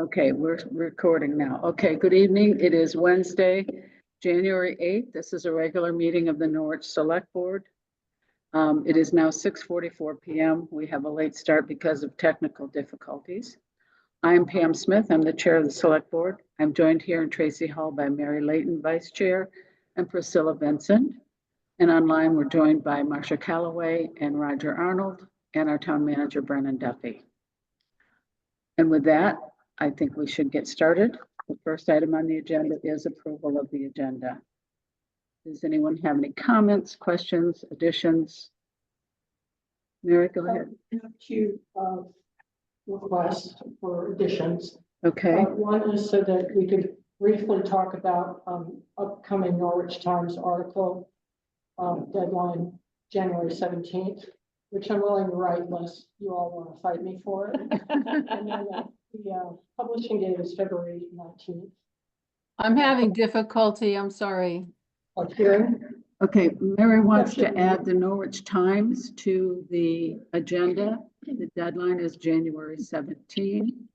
Okay, we're recording now. Okay, good evening. It is Wednesday, January 8th. This is a regular meeting of the Norwich Select Board. It is now 6:44 p.m. We have a late start because of technical difficulties. I'm Pam Smith. I'm the chair of the Select Board. I'm joined here in Tracy Hall by Mary Layton, Vice Chair, and Priscilla Vincent. And online, we're joined by Marcia Calloway and Roger Arnold, and our town manager, Brennan Duffy. And with that, I think we should get started. The first item on the agenda is approval of the agenda. Does anyone have any comments, questions, additions? Mary, go ahead. I have two requests for additions. Okay, One is so that we could briefly talk about upcoming Norwich Times article deadline January 17th, which I'm willing to write unless you all want to fight me for it. And then the publishing date is February 19th. I'm having difficulty, I'm sorry. okay. Mary wants to add the Norwich Times to the agenda. The deadline is January 17.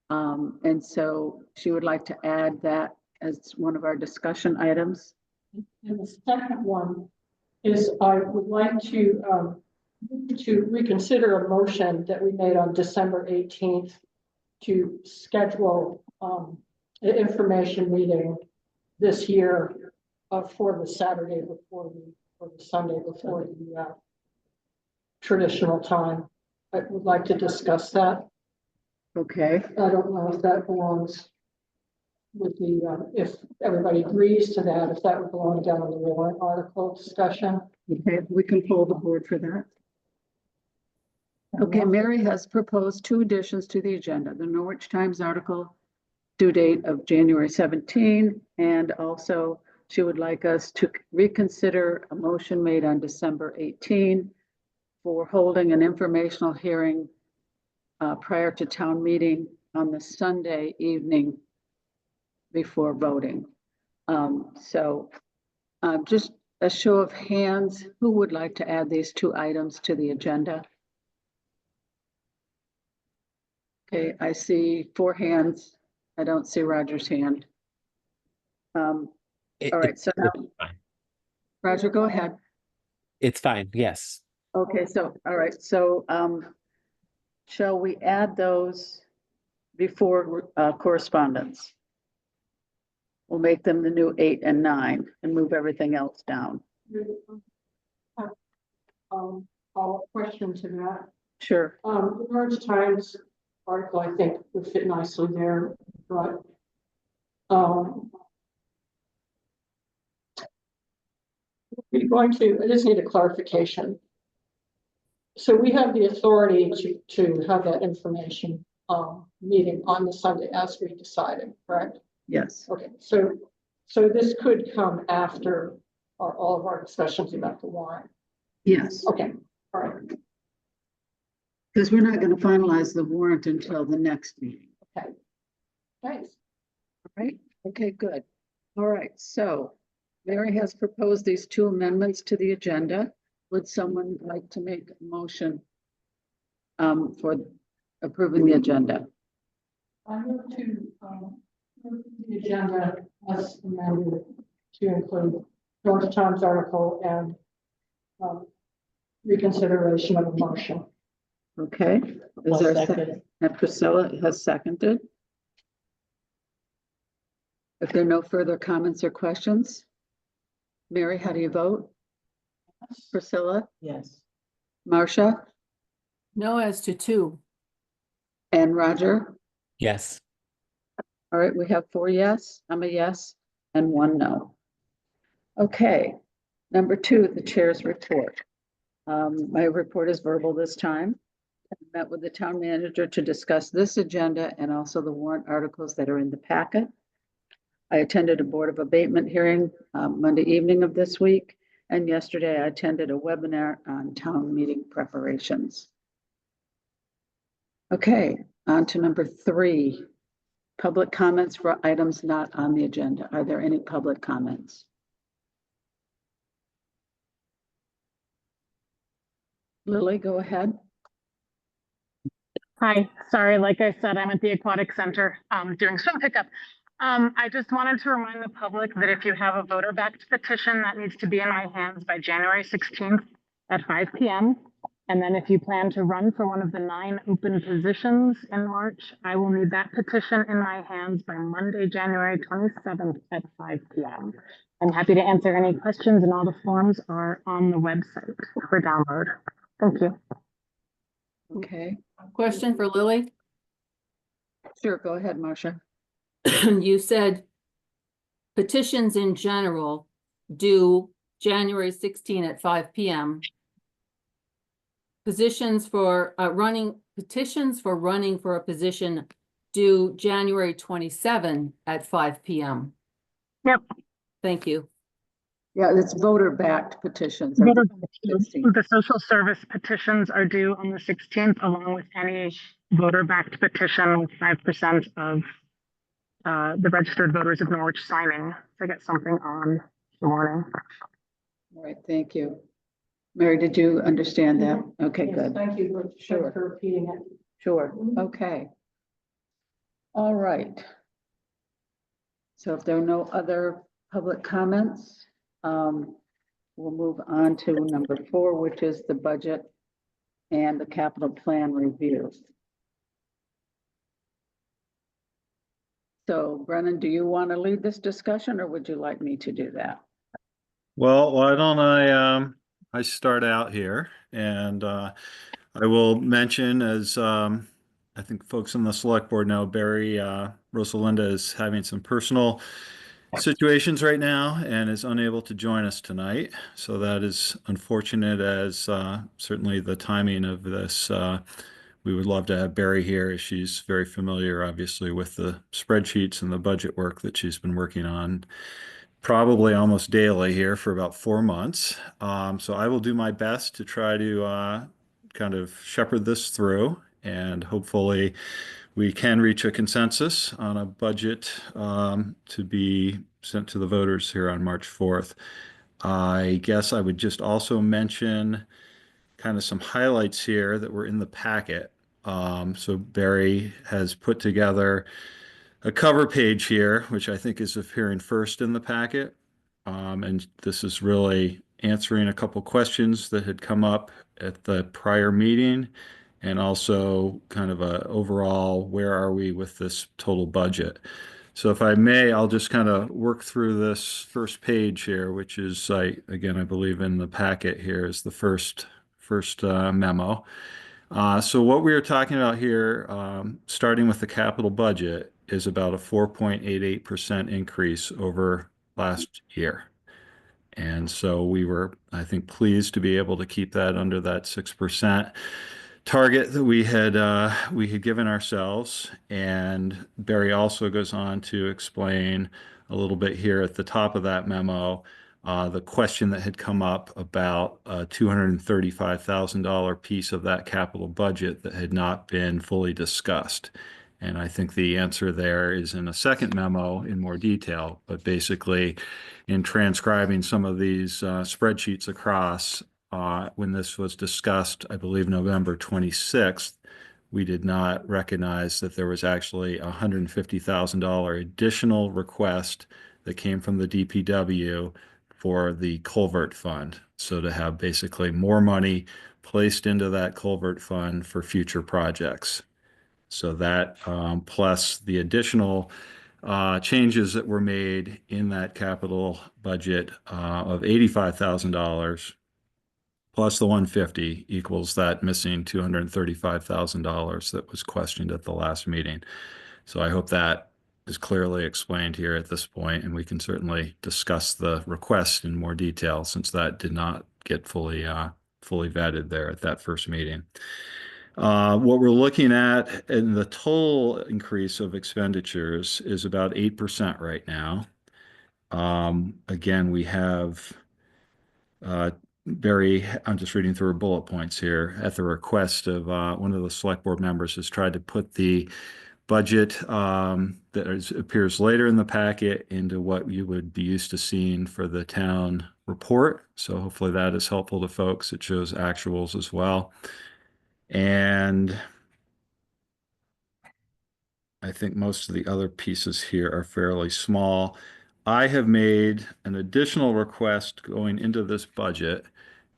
And so she would like to add that as one of our discussion items. And the second one is I would like to reconsider a motion that we made on December 18th to schedule an information meeting this year for the Saturday before or the Sunday before the traditional time. I would like to discuss that. Okay, I don't know if that belongs with the, if everybody agrees to that, if that would belong down in the warrant article discussion. okay, we can pull the board for that. Okay, Mary has proposed two additions to the agenda, the Norwich Times article due date of January 17, and also she would like us to reconsider a motion made on December 18 for holding an informational hearing prior to town meeting on the Sunday evening before voting. Just a show of hands, who would like to add these two items to the agenda? Okay, I see 4 hands. I don't see Roger's hand. All right, so now, Roger, go ahead. It's fine, yes. Okay, so, all right, so shall we add those before correspondence? We'll make them the new 8 and 9 and move everything else down. I'll question to that. Sure. The Norwich Times article, I think, would fit nicely there, but we're going to, I just need a clarification. So we have the authority to have that information meeting on the Sunday as we decided, correct? Yes. Okay, so this could come after all of our discussions about the warrant. Yes. Okay, all right. Because we're not going to finalize the warrant until the next meeting. Okay, thanks. All right. Okay, good. All right. So Mary has proposed these 2 amendments to the agenda. Would someone like to make a motion for approving the agenda? I move to approve the agenda as amended to include Norwich Times article and reconsideration of a motion. Okay. Is there a second? And Priscilla has seconded. If there are no further comments or questions, Mary, how do you vote? Priscilla? Yes. Marcia? No as to 2. And Roger? Yes. All right, we have 4 yes, I'm a yes, and 1 no. Okay, number 2, the chair's report. My report is verbal this time. I met with the town manager to discuss this agenda and also the warrant articles that are in the packet. I attended a Board of Abatement hearing Monday evening of this week, and yesterday I attended a webinar on town meeting preparations. Okay, on to number 3, public comments for items not on the agenda. Are there any public comments? Lily, go ahead. Hi, sorry, like I said, I'm at the Aquatic Center doing swim pickup. I just wanted to remind the public that if you have a voter-backed petition, that needs to be in my hands by January 16th at 5 p.m. And then if you plan to run for one of the 9 open positions in March, I will need that petition in my hands by Monday, January 27th at 5 p.m. I'm happy to answer any questions, and all the forms are on the website for download. Thank you. Okay, Question for Lily. sure, go ahead, Marcia. You said petitions in general due January 16 at 5 p.m. Petitions for running for a position due January 27 at 5 p.m. Yep. Thank you. Yeah, it's voter-backed petitions. Voter- 16th. The social service petitions are due on the 16th, along with any voter-backed petition with 5% of the registered voters of Norwich signing. I got something on the morning. All right, thank you. Mary, did you understand that? Okay, Yes, good. thank you Sure. for repeating it. Sure, okay. All right. So if there are no other public comments, we'll move on to number 4, which is the budget and the capital plan review. So Brennan, do you want to lead this discussion, or would you like me to do that? Well, why don't I start out here, and I will mention, as I think folks on the select board know, Barry Rosalinda is having some personal situations right now and is unable to join us tonight. So that is unfortunate, as certainly the timing of this. We would love to have Barry here, as she's very familiar, obviously, with the spreadsheets and the budget work that she's been working on probably almost daily here for about 4 months. So I will do my best to try to kind of shepherd this through, and hopefully we can reach a consensus on a budget to be sent to the voters here on March 4th. I guess I would just also mention kind of some highlights here that were in the packet. So Barry has put together a cover page here, which I think is appearing first in the packet. And this is really answering a couple questions that had come up at the prior meeting, and also kind of a overall, where are we with this total budget? So if I may, I'll just kind of work through this first page here, which is, I believe in the packet here is the first memo. So what we are talking about here, starting with the capital budget, is about a 4.88% increase over last year. And so we were, I think, pleased to be able to keep that under that 6% target that we had given ourselves. And Barry also goes on to explain a little bit here at the top of that memo, the question that had come up about a $235,000 piece of that capital budget that had not been fully discussed. And I think the answer there is in a second memo in more detail, but basically in transcribing some of these spreadsheets across, when this was discussed, I believe November 26th, we did not recognize that there was actually a $150,000 additional request that came from the DPW for the culvert fund. So to have basically more money placed into that culvert fund for future projects. So that plus the additional changes that were made in that capital budget of $85,000 plus the 150 equals that missing $235,000 that was questioned at the last meeting. So I hope that is clearly explained here at this point, and we can certainly discuss the request in more detail, since that did not get fully vetted there at that first meeting. What we're looking at in the total increase of expenditures is about 8% right now. Again, we have Barry, I'm just reading through bullet points here, at the request of one of the select board members, has tried to put the budget that appears later in the packet into what you would be used to seeing for the town report. So hopefully that is helpful to folks. It shows actuals as well. And I think most of the other pieces here are fairly small. I have made an additional request going into this budget,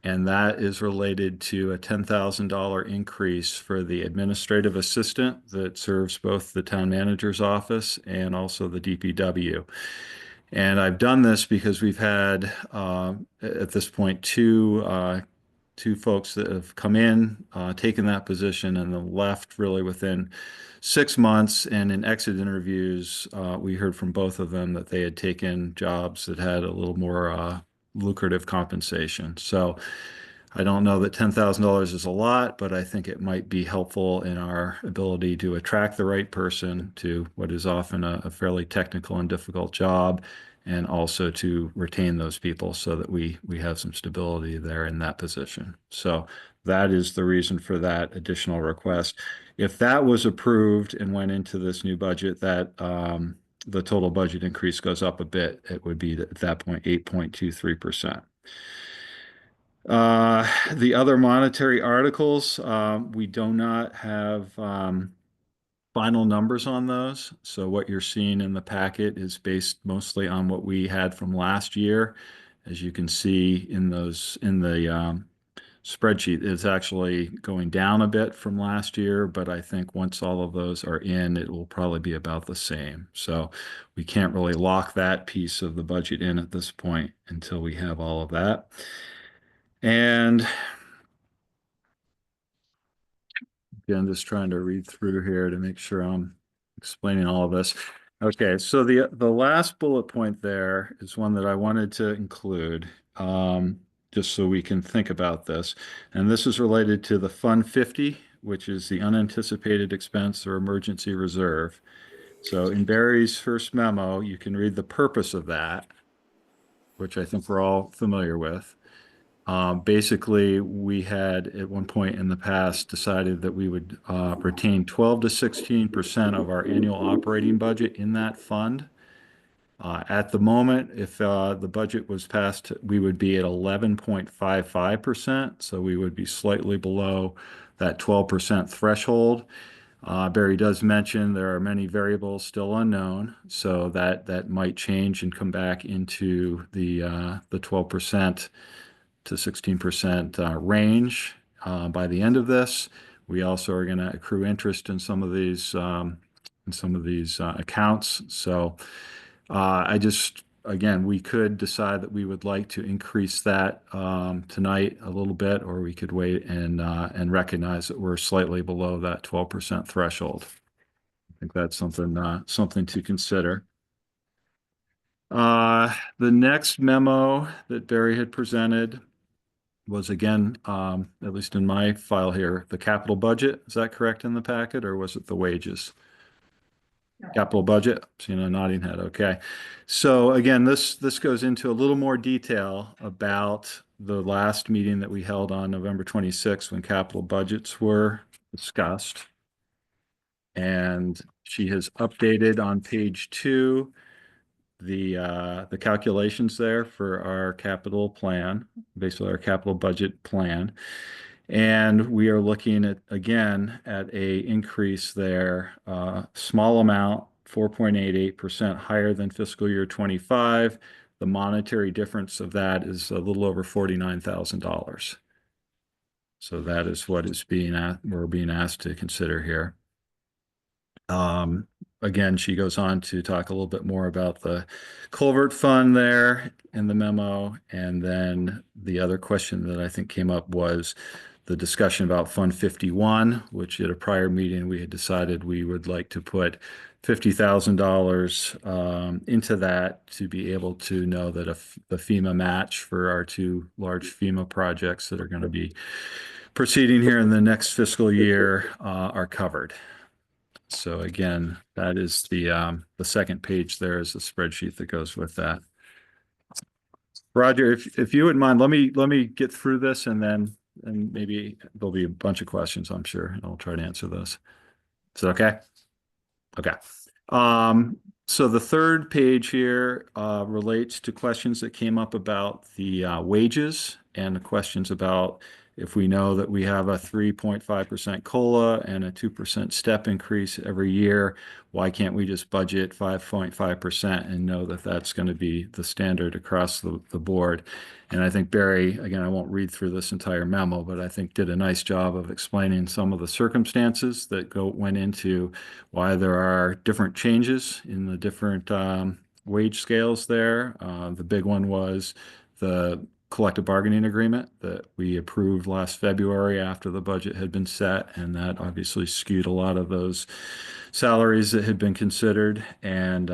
and that is related to a $10,000 increase for the administrative assistant that serves both the town manager's office and also the DPW. And I've done this because we've had, at this point, two folks that have come in, taken that position, and then left really within 6 months. And in exit interviews, we heard from both of them that they had taken jobs that had a little more lucrative compensation. So I don't know that $10,000 is a lot, but I think it might be helpful in our ability to attract the right person to what is often a fairly technical and difficult job, and also to retain those people so that we have some stability there in that position. So that is the reason for that additional request. If that was approved and went into this new budget, that the total budget increase goes up a bit. It would be at that point 8.23%. The other monetary articles, we do not have final numbers on those. So what you're seeing in the packet is based mostly on what we had from last year. As you can see in the spreadsheet, it's actually going down a bit from last year, but I think once all of those are in, it will probably be about the same. So we can't really lock that piece of the budget in at this point until we have all of that. And again, just trying to read through here to make sure I'm explaining all of this. Okay, so the last bullet point there is one that I wanted to include, just so we can think about this. And this is related to the Fund 50, which is the unanticipated expense or emergency reserve. So in Barry's first memo, you can read the purpose of that, which I think we're all familiar with. Basically, we had at one point in the past decided that we would retain 12 to 16% of our annual operating budget in that fund. At the moment, if the budget was passed, we would be at 11.55%, so we would be slightly below that 12% threshold. Barry does mention there are many variables still unknown, so that might change and come back into the 12% to 16% range by the end of this. We also are going to accrue interest in some of these accounts. So again, we could decide that we would like to increase that tonight a little bit, or we could wait and recognize that we're slightly below that 12% threshold. I think that's something to consider. The next memo that Barry had presented was, again, at least in my file here, the capital budget. Is that correct in the packet, or was it the wages? Capital budget, so nodding head. Okay. So again, this goes into a little more detail about the last meeting that we held on November 26th when capital budgets were discussed. And she has updated on page 2 the calculations there for our capital plan, basically our capital budget plan. And we are looking at, again, at a increase there, small amount, 4.88% higher than fiscal year 25. The monetary difference of that is a little over $49,000. So that is what is we're being asked to consider here. Again, she goes on to talk a little bit more about the culvert fund there in the memo. And then the other question that I think came up was the discussion about Fund 51, which at a prior meeting we had decided we would like to put $50,000 into that to be able to know that the FEMA match for our 2 large FEMA projects that are going to be proceeding here in the next fiscal year are covered. So again, that is the second page there is the spreadsheet that goes with that. Roger, if you wouldn't mind, let me get through this and maybe there'll be a bunch of questions, I'm sure, and I'll try to answer those. Is that okay? Okay. So the third page here relates to questions that came up about the wages and the questions about if we know that we have a 3.5% COLA and a 2% step increase every year, why can't we just budget 5.5% and know that that's going to be the standard across the board? And I think Barry, again, I won't read through this entire memo, but I think did a nice job of explaining some of the circumstances that went into why there are different changes in the different wage scales there. The big one was the collective bargaining agreement that we approved last February after the budget had been set, and that obviously skewed a lot of those salaries that had been considered. And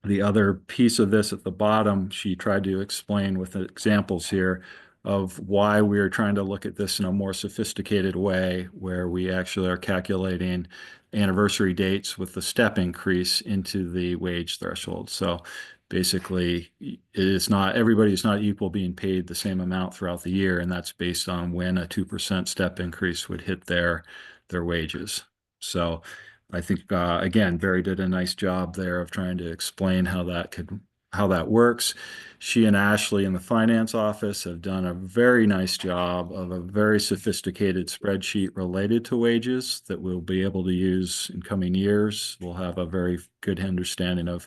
the other piece of this at the bottom, she tried to explain with examples here of why we are trying to look at this in a more sophisticated way, where we actually are calculating anniversary dates with the step increase into the wage threshold. So basically, it is not, everybody is not equal being paid the same amount throughout the year, and that's based on when a 2% step increase would hit their wages. So I think, again, Barry did a nice job there of trying to explain how that works. She and Ashley in the finance office have done a very nice job of a very sophisticated spreadsheet related to wages that we'll be able to use in coming years. We'll have a very good understanding of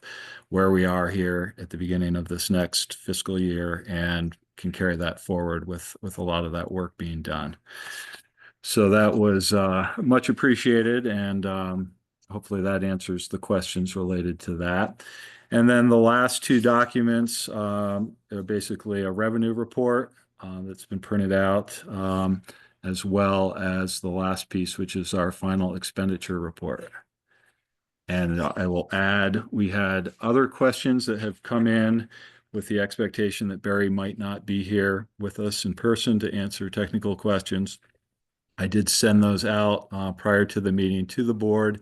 where we are here at the beginning of this next fiscal year and can carry that forward with a lot of that work being done. So that was much appreciated, and hopefully that answers the questions related to that. And then the last two documents are basically a revenue report that's been printed out, as well as the last piece, which is our final expenditure report. And I will add, we had other questions that have come in with the expectation that Barry might not be here with us in person to answer technical questions. I did send those out prior to the meeting to the board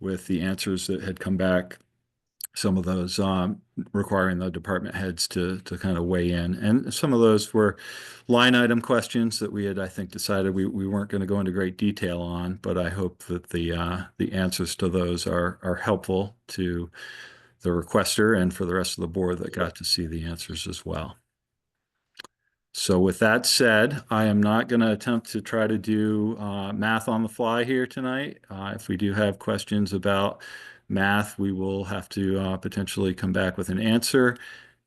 with the answers that had come back, some of those requiring the department heads to kind of weigh in. And some of those were line item questions that we had, I think, decided we weren't going to go into great detail on, but I hope that the answers to those are helpful to the requester and for the rest of the board that got to see the answers as well. So with that said, I am not going to attempt to try to do math on the fly here tonight. If we do have questions about math, we will have to potentially come back with an answer.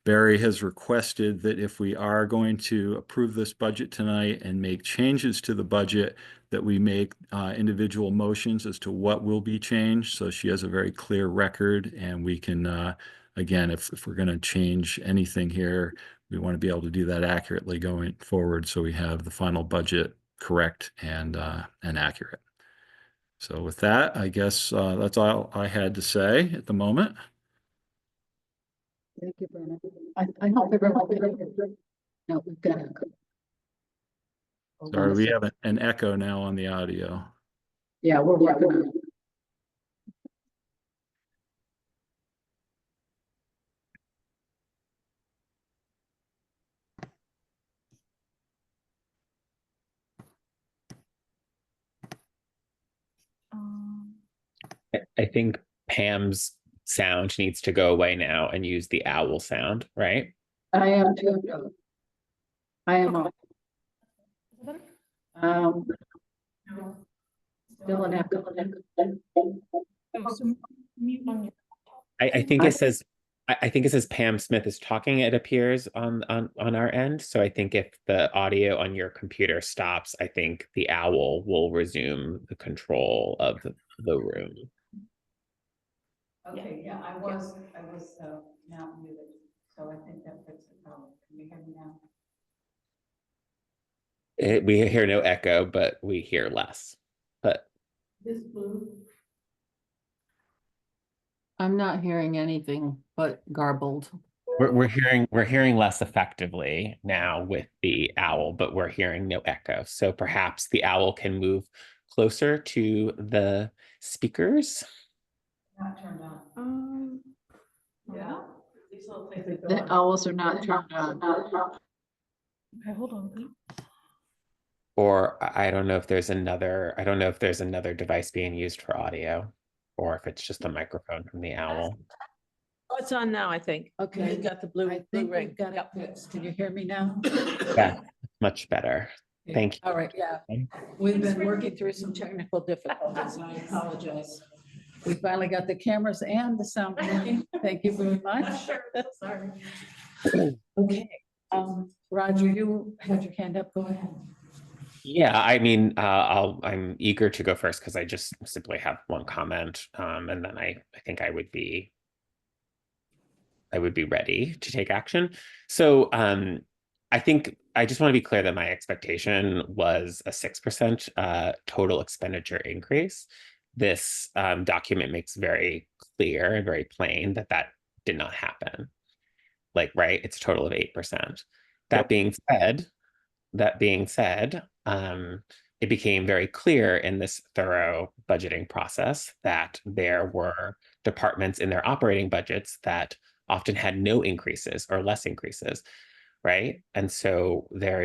Barry has requested that if we are going to approve this budget tonight and make changes to the budget, that we make individual motions as to what will be changed. So she has a very clear record, and we can, again, if we're going to change anything here, we want to be able to do that accurately going forward, so we have the final budget correct and accurate. So with that, I guess that's all I had to say at the moment. Thank you, Brennan. I hope everyone. No, we've got echo. Hold on Sorry, a we second. have an echo now on the audio. Yeah, we're working on it. I think Pam's sound needs to go away now and use the owl sound, right? I am too. I am on. Still an echo. I think it says I think it says Pam Smith is talking, it appears on our end. So I think if the audio on your computer stops, I think the owl will resume the control of the room. Okay, yeah, I was now muted, so I think that fixes the problem. Can you hear me now? We hear no echo, but we hear less. But This blue. I'm not hearing anything but garbled. we're hearing less effectively now with the owl, but we're hearing no echo. So perhaps the owl can move closer to the speakers. Not turned on. Yeah. The owls are not turned on. Okay, hold on, please. Or I don't know if there's another device being used for audio, or if it's just a microphone from the owl. Oh, it's on now, I think. Okay. You got the blue, I blue think ring. we've got it fixed. Can you hear me now? Yeah, much better. Thank you. All right, yeah. We've been working through some technical difficulties, and I apologize. We finally got the cameras and the sound working. Thank you very much. Sorry. Okay, Roger, you had your hand up. Go ahead. Yeah, I mean, I'm eager to go first because I just simply have one comment, and then I think I would be ready to take action. So, I think I just want to be clear that my expectation was a 6% total expenditure increase. This document makes very clear and very plain that that did not happen. Like, right, it's a total of 8%. That being said, it became very clear in this thorough budgeting process that there were departments in their operating budgets that often had no increases or less increases, right? And so there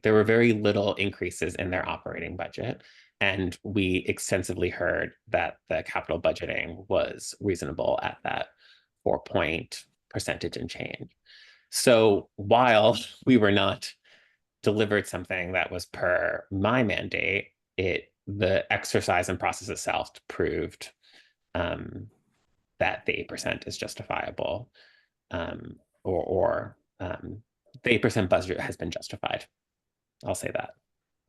were very little increases in their operating budget. And we extensively heard that the capital budgeting was reasonable at that 4-point percentage and change. So while we were not delivered something that was per my mandate, the exercise and process itself proved that the 8% is justifiable, or the 8% budget has been justified. I'll say that.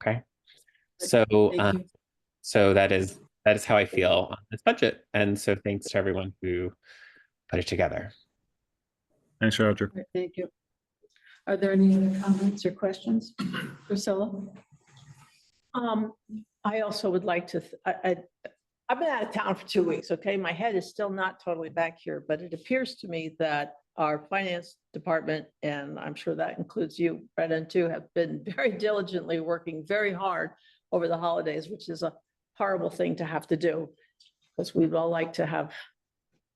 Okay. So so that is how I feel on this budget. And so thanks to everyone who put it together. Thanks, Roger. Thank you. Are there any other comments or questions? Priscilla? I also would like to, I've been out of town for 2 weeks, okay? My head is still not totally back here, but it appears to me that our finance department, and I'm sure that includes you, Brendan, too, have been very diligently working very hard over the holidays, which is a horrible thing to have to do, because we'd all like to have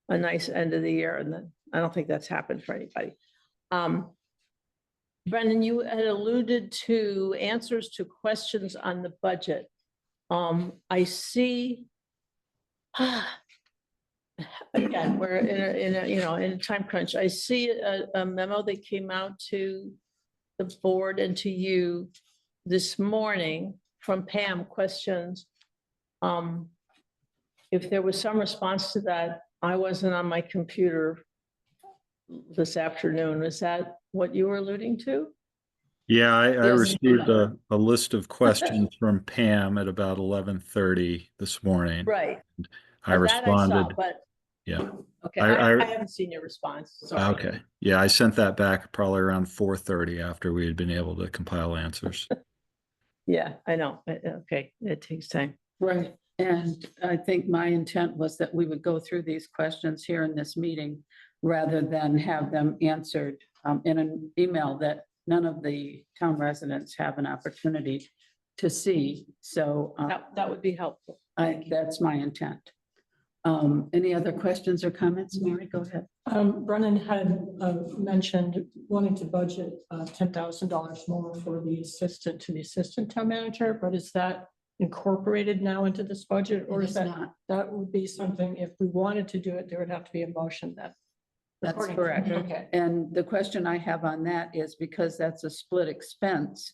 a nice end of the year, and then I don't think that's happened for anybody. Brendan, you had alluded to answers to questions on the budget. I see, again, we're in a time crunch. I see a memo that came out to the board and to you this morning from Pam, questions. If there was some response to that, I wasn't on my computer this afternoon. Is that what you were alluding to? Yeah, I Yes. received a list of questions from Pam at about 11:30 this morning. Right. I That I saw, responded. but Yeah. okay, I I haven't seen your response. Sorry. Okay. Yeah, I sent that back probably around 4:30 after we had been able to compile answers. Yeah, I know. Okay, it takes time. Right, and I think my intent was that we would go through these questions here in this meeting rather than have them answered in an email that none of the town residents have an opportunity to see. So That would be helpful. that's my intent. Any other questions or comments? Mary, go ahead. Brennan had mentioned wanting to budget $10,000 more for the assistant town manager, but is that incorporated now into this budget, or It is is that not. that would be something, if we wanted to do it, there would have to be a motion that. That's according to- correct. Okay. And the question I have on that is because that's a split expense.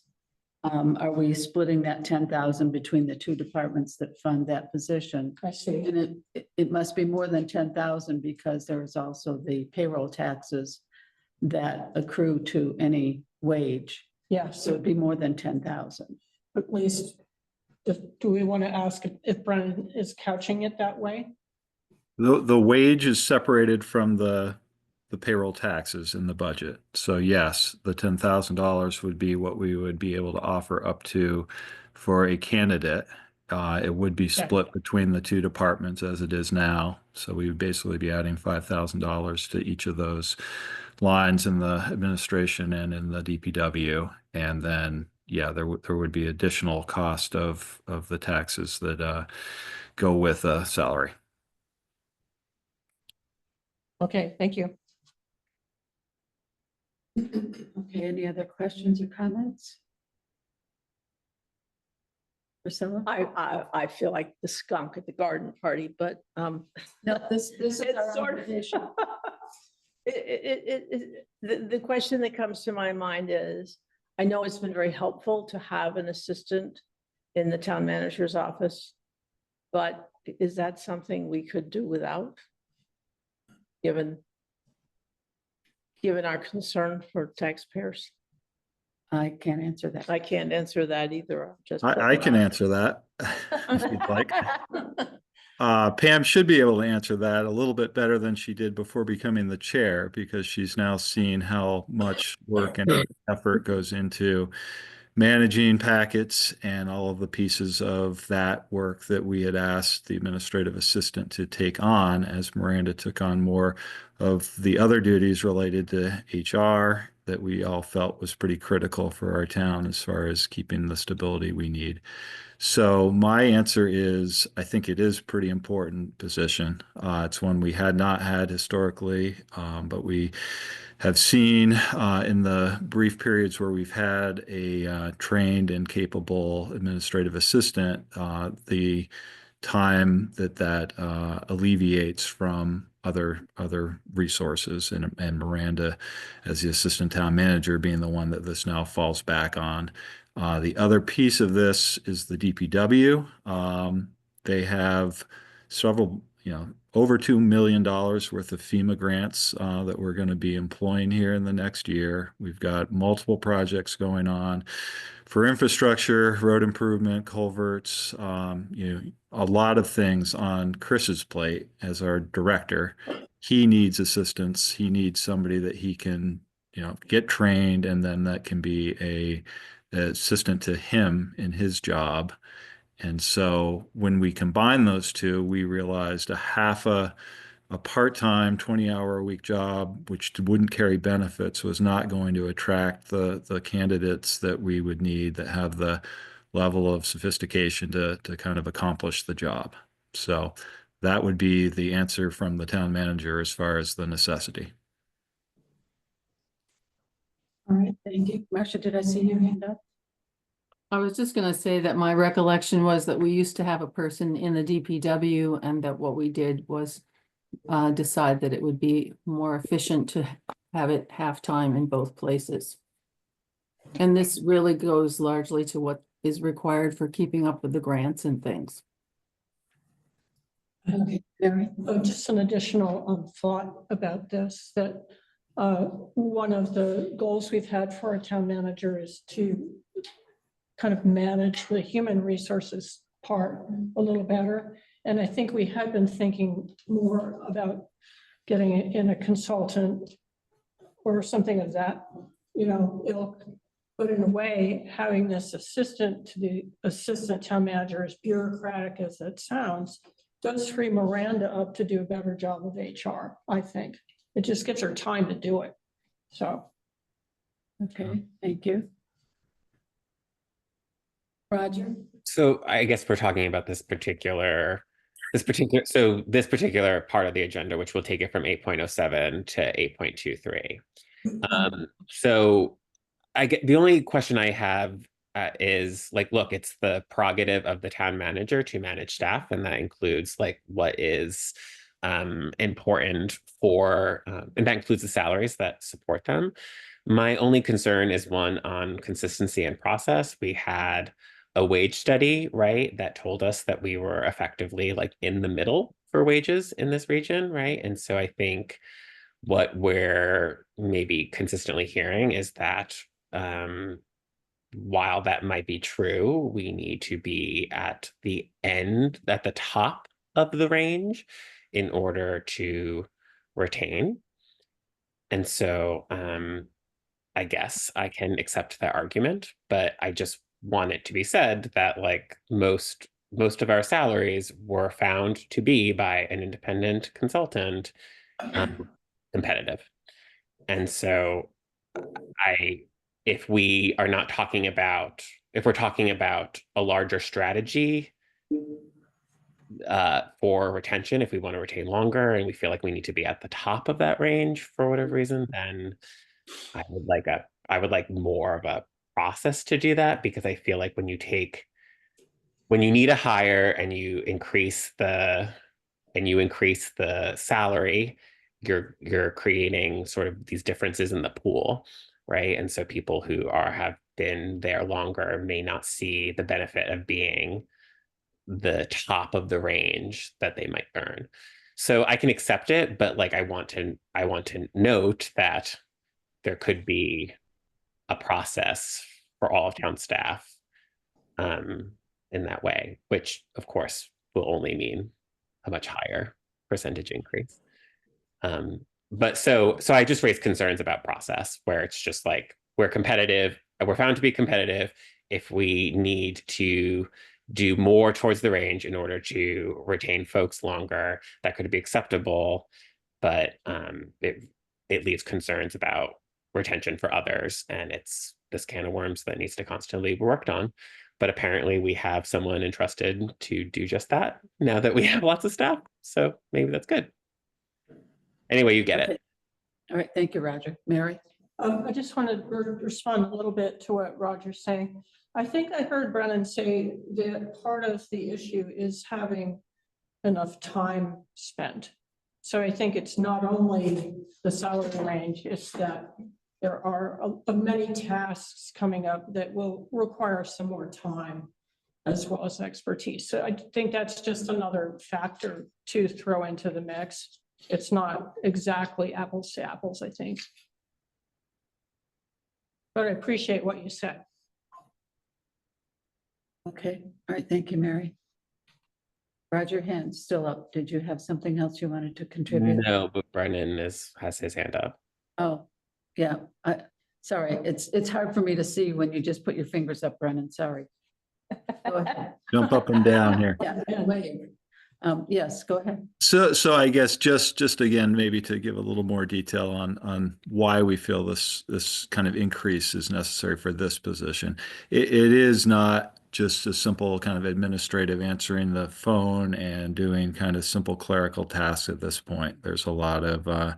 Are we splitting that 10,000 between the two departments that fund that position? I see. And it must be more than 10,000 because there is also the payroll taxes that accrue to any wage. Yes, So it'd be more than 10,000. at least, do we want to ask if Brennan is couching it that way? The wage is separated from the payroll taxes in the budget. So yes, the $10,000 would be what we would be able to offer up to for a candidate. It would be split between the two departments as it is now. So we would basically be adding $5,000 to each of those lines in the administration and in the DPW. And then, yeah, there would be additional cost of the taxes that go with a salary. Okay, thank you. Okay, any other questions or comments? Priscilla? I feel like the skunk at the garden party, but No, this is it's our sort of- obligation. the question that comes to my mind is, I know it's been very helpful to have an assistant in the town manager's office, but is that something we could do without? Given our concern for taxpayers? I can't answer that. I can't answer that either. I'm just. I can answer that if you'd like. Pam should be able to answer that a little bit better than she did before becoming the chair, because she's now seen how much work and effort goes into managing packets and all of the pieces of that work that we had asked the administrative assistant to take on, as Miranda took on more of the other duties related to HR that we all felt was pretty critical for our town as far as keeping the stability we need. So my answer is, I think it is a pretty important position. It's one we had not had historically, but we have seen in the brief periods where we've had a trained and capable administrative assistant, the time that alleviates from other resources, and Miranda, as the assistant town manager, being the one that this now falls back on. The other piece of this is the DPW. They have several, over $2 million worth of FEMA grants that we're going to be employing here in the next year. We've got multiple projects going on for infrastructure, road improvement, culverts, a lot of things on Chris's plate as our director. He needs assistance. He needs somebody that he can, get trained, and then that can be a assistant to him in his job. And so when we combine those two, we realized a part-time 20-hour-a-week job, which wouldn't carry benefits, was not going to attract the candidates that we would need that have the level of sophistication to kind of accomplish the job. So that would be the answer from the town manager as far as the necessity. All right, thank you. Marcia, did I see your hand up? I was just gonna say that my recollection was that we used to have a person in the DPW, and that what we did was decide that it would be more efficient to have it half-time in both places. And this really goes largely to what is required for keeping up with the grants and things. Okay, Mary? Just an additional thought about this, that one of the goals we've had for our town manager is to kind of manage the human resources part a little better. And I think we had been thinking more about getting in a consultant or something of that, ilk. But in a way, having this assistant to the assistant town manager, as bureaucratic as it sounds, does free Miranda up to do a better job of HR, I think. It just gets her time to do it. So. Okay, thank you. Roger? So I guess we're talking about this particular part of the agenda, which will take it from 8.07 to 8.23. So I get, the only question I have is like, look, it's the prerogative of the town manager to manage staff, and that includes like what is important for, and that includes the salaries that support them. My only concern is one on consistency and process. We had a wage study, right, that told us that we were effectively like in the middle for wages in this region, right? And so I think what we're maybe consistently hearing is that while that might be true, we need to be at the top of the range in order to retain. And so I guess I can accept that argument, but I just want it to be said that like most of our salaries were found to be by an independent consultant competitive. And so if we're talking about a larger strategy for retention, if we want to retain longer and we feel like we need to be at the top of that range for whatever reason, then I would like more of a process to do that, because I feel like when you need a hire and you increase the salary, you're creating sort of these differences in the pool, right? And so people who have been there longer may not see the benefit of being the top of the range that they might earn. So I can accept it, but like I want to note that there could be a process for all of town staff in that way, which of course will only mean a much higher percentage increase. But so I just raised concerns about process where it's just like we're competitive, we're found to be competitive. If we need to do more towards the range in order to retain folks longer, that could be acceptable. But it leaves concerns about retention for others, and it's this can of worms that needs to constantly be worked on. But apparently we have someone entrusted to do just that now that we have lots of staff. So maybe that's good. Anyway, you get it. All right, thank you, Roger. Mary? I just wanted to respond a little bit to what Roger's saying. I think I heard Brennan say that part of the issue is having enough time spent. So I think it's not only the salary range, it's that there are many tasks coming up that will require some more time as well as expertise. So I think that's just another factor to throw into the mix. It's not exactly apples to apples, I think. But I appreciate what you said. Okay, all right, thank you, Mary. Roger, hand's still up. Did you have something else you wanted to contribute? No, but Brennan has his hand up. Oh, yeah, sorry, it's hard for me to see when you just put your fingers up, Brennan, sorry. Go ahead. Jump up and down here. Yeah, wave. Yes, go ahead. So I guess just again, maybe to give a little more detail on why we feel this kind of increase is necessary for this position. It is not just a simple kind of administrative answering the phone and doing kind of simple clerical tasks at this point. There's a lot of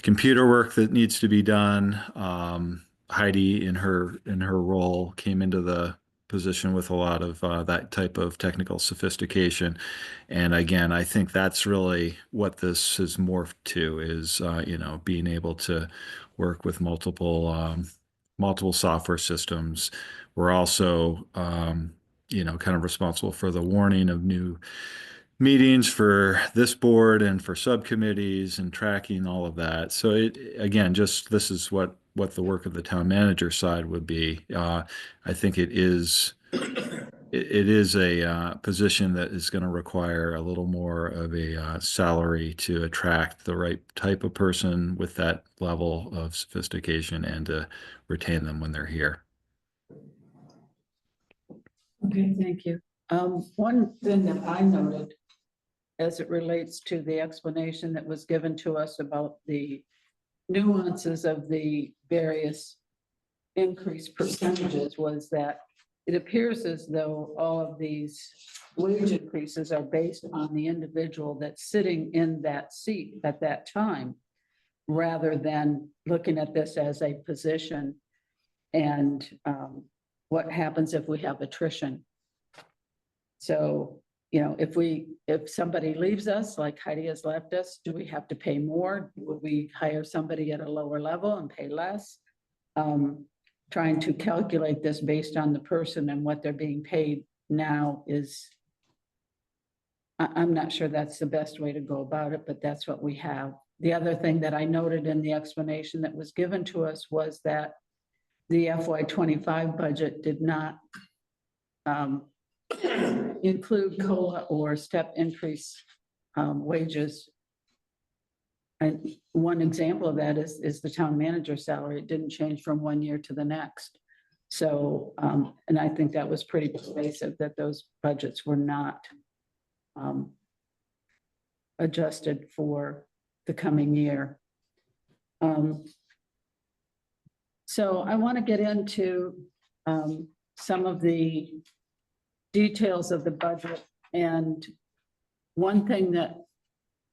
computer work that needs to be done. Heidi in her role came into the position with a lot of that type of technical sophistication. And again, I think that's really what this has morphed to is, being able to work with multiple software systems. We're also, kind of responsible for the warning of new meetings for this board and for subcommittees and tracking all of that. So this is what the work of the town manager side would be. I think it is a position that is going to require a little more of a salary to attract the right type of person with that level of sophistication and to retain them when they're here. Okay, thank you. One thing that I noted as it relates to the explanation that was given to us about the nuances of the various increase percentages was that it appears as though all of these wage increases are based on the individual that's sitting in that seat at that time, rather than looking at this as a position and what happens if we have attrition. So, if somebody leaves us, like Heidi has left us, do we have to pay more? Will we hire somebody at a lower level and pay less? Trying to calculate this based on the person and what they're being paid now is, I'm not sure that's the best way to go about it, but that's what we have. The other thing that I noted in the explanation that was given to us was that the FY25 budget did not include COLA or step increase wages. And one example of that is the town manager salary. It didn't change from one year to the next. So, and I think that was pretty pervasive that those budgets were not adjusted for the coming year. So I want to get into some of the details of the budget. And one thing that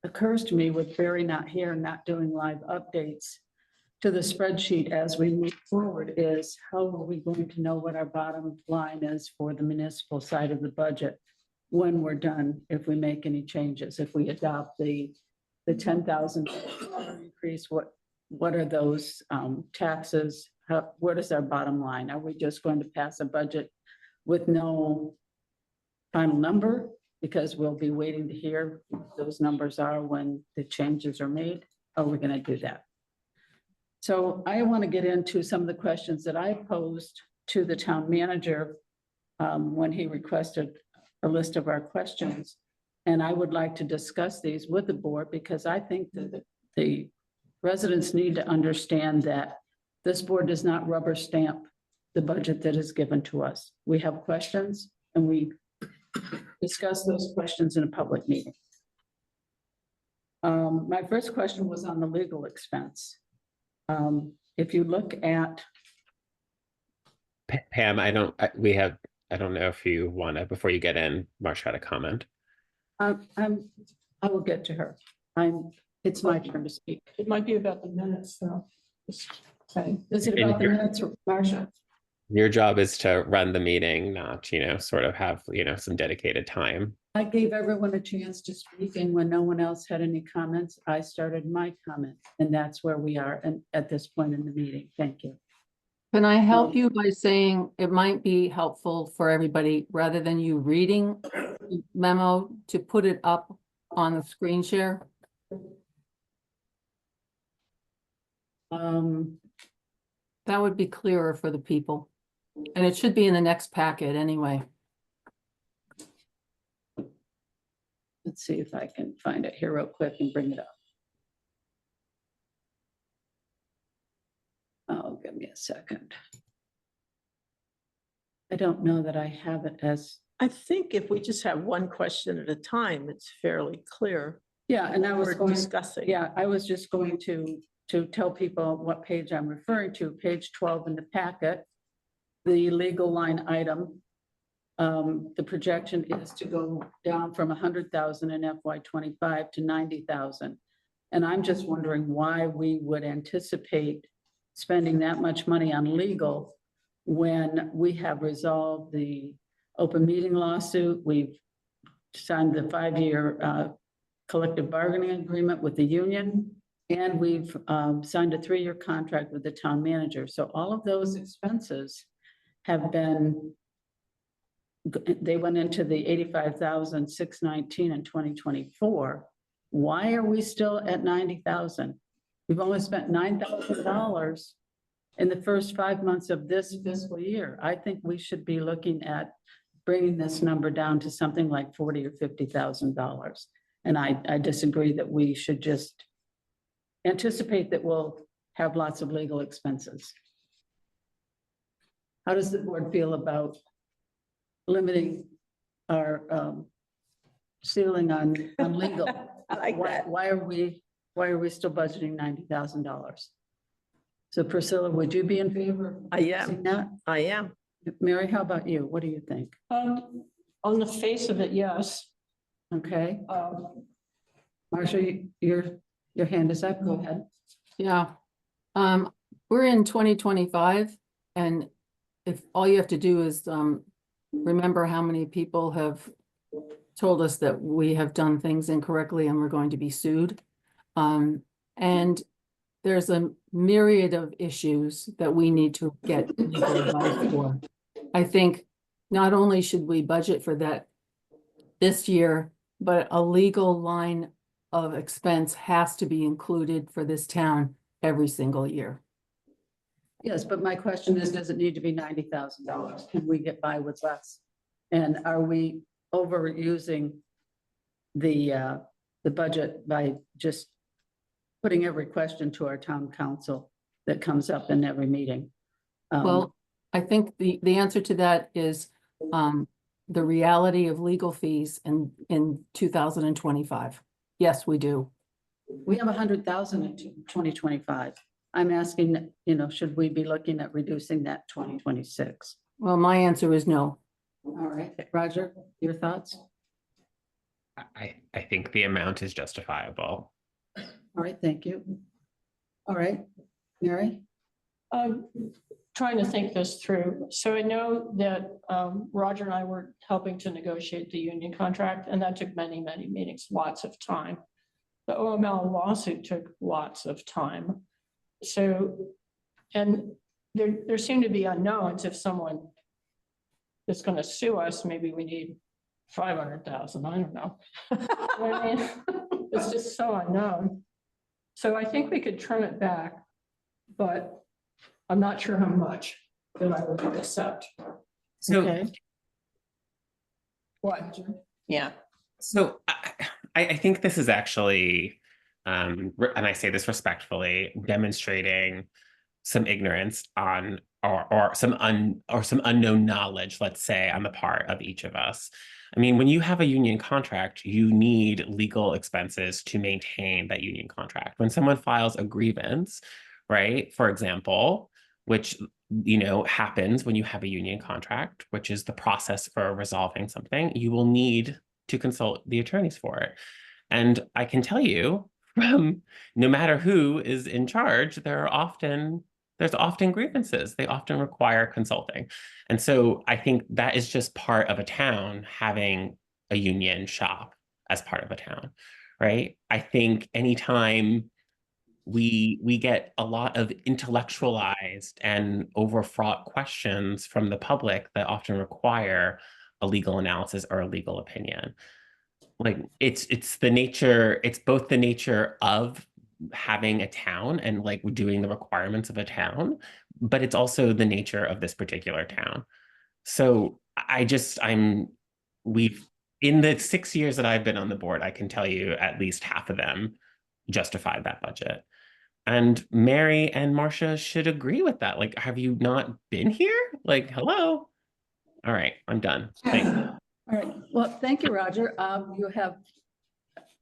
occurs to me with Barry not here and not doing live updates to the spreadsheet as we move forward is how are we going to know what our bottom line is for the municipal side of the budget when we're done, if we make any changes, if we adopt the 10,000 increase, what are those taxes? what is our bottom line? Are we just going to pass a budget with no final number? Because we'll be waiting to hear what those numbers are when the changes are made. Are we going to do that? So I want to get into some of the questions that I posed to the town manager when he requested a list of our questions. And I would like to discuss these with the board because I think that the residents need to understand that this board does not rubber stamp the budget that is given to us. We have questions and we discuss those questions in a public meeting. My first question was on the legal expense. If you look at, Pam, I don't know if you want to, before you get in, Marcia had a comment. I will get to her. It's my turn to speak. It might be about the minutes, though. Okay. Is it about the minutes, Marcia? Your job is to run the meeting, not, sort of have, some dedicated time. I gave everyone a chance to speak, and when no one else had any comments, I started my comment, and that's where we are and at this point in the meeting. Thank you. Can I help you by saying it might be helpful for everybody, rather than you reading the memo, to put it up on the screen share? That would be clearer for the people. And it should be in the next packet anyway. Let's see if I can find it here real quick and bring it up. Oh, give me a second. I don't know that I have it as, I think if we just have one question at a time, it's fairly clear. yeah, and I was We're going, discussing. yeah, I was just going to tell people what page I'm referring to, page 12 in the packet. The legal line item, the projection is to go down from 100,000 in FY25 to 90,000. And I'm just wondering why we would anticipate spending that much money on legal when we have resolved the open meeting lawsuit. We've signed the 5-year collective bargaining agreement with the union, and we've signed a 3-year contract with the town manager. So all of those expenses have been, they went into the 85,619 in 2024. Why are we still at 90,000? We've only spent $9,000 in the first 5 months of this fiscal year. I think we should be looking at bringing this number down to something like $40,000 or $50,000. And I disagree that we should just anticipate that we'll have lots of legal expenses. How does the board feel about limiting our ceiling on legal? I like that. Why are we still budgeting $90,000? So Priscilla, would you be in favor? I am. Seeing that? I am. Mary, how about you? What do you think? On the face of it, yes. Okay, Marcia, your hand is up. Go ahead. Yeah. We're in 2025, and if all you have to do is remember how many people have told us that we have done things incorrectly and we're going to be sued. And there's a myriad of issues that we need to get legal advice for. I think not only should we budget for that this year, but a legal line of expense has to be included for this town every single year. Yes, but my question is, does it need to be $90,000? Can we get by with less? And are we overusing the budget by just putting every question to our town council that comes up in every meeting? Well, I think the answer to that is the reality of legal fees in 2025. Yes, we do. We have 100,000 in 2025. I'm asking, should we be looking at reducing that 2026? Well, my answer is no. All right, Roger, your thoughts? I think the amount is justifiable. All right, thank you. All right, Mary? I'm trying to think this through. So I know that Roger and I were helping to negotiate the union contract, and that took many, many meetings, lots of time. The OML lawsuit took lots of time. So, and there seem to be unknowns. If someone is going to sue us, maybe we need 500,000, I don't know. I mean, it's just so unknown. So I think we could trim it back, but I'm not sure how much that I would accept. So, Okay. What? Yeah. so I think this is actually, and I say this respectfully, demonstrating some ignorance on or some unknown knowledge, let's say, on the part of each of us. I mean, when you have a union contract, you need legal expenses to maintain that union contract. When someone files a grievance, right, for example, which happens when you have a union contract, which is the process for resolving something, you will need to consult the attorneys for it. And I can tell you, from no matter who is in charge, there's often grievances. They often require consulting. And so I think that is just part of a town having a union shop as part of a town, right? I think anytime we get a lot of intellectualized and overfraught questions from the public that often require a legal analysis or a legal opinion. Like it's both the nature of having a town and like doing the requirements of a town, but it's also the nature of this particular town. So we've, in the 6 years that I've been on the board, I can tell you at least half of them justified that budget. And Mary and Marcia should agree with that. Like, have you not been here? Like, hello? All right, I'm done. Thanks. All right. Well, thank you, Roger. You have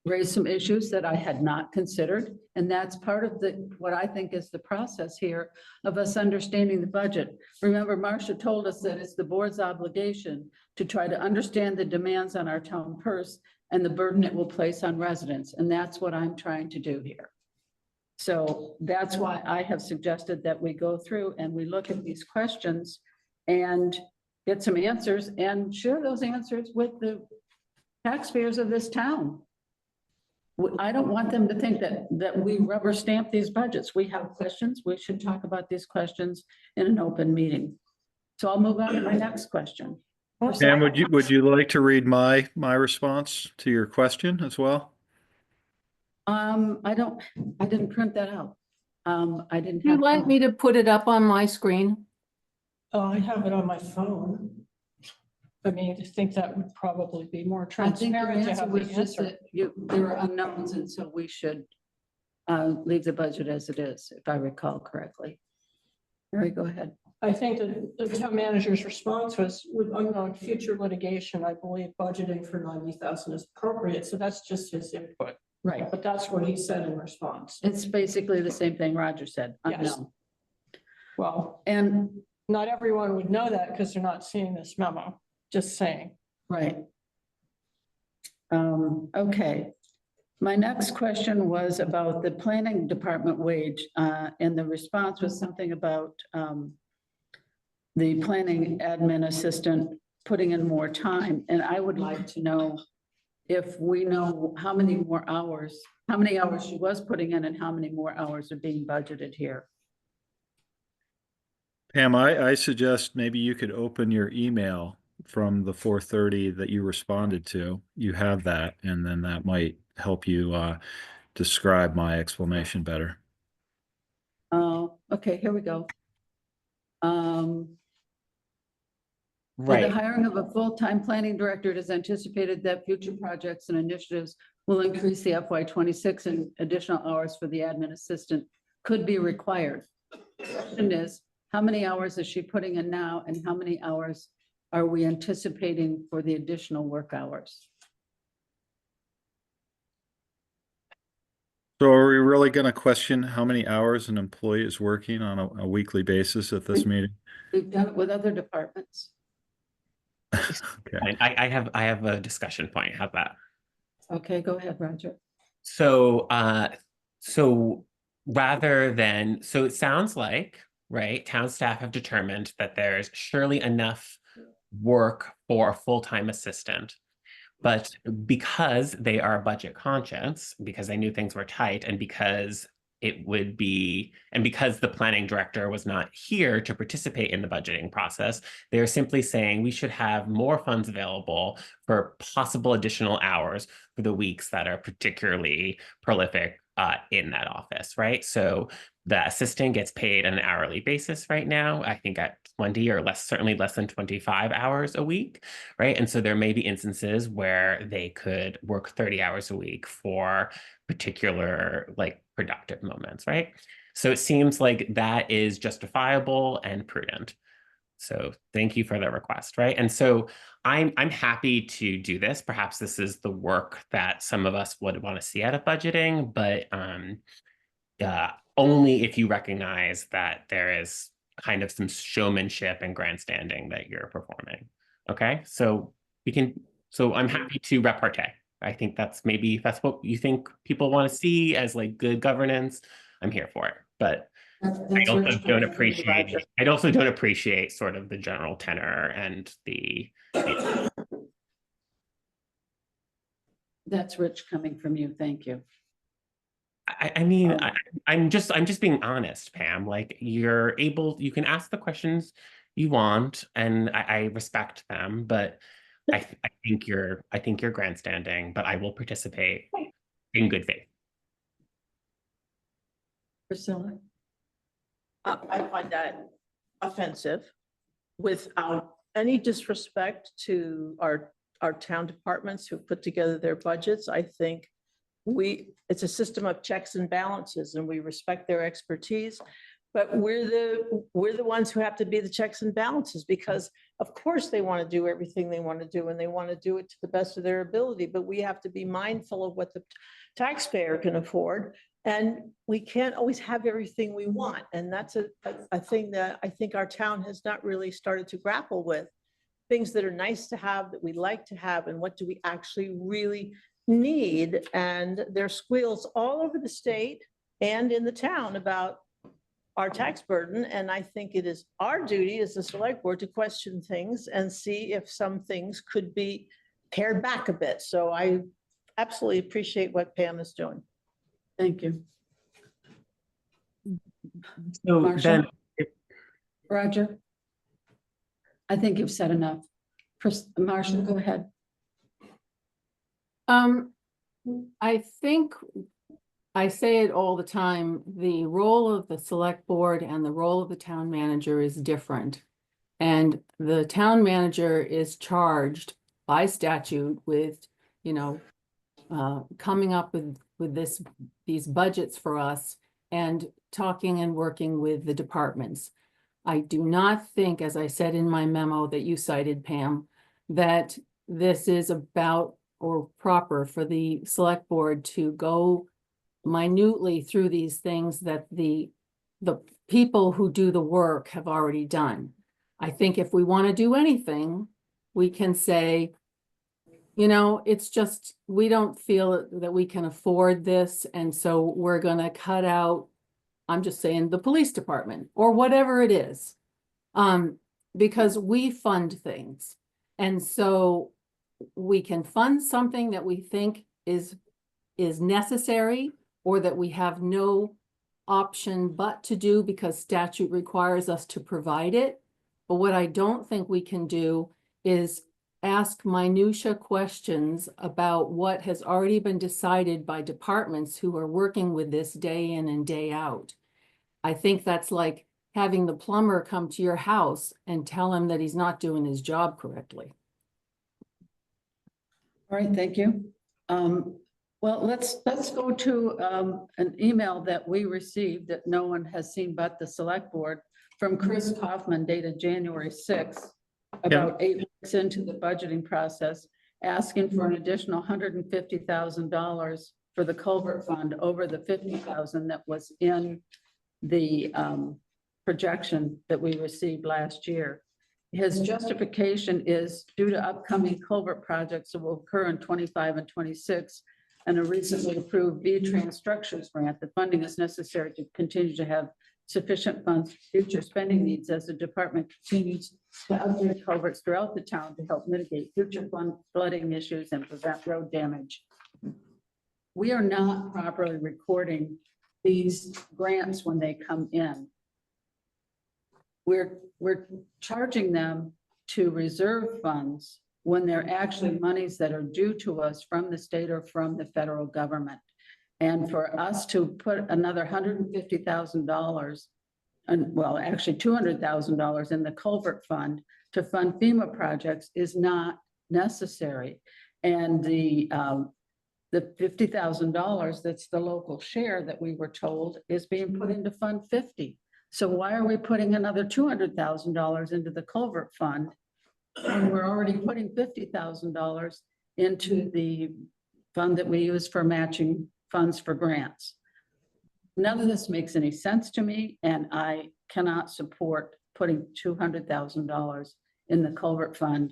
raised some issues that I had not considered, and that's part of what I think is the process here of us understanding the budget. Remember, Marcia told us that it's the board's obligation to try to understand the demands on our town purse and the burden it will place on residents, and that's what I'm trying to do here. So that's why I have suggested that we go through and we look at these questions and get some answers and share those answers with the taxpayers of this town. I don't want them to think that we rubber stamp these budgets. We have questions. We should talk about these questions in an open meeting. So I'll move on to my next question. Pam, would you like to read my response to your question as well? I didn't print that out. I didn't. Would you like me to put it up on my screen? Oh, I have it on my phone. I mean, I think that would probably be more I think your transparent to answer have was the just answer. that there are unknowns, and so we should leave the budget as it is, if I recall correctly. Mary, go ahead. I think that the town manager's response was, with unknown future litigation, I believe budgeting for 90,000 is appropriate. So that's just his input. Right. But that's what he said in response. It's basically the same thing Roger said. Yes. Unknown. Well, And not everyone would know that because they're not seeing this memo. Just saying. right. Okay. My next question was about the planning department wage, and the response was something about the planning admin assistant putting in more time. And I would like to know if we know how many hours she was putting in and how many more hours are being budgeted here. Pam, I suggest maybe you could open your email from the 4:30 that you responded to. You have that, and then that might help you describe my explanation better. Okay, here we go. For Right. the hiring of a full-time planning director, it is anticipated that future projects and initiatives will increase the FY26, and additional hours for the admin assistant could be required. The question is, how many hours is she putting in now, and how many hours are we anticipating for the additional work hours? So are we really going to question how many hours an employee is working on a weekly basis at this meeting? We've done it with other departments. Okay. I have a discussion point. How's that? Okay, go ahead, Roger. So it sounds like, right, town staff have determined that there's surely enough work for a full-time assistant. But because they are budget conscious, because they knew things were tight, and because it would be, and because the planning director was not here to participate in the budgeting process, they're simply saying we should have more funds available for possible additional hours for the weeks that are particularly prolific in that office, right? So the assistant gets paid on an hourly basis right now, I think at 20 or less, certainly less than 25 hours a week, right? And so there may be instances where they could work 30 hours a week for particular like productive moments, right? So it seems like that is justifiable and prudent. So thank you for the request, right? And so I'm happy to do this. Perhaps this is the work that some of us would want to see out of budgeting, but only if you recognize that there is kind of some showmanship and grandstanding that you're performing. Okay, so we can. So I'm happy to repartee. I think that's what you think people want to see as like good governance. I'm here for it, but I also don't appreciate sort of the general tenor and the. That's rich coming from you. Thank you. I mean, I'm just being honest, Pam. Like you can ask the questions you want, and I respect them, but I think you're grandstanding, but I will participate in good faith. Priscilla? I find that offensive without any disrespect to our town departments who put together their budgets. I think it's a system of checks and balances, and we respect their expertise. But we're the ones who have to be the checks and balances, because of course they want to do everything they want to do, and they want to do it to the best of their ability. But we have to be mindful of what the taxpayer can afford, and we can't always have everything we want. And that's a thing that I think our town has not really started to grapple with. Things that are nice to have, that we like to have, and what do we actually really need? And there's squeals all over the state and in the town about our tax burden. And I think it is our duty as a select board to question things and see if some things could be pared back a bit. So I absolutely appreciate what Pam is doing. Thank you. So Marcia? then, Roger? I think you've said enough. Marcia, go ahead. I think I say it all the time, the role of the select board and the role of the town manager is different. And the town manager is charged by statute with, coming up with these budgets for us and talking and working with the departments. I do not think, as I said in my memo that you cited, Pam, that this is about or proper for the select board to go minutely through these things that the people who do the work have already done. I think if we want to do anything, we can say, it's just, we don't feel that we can afford this. And so we're going to cut out, I'm just saying, the police department or whatever it is, because we fund things. And so we can fund something that we think is necessary or that we have no option but to do because statute requires us to provide it. But what I don't think we can do is ask minutia questions about what has already been decided by departments who are working with this day in and day out. I think that's like having the plumber come to your house and tell him that he's not doing his job correctly. All right, thank you. Well, let's go to an email that we received that no one has seen but the select board from Chris Kaufman dated January 6th, about 8 weeks into the budgeting process, asking for an additional $150,000 for the culvert fund over the $50,000 that was in the projection that we received last year. His justification is due to upcoming culvert projects that will occur in 25 and 26 and a recently approved V-Trans Structures grant. The funding is necessary to continue to have sufficient funds for future spending needs as the department continues to upgrade culverts throughout the town to help mitigate future flooding issues and prevent road damage. We are not properly recording these grants when they come in. We're charging them to reserve funds when they're actually monies that are due to us from the state or from the federal government. And for us to put another $150,000, and well, actually $200,000 in the culvert fund to fund FEMA projects is not necessary. And the $50,000 that's the local share that we were told is being put into Fund 50. So why are we putting another $200,000 into the culvert fund when we're already putting $50,000 into the fund that we use for matching funds for grants? None of this makes any sense to me, and I cannot support putting $200,000 in the culvert fund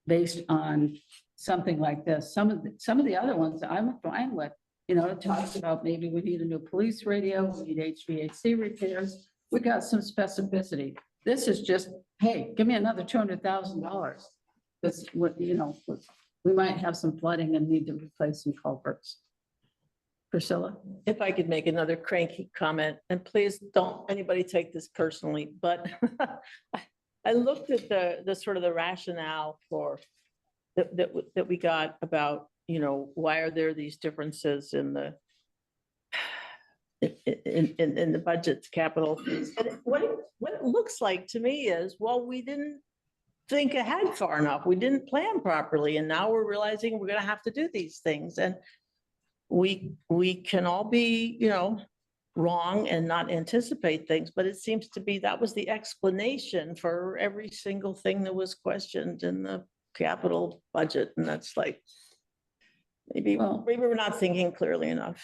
based on something like this. Some of the other ones I'm fine with. You know, it talks about maybe we need a new police radio, we need HVAC repairs. We got some specificity. This is just, hey, give me another $200,000. That's what, you know, we might have some flooding and need to replace some culverts. Priscilla? If I could make another cranky comment, and please don't anybody take this personally, but I looked at the sort of the rationale for that we got about, you know, why are there these differences in the budget's capital. And what it looks like to me is, well, we didn't think ahead far enough. We didn't plan properly. And now we're realizing we're going to have to do these things. And we can all be, you know, wrong and not anticipate things, but it seems to be that was the explanation for every single thing that was questioned in the capital budget. And that's like, maybe we're not thinking clearly enough.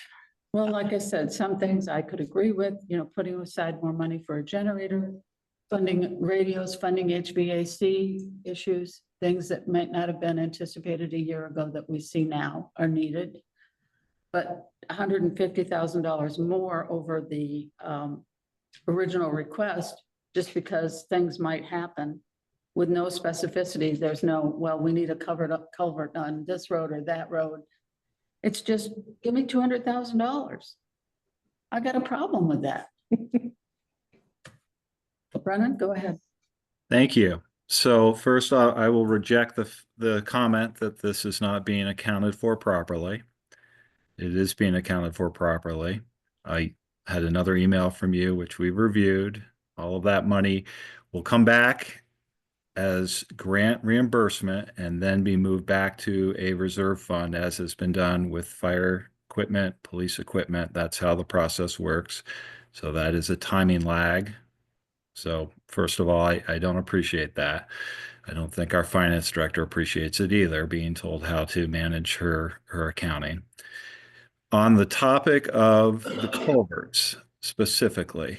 Well, like I said, some things I could agree with, you know, putting aside more money for a generator, funding radios, funding HVAC issues, things that might not have been anticipated a year ago that we see now are needed. But $150,000 more over the original request, just because things might happen with no specificity. There's no, well, we need a culvert on this road or that road. It's just, give me $200,000. I got a problem with that. Brennan, go ahead. Thank you. So first off, I will reject the comment that this is not being accounted for properly. It is being accounted for properly. I had another email from you, which we reviewed. All of that money will come back as grant reimbursement and then be moved back to a reserve fund, as has been done with fire equipment, police equipment. That's how the process works. So that is a timing lag. So first of all, I don't appreciate that. I don't think our finance director appreciates it either, being told how to manage her accounting. On the topic of the culverts specifically,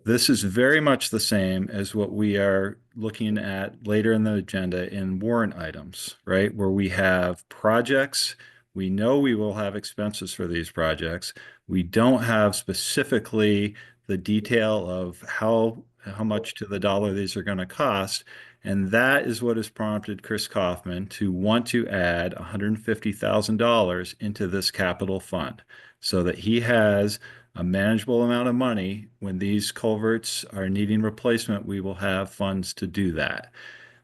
this is very much the same as what we are looking at later in the agenda in warrant items, right? Where we have projects, we know we will have expenses for these projects. We don't have specifically the detail of how much to the dollar these are going to cost. And that is what has prompted Chris Kaufman to want to add $150,000 into this capital fund so that he has a manageable amount of money. When these culverts are needing replacement, we will have funds to do that.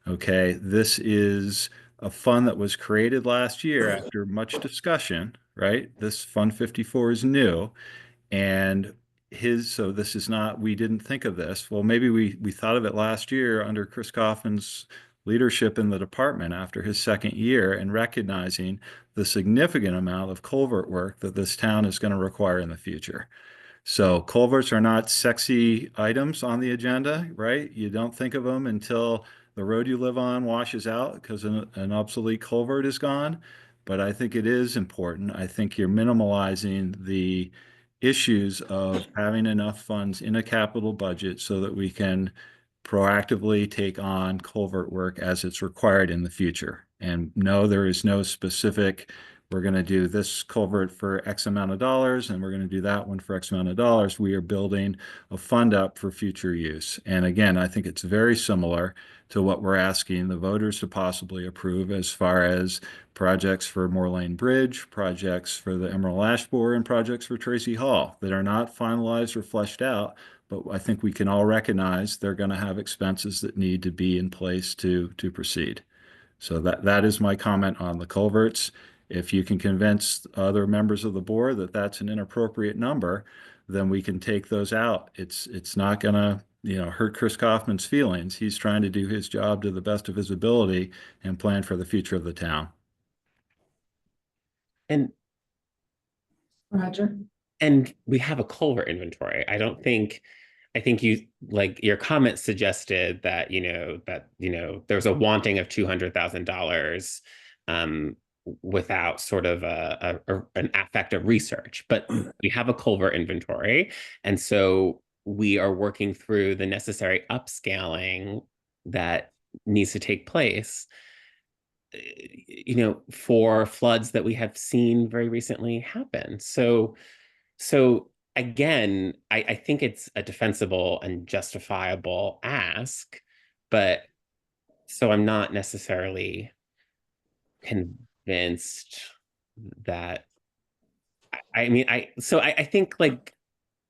Okay, this is a fund that was created last year after much discussion, right? This Fund 54 is new, and so this is not, we didn't think of this. Well, maybe we thought of it last year under Chris Kaufman's leadership in the department after his second year, and recognizing the significant amount of culvert work that this town is going to require in the future. So culverts are not sexy items on the agenda, right? You don't think of them until the road you live on washes out because an obsolete culvert is gone. But I think it is important. I think you're minimalizing the issues of having enough funds in a capital budget so that we can proactively take on culvert work as it's required in the future. And no, there is no specific we're going to do this culvert for X amount of dollars, and we're going to do that one for X amount of dollars. We are building a fund up for future use. And again, I think it's very similar to what we're asking the voters to possibly approve as far as projects for Moore Lane Bridge, projects for the Emerald Ash Borer, and projects for Tracy Hall that are not finalized or fleshed out. But I think we can all recognize they're going to have expenses that need to be in place to proceed. So that is my comment on the culverts. If you can convince other members of the board that that's an inappropriate number, then we can take those out. It's not going to, hurt Chris Kaufman's feelings. He's trying to do his job to the best of his ability and plan for the future of the town. And Roger? And we have a culvert inventory. I think you, like, your comment suggested that, there's a wanting of $200,000 without sort of an effective research, but we have a culvert inventory. And so we are working through the necessary upscaling that needs to take place, for floods that we have seen very recently happen. So again, I think it's a defensible and justifiable ask, but so I'm not necessarily convinced that, I think, like,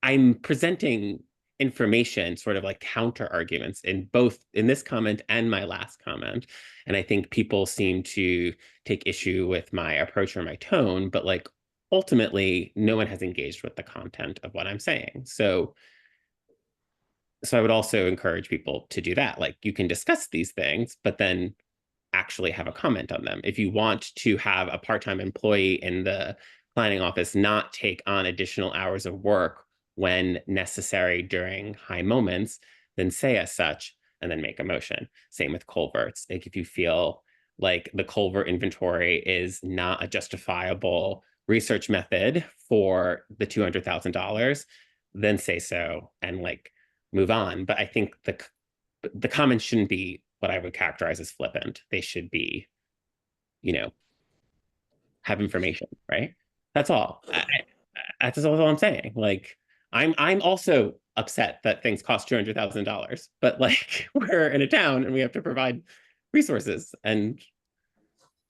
I'm presenting information, sort of like counter arguments in this comment and my last comment. And I think people seem to take issue with my approach or my tone, but like, ultimately, no one has engaged with the content of what I'm saying. So I would also encourage people to do that. Like, you can discuss these things, but then actually have a comment on them. If you want to have a part-time employee in the planning office not take on additional hours of work when necessary during high moments, then say as such and then make a motion. Same with culverts. Like, if you feel like the culvert inventory is not a justifiable research method for the $200,000, then say so and like move on. But I think the comments shouldn't be what I would characterize as flippant. They should be, have information, right? That's all. That's all I'm saying. Like, I'm also upset that things cost $200,000, but like, we're in a town and we have to provide resources. And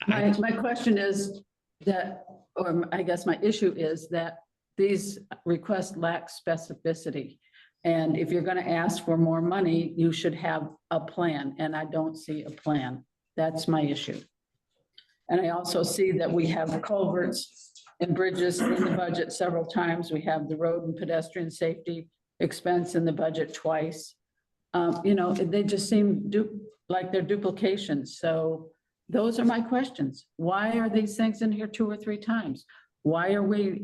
My question is that, or I guess my issue is that these requests lack specificity. And if you're going to ask for more money, you should have a plan, and I don't see a plan. That's my issue. And I also see that we have culverts and bridges in the budget several times. We have the road and pedestrian safety expense in the budget twice. They just seem like they're duplications. So those are my questions. Why are these things in here 2 or 3 times? Why are we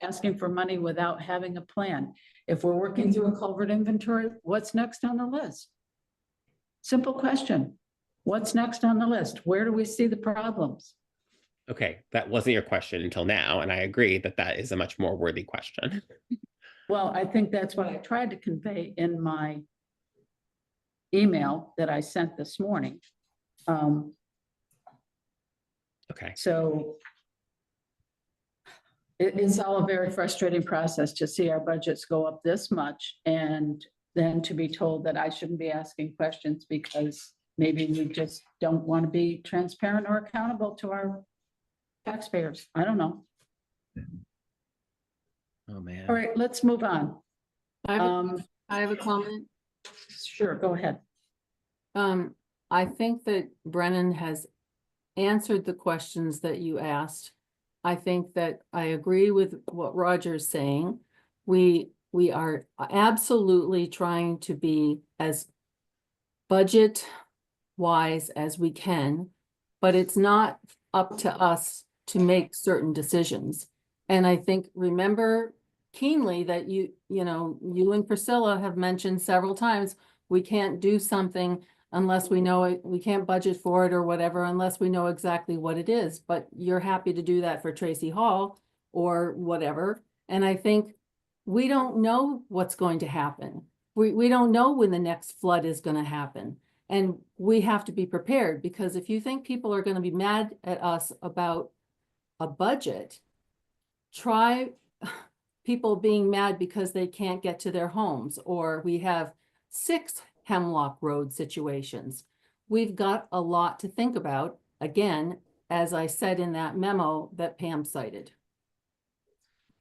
asking for money without having a plan? If we're working through a culvert inventory, what's next on the list? Simple question. What's next on the list? Where do we see the problems? okay, that wasn't your question until now, and I agree that that is a much more worthy question. Well, I think that's what I tried to convey in my email that I sent this morning. Okay. So it's all a very frustrating process to see our budgets go up this much and then to be told that I shouldn't be asking questions because maybe we just don't want to be transparent or accountable to our taxpayers. I don't know. Oh, man. All right, let's move on. I have a comment. Sure, go ahead. I think that Brennan has answered the questions that you asked. I think that I agree with what Roger's saying. We are absolutely trying to be as budget wise as we can, but it's not up to us to make certain decisions. And I think, remember keenly that you and Priscilla have mentioned several times, we can't do something unless we know it, we can't budget for it or whatever, unless we know exactly what it is. But you're happy to do that for Tracy Hall or whatever. And I think we don't know what's going to happen. We don't know when the next flood is going to happen. And we have to be prepared, because if you think people are going to be mad at us about a budget, try people being mad because they can't get to their homes, or we have 6 Hemlock Road situations. We've got a lot to think about, again, as I said in that memo that Pam cited.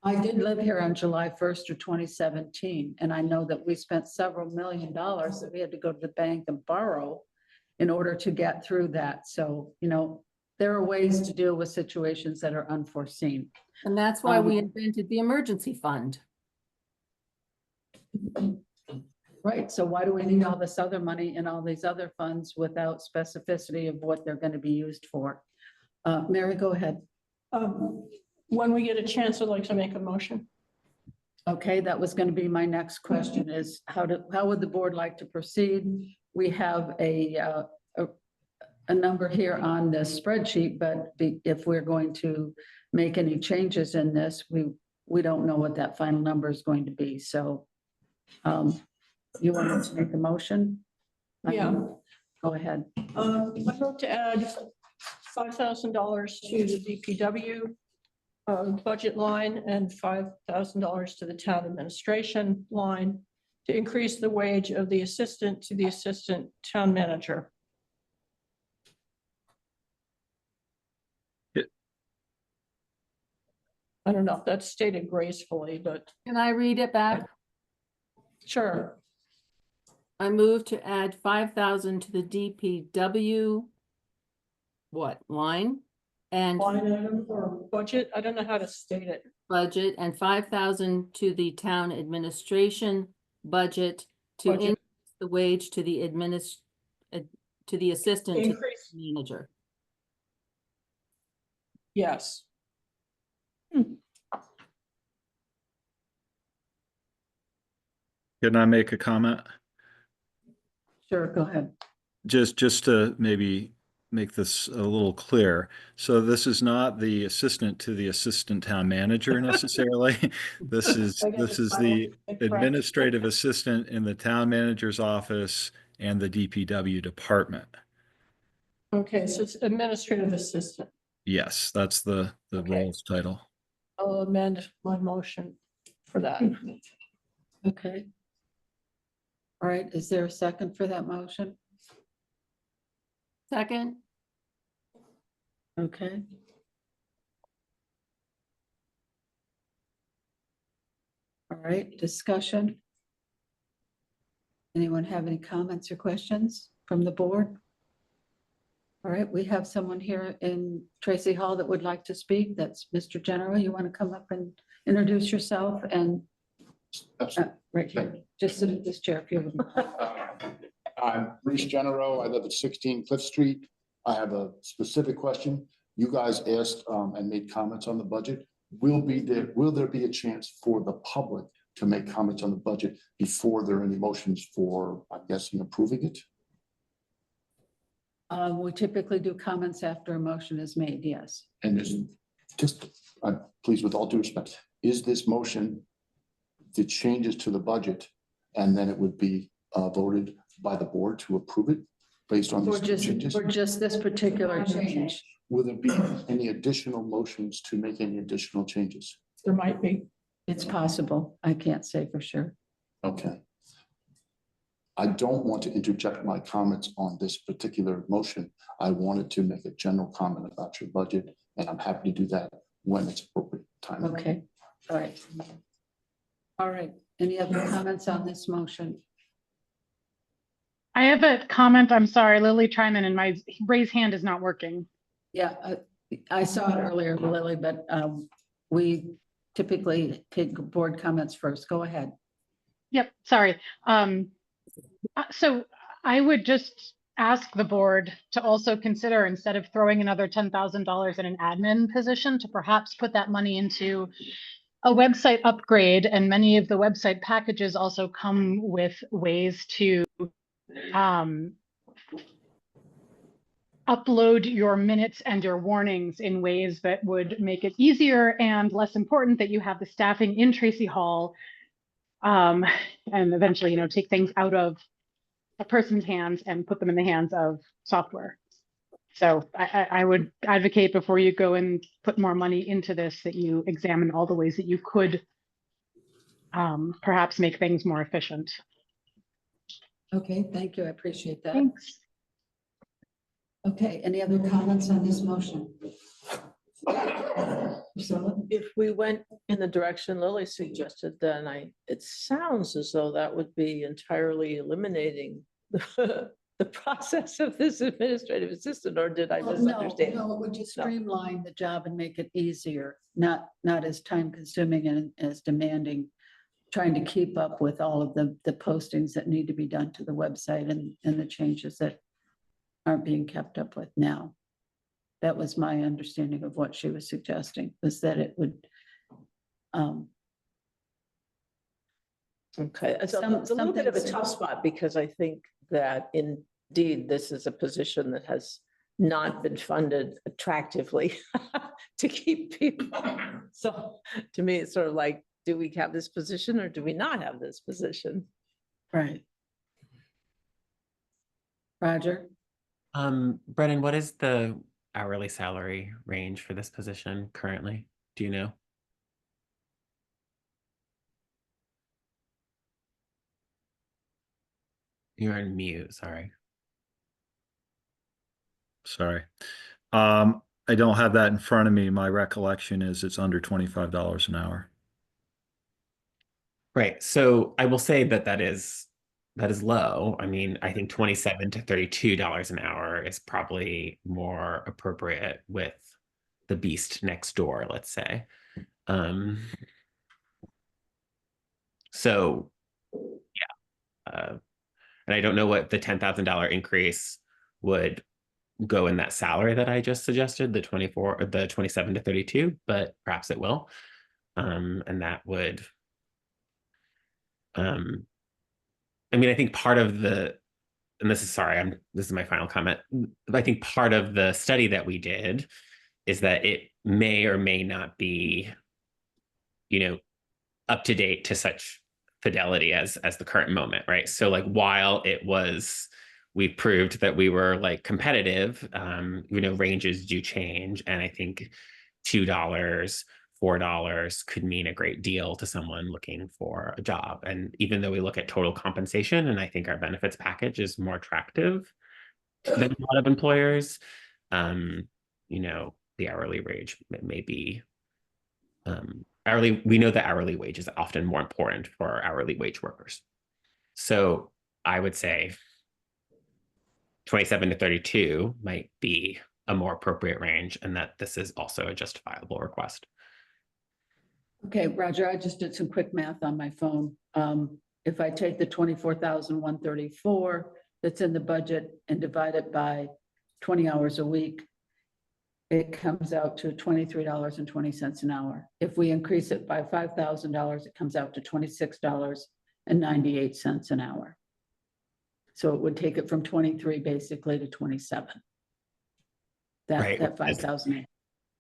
I did live here on July 1st of 2017, and I know that we spent several $1,000,000 that we had to go to the bank and borrow in order to get through that. So, you know, there are ways to deal with situations that are unforeseen. And that's why we Um, invented the emergency fund. Right, so why do we need all this other money and all these other funds without specificity of what they're going to be used for? Mary, go ahead. When we get a chance, I'd like to make a motion. Okay, that was going to be my next question is how would the board like to proceed? We have a number here on the spreadsheet, but if we're going to make any changes in this, we don't know what that final number is going to be. So you wanted to make a motion? Yeah. Go ahead. I'd like to add $5,000 to the DPW budget line and $5,000 to the town administration line to increase the wage of the assistant to the assistant town manager. I don't know if that's stated gracefully, but Can I read it back? sure. I move to add 5,000 to the DPW. What, line? And Line item or budget, I don't know how to state it. budget, and 5,000 to the town administration budget to Budget. increase the wage to the to the assistant to the Increase, manager. yes. Can I make a comment? Sure, go ahead. Just to maybe make this a little clear. So this is not the assistant to the assistant town manager necessarily. This is the administrative assistant in the town manager's office and the DPW department. Okay, so it's administrative assistant. Yes, that's the Okay. role's title. I'll amend my motion for that. Okay. All right, is there a second for that motion? Second, Okay. All right, discussion. Anyone have any comments or questions from the board? All right, we have someone here in Tracy Hall that would like to speak. That's Mr. General. You want to come up and introduce yourself and right here, just sit in this chair if you would. I'm Bruce Genero. I live at 16 Cliff Street. I have a specific question. You guys asked and made comments on the budget. Will there be a chance for the public to make comments on the budget before there are any motions for, I'm guessing, approving it? We typically do comments after a motion is made, yes. And is just, please, with all due respect, is this motion the changes to the budget and then it would be voted by the board to approve it based on For these changes? just this particular change. Will there be any additional motions to make any additional changes? There might be. It's possible. I can't say for sure. Okay. I don't want to interject my comments on this particular motion. I wanted to make a general comment about your budget, and I'm happy to do that when it's appropriate time. Okay, all right. All right, any other comments on this motion? I have a comment. I'm sorry, Lily Tryman, and my raise hand is not working. Yeah, I saw it earlier, Lily, but we typically take board comments first. Go ahead. Yep, sorry. So I would just ask the board to also consider, instead of throwing another $10,000 in an admin position, to perhaps put that money into a website upgrade. And many of the website packages also come with ways to upload your minutes and your warnings in ways that would make it easier and less important that you have the staffing in Tracy Hall, and eventually, take things out of a person's hands and put them in the hands of software. So I would advocate before you go and put more money into this, that you examine all the ways that you could perhaps make things more efficient. Okay, thank you. I appreciate that. Thanks. Okay, any other comments on this motion? Priscilla? If we went in the direction Lily suggested, then it sounds as though that would be entirely eliminating the process of this administrative assistant, or did I Well, misunderstand? No, it would just streamline the job and make it easier, not as time consuming and as demanding. Trying to keep up with all of the postings that need to be done to the website and the changes that aren't being kept up with now. That was my understanding of what she was suggesting, was that it would Okay, it's a little bit of a tough spot, because I think that indeed this is a position that has not been funded attractively to keep people. So to me, it's sort of like, do we have this position or do we not have this position? right. Roger? Brennan, what is the hourly salary range for this position currently? Do you know? You're on mute, sorry. Sorry. I don't have that in front of me. My recollection is it's under $25 an hour. Right. So I will say that that is low. I mean, I think $27 to $32 an hour is probably more appropriate with the beast next door, let's say. So yeah. And I don't know what the $10,000 increase would go in that salary that I just suggested, the 27 to 32, but perhaps it will. And that would I mean, I think part of the, and this is my final comment. I think part of the study that we did is that it may or may not be, up to date to such fidelity as the current moment, right? So like, while we proved that we were like competitive, ranges do change. And I think $2, $4 could mean a great deal to someone looking for a job. And even though we look at total compensation, and I think our benefits package is more attractive than a lot of employers, the hourly wage may be we know that hourly wage is often more important for hourly wage workers. So I would say 27 to 32 might be a more appropriate range, and that this is also a justifiable request. Okay, Roger, I just did some quick math on my phone. If I take the 24,134 that's in the budget and divide it by 20 hours a week, it comes out to $23.20 an hour. If we increase it by $5,000, it comes out to $26.98 an hour. So it would take it from 23 basically to 27. Right. That 5,000.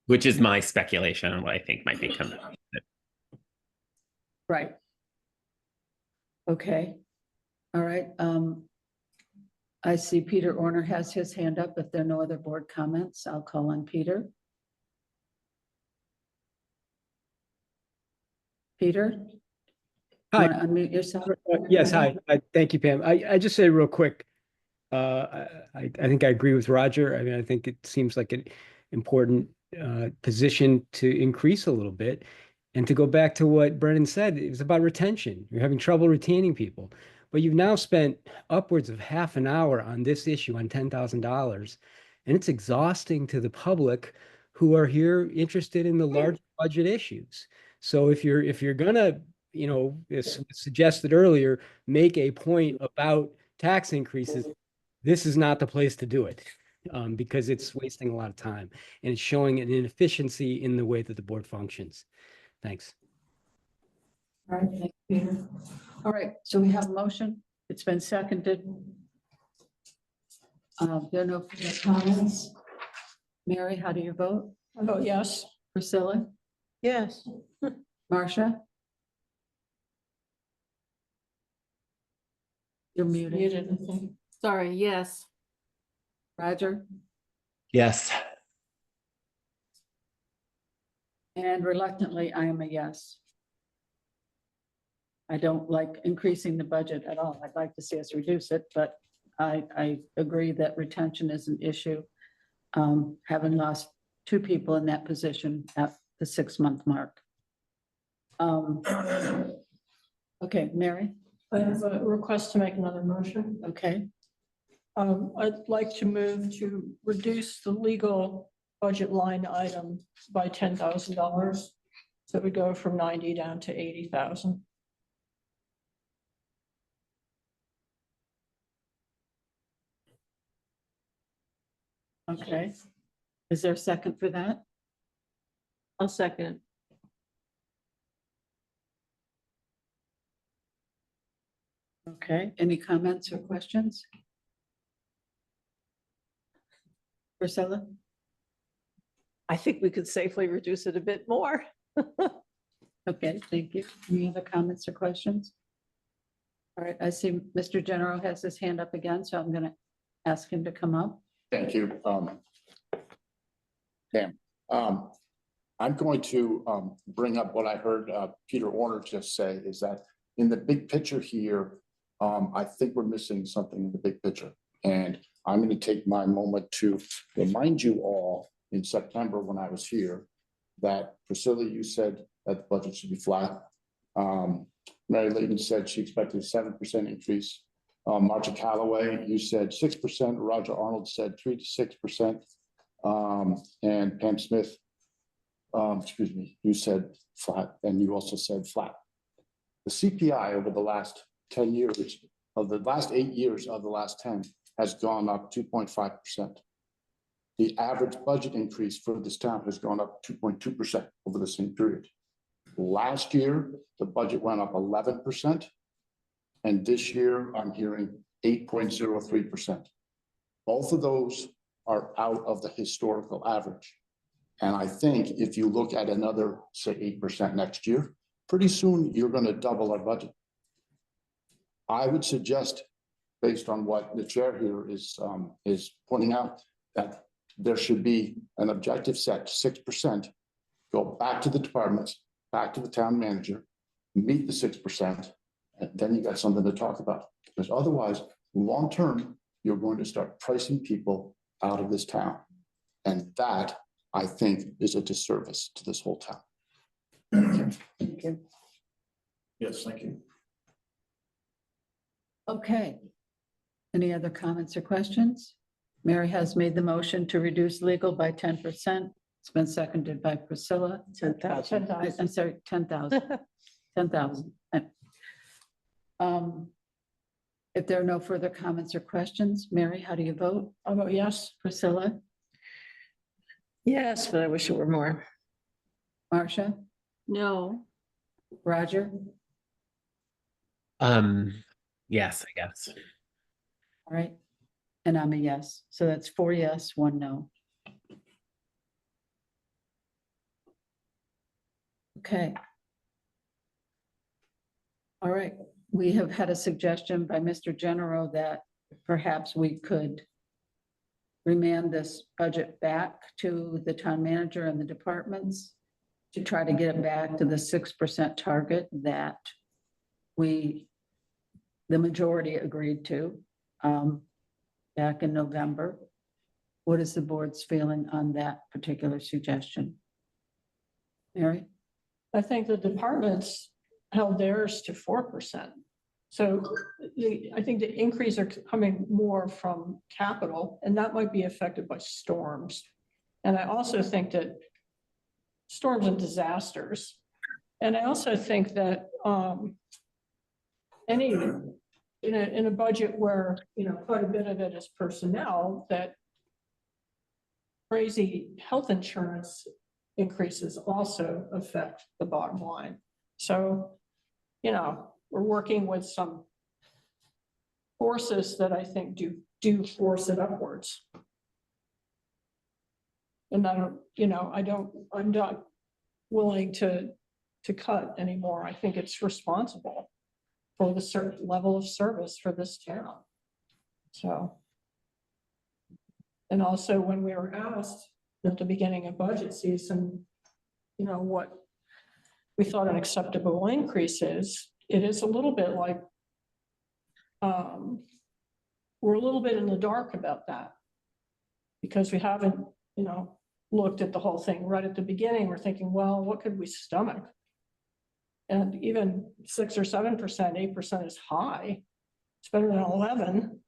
Which is my speculation on what I think might be coming up. Right. Okay. All right. I see Peter Orner has his hand up. If there are no other board comments, I'll call on Peter. Peter? Hi. You wanna unmute yourself? Yes, hi. Thank you, Pam. I just say real quick, I think I agree with Roger. I mean, I think it seems like an important position to increase a little bit. And to go back to what Brennan said, it was about retention. You're having trouble retaining people. But you've now spent upwards of half an hour on this issue on $10,000. And it's exhausting to the public who are here interested in the large budget issues. So if you're gonna, as suggested earlier, make a point about tax increases, this is not the place to do it, because it's wasting a lot of time and it's showing an inefficiency in the way that the board functions. Thanks. All right, thank you, Peter. All right, so we have a motion. It's been seconded. There are no further comments. Mary, how do you vote? I vote yes. Priscilla? Yes. Marcia? You're muted. Muted, I think. Sorry, yes. Roger? Yes. And reluctantly, I am a yes. I don't like increasing the budget at all. I'd like to see us reduce it, but I agree that retention is an issue. Having lost 2 people in that position at the 6-month mark. Okay, Mary, I have a request to make another motion. okay, I'd like to move to reduce the legal budget line item by $10,000. So we go from 90 down to 80,000. okay. Is there a second for that? I'll second. Okay, any comments or questions? Priscilla? I think we could safely reduce it a bit more. Okay, thank you. Any other comments or questions? All right, I see Mr. General has his hand up again, so I'm gonna ask him to come up. Thank you. Pam, I'm going to bring up what I heard Peter Warner just say, is that in the big picture here, I think we're missing something in the big picture. And I'm going to take my moment to remind you all in September when I was here that Priscilla, you said that the budget should be flat. Mary Layton said she expected a 7% increase. Marcia Calloway, you said 6%. Roger Arnold said 3 to 6%. And Pam Smith, excuse me, you said flat, and you also said flat. The CPI over the last 10 years, of the last 8 years of the last 10, has gone up 2.5%. The average budget increase for this town has gone up 2.2% over the same period. Last year, the budget went up 11%. And this year, I'm hearing 8.03%. Both of those are out of the historical average. And I think if you look at another, say, 8% next year, pretty soon you're going to double our budget. I would suggest, based on what the chair here is pointing out, that there should be an objective set, 6%, go back to the departments, back to the town manager, meet the 6%, and then you got something to talk about. Because otherwise, long-term, you're going to start pricing people out of this town. And that, I think, is a disservice to this whole town. Thank you. Yes, thank you. Okay. Any other comments or questions? Mary has made the motion to reduce legal by 10%. It's been seconded by Priscilla. 10,000. I'm sorry, 10,000. 10,000. If there are no further comments or questions, Mary, how do you vote? I'll vote yes. Priscilla, Yes, but I wish it were more. Marcia, No. Roger, Yes, I guess. all right. And I'm a yes. So that's 4 yes, 1 no. Okay. All right. We have had a suggestion by Mr. Genero that perhaps we could remand this budget back to the town manager and the departments to try to get it back to the 6% target that the majority agreed to back in November. What is the board's feeling on that particular suggestion? Mary? I think the departments held theirs to 4%. So I think the increase are coming more from capital, and that might be affected by storms. And I also think that storms and disasters. And I also think that in a budget where, quite a bit of it is personnel, that crazy health insurance increases also affect the bottom line. So, we're working with some forces that I think do force it upwards. And I'm not willing to cut anymore. I think it's responsible for the certain level of service for this town. So. And also when we were asked at the beginning of budget season, you know, what we thought an acceptable increase is, it is a little bit like, we're a little bit in the dark about that. Because we haven't, you know, looked at the whole thing right at the beginning. We're thinking, well, what could we stomach? And even 6 or 7%, 8% is high. It's better than 11,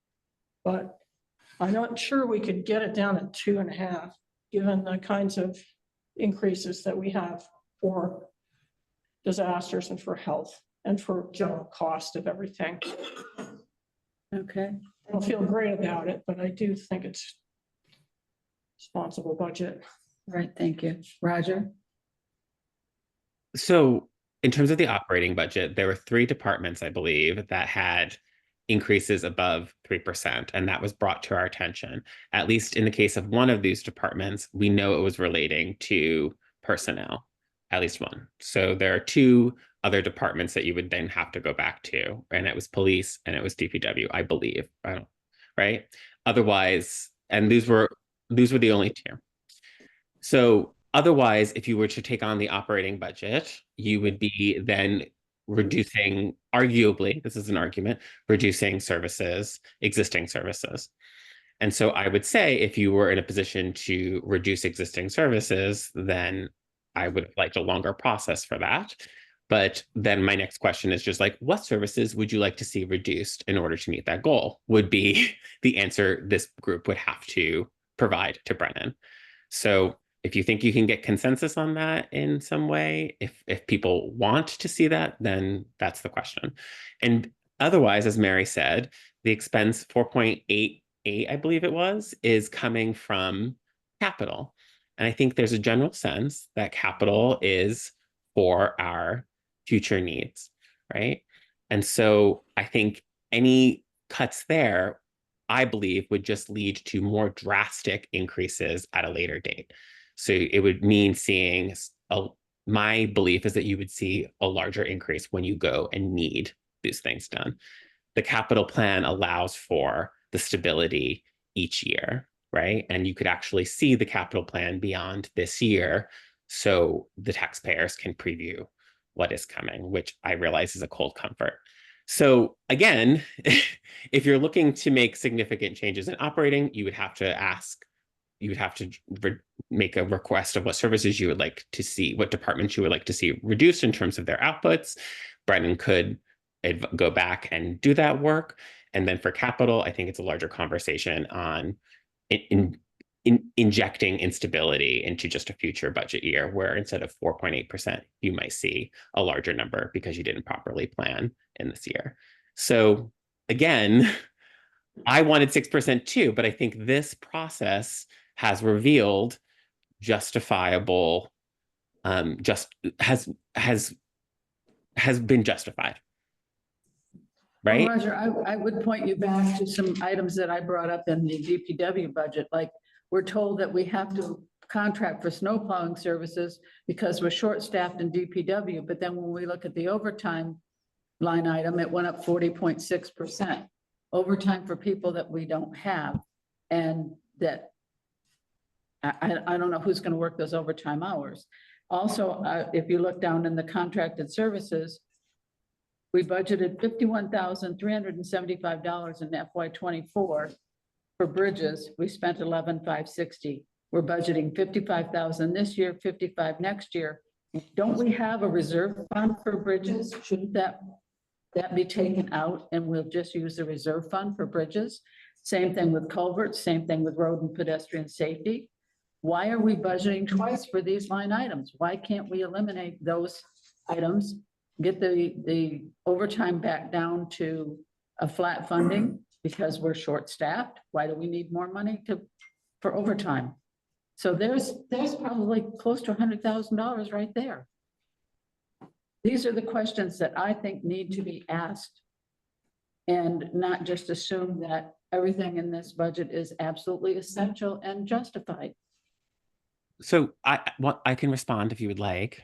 but I'm not sure we could get it down at 2.5, given the kinds of increases that we have for disasters and for health and for general cost of everything. Okay, I don't feel great about it, but I do think it's responsible budget. right, thank you. Roger? So in terms of the operating budget, there were 3 departments, I believe, that had increases above 3%, and that was brought to our attention. At least in the case of one of these departments, we know it was relating to personnel, at least one. So there are 2 other departments that you would then have to go back to, and it was police and it was DPW, I believe. I don't, right? Otherwise, and these were the only 2. So otherwise, if you were to take on the operating budget, you would be then reducing, arguably, this is an argument, reducing services, existing services. And so I would say if you were in a position to reduce existing services, then I would have liked a longer process for that. But then my next question is just like, what services would you like to see reduced in order to meet that goal? Would be the answer this group would have to provide to Brennan. So if you think you can get consensus on that in some way, if people want to see that, then that's the question. And otherwise, as Mary said, the expense 4.88, I believe it was, is coming from capital. And I think there's a general sense that capital is for our future needs, right? And so I think any cuts there, I believe, would just lead to more drastic increases at a later date. So it would mean seeing, my belief is that you would see a larger increase when you go and need these things done. The capital plan allows for the stability each year, right? And you could actually see the capital plan beyond this year, so the taxpayers can preview what is coming, which I realize is a cold comfort. So again, if you're looking to make significant changes in operating, you would have to ask, you would have to make a request of what services you would like to see, what departments you would like to see reduced in terms of their outputs. Brennan could go back and do that work. And then for capital, I think it's a larger conversation on injecting instability into just a future budget year, where instead of 4.8%, you might see a larger number because you didn't properly plan in this year. So again, I wanted 6% too, but I think this process has revealed justifiable, has been justified. Well, Right? Roger, I would point you back to some items that I brought up in the DPW budget, like we're told that we have to contract for snow plowing services because we're short-staffed in DPW, but then when we look at the overtime line item, it went up 40.6%. Overtime for people that we don't have, and that I don't know who's going to work those overtime hours. Also, if you look down in the contracted services, we budgeted $51,375 in FY24 for bridges. We spent $11,560. We're budgeting $55,000 this year, $55,000 next year. Don't we have a reserve fund for bridges? Shouldn't that be taken out and we'll just use the reserve fund for bridges? Same thing with culverts, same thing with road and pedestrian safety. Why are we budgeting twice for these line items? Why can't we eliminate those items, get the overtime back down to a flat funding because we're short-staffed? Why do we need more money for overtime? So there's probably close to $100,000 right there. These are the questions that I think need to be asked, and not just assume that everything in this budget is absolutely essential and justified. So I can respond if you would like.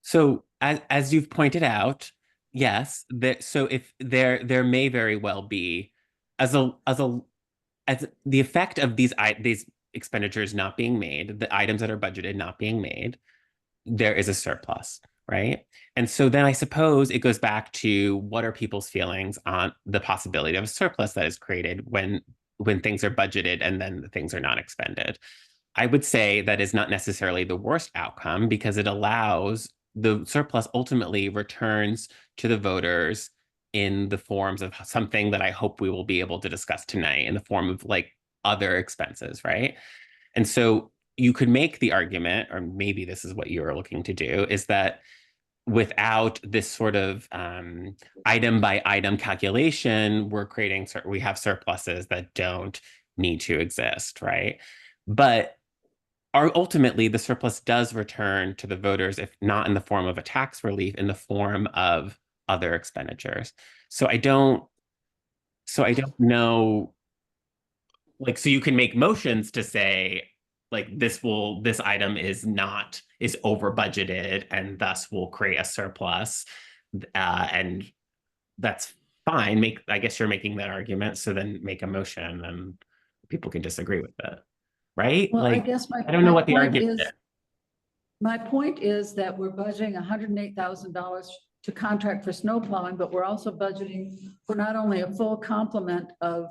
So as you've pointed out, yes, so if there may very well be, as a as the effect of these expenditures not being made, the items that are budgeted not being made, there is a surplus, right? And so then I suppose it goes back to what are people's feelings on the possibility of a surplus that is created when things are budgeted and then things are not expended. I would say that is not necessarily the worst outcome because it allows the surplus ultimately returns to the voters in the forms of something that I hope we will be able to discuss tonight in the form of like other expenses, right? And so you could make the argument, or maybe this is what you're looking to do, is that without this sort of item by item calculation, we have surpluses that don't need to exist, right? But ultimately, the surplus does return to the voters, if not in the form of a tax relief, in the form of other expenditures. So I don't know, like, so you can make motions to say, like, this item is over budgeted and thus will create a surplus. And that's fine. I guess you're making that argument. So then make a motion and people can disagree with it. Right? Well, I Like, guess I don't know what the point argument is. my point is that we're budgeting $108,000 to contract for snow plowing, but we're also budgeting for not only a full complement of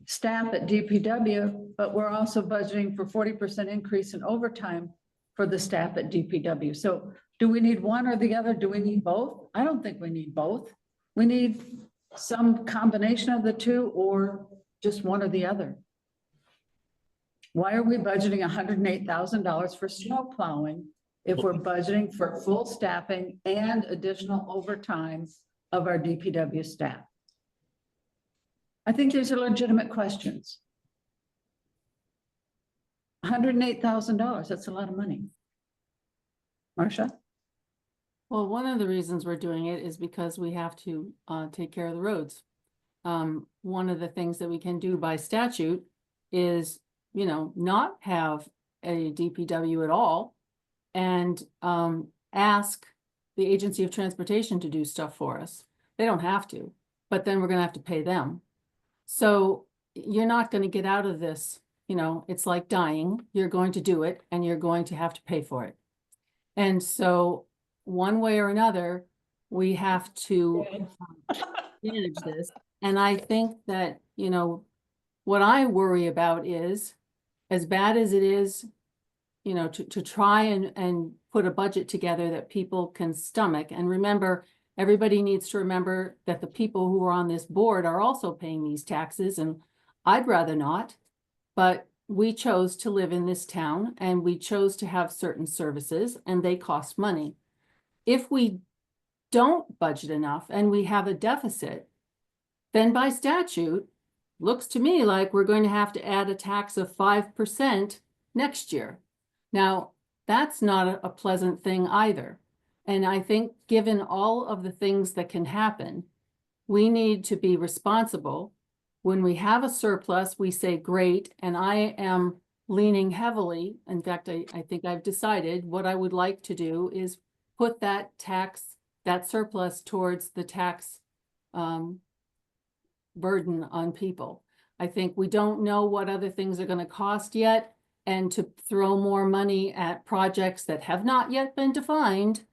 staff at DPW, but we're also budgeting for 40% increase in overtime for the staff at DPW. So do we need one or the other? Do we need both? I don't think we need both. We need some combination of the two or just one or the other. Why are we budgeting $108,000 for snow plowing if we're budgeting for full staffing and additional overtime of our DPW staff? I think these are legitimate questions. $108,000, that's a lot of money. Marcia? Well, one of the reasons we're doing it is because we have to take care of the roads. One of the things that we can do by statute is, you know, not have a DPW at all and ask the Agency of Transportation to do stuff for us. They don't have to, but then we're going to have to pay them. So you're not going to get out of this, you know, it's like dying. You're going to do it and you're going to have to pay for it. And so one way or another, we have to manage this. And I think that, you know, what I worry about is, as bad as it is, you know, to try and put a budget together that people can stomach. And remember, everybody needs to remember that the people who are on this board are also paying these taxes, and I'd rather not, but we chose to live in this town and we chose to have certain services and they cost money. If we don't budget enough and we have a deficit, then by statute, looks to me like we're going to have to add a tax of 5% next year. Now, that's not a pleasant thing either. And I think given all of the things that can happen, we need to be responsible. When we have a surplus, we say, great, and I am leaning heavily. In fact, I think I've decided what I would like to do is put that surplus towards the tax burden on people. I think we don't know what other things are going to cost yet, and to throw more money at projects that have not yet been defined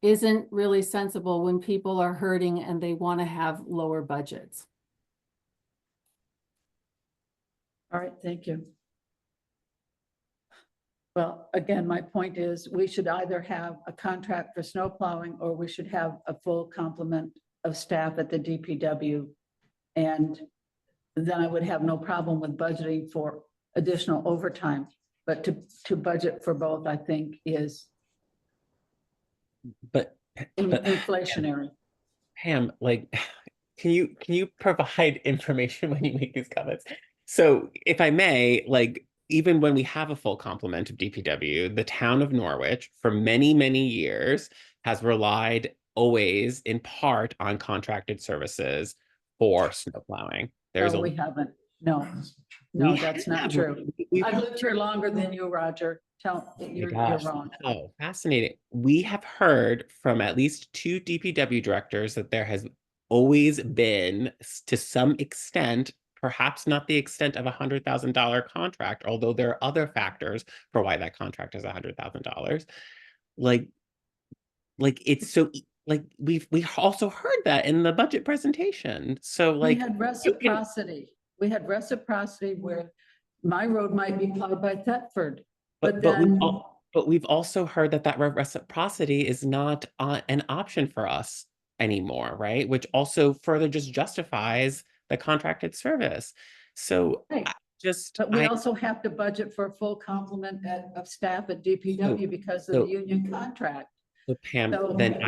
isn't really sensible when people are hurting and they want to have lower budgets. All right, thank you. Well, again, my point is we should either have a contract for snow plowing or we should have a full complement of staff at the DPW. And then I would have no problem with budgeting for additional overtime. But to budget for both, I think, is inflationary. Pam, like, can you provide information when you make these comments? So if I may, like, even when we have a full complement of DPW, the town of Norwich for many, many years has relied always in part on contracted services for snow plowing. No, we haven't. No, that's not true. I've lived here longer than you, Roger. You're wrong. Oh, fascinating. We have heard from at least 2 DPW directors that there has always been, to some extent, perhaps not the extent of $100,000 contract, although there are other factors for why that contract is $100,000. Like it's so like we also heard that in the budget presentation. So We like had reciprocity. We had reciprocity where my road might be plowed by Thetford, but then. but we've also heard that reciprocity is not an option for us anymore, right? Which also further just justifies the contracted service. So Right. But we also have to budget for a full complement of staff at DPW because of the union contract. So Pam, So- then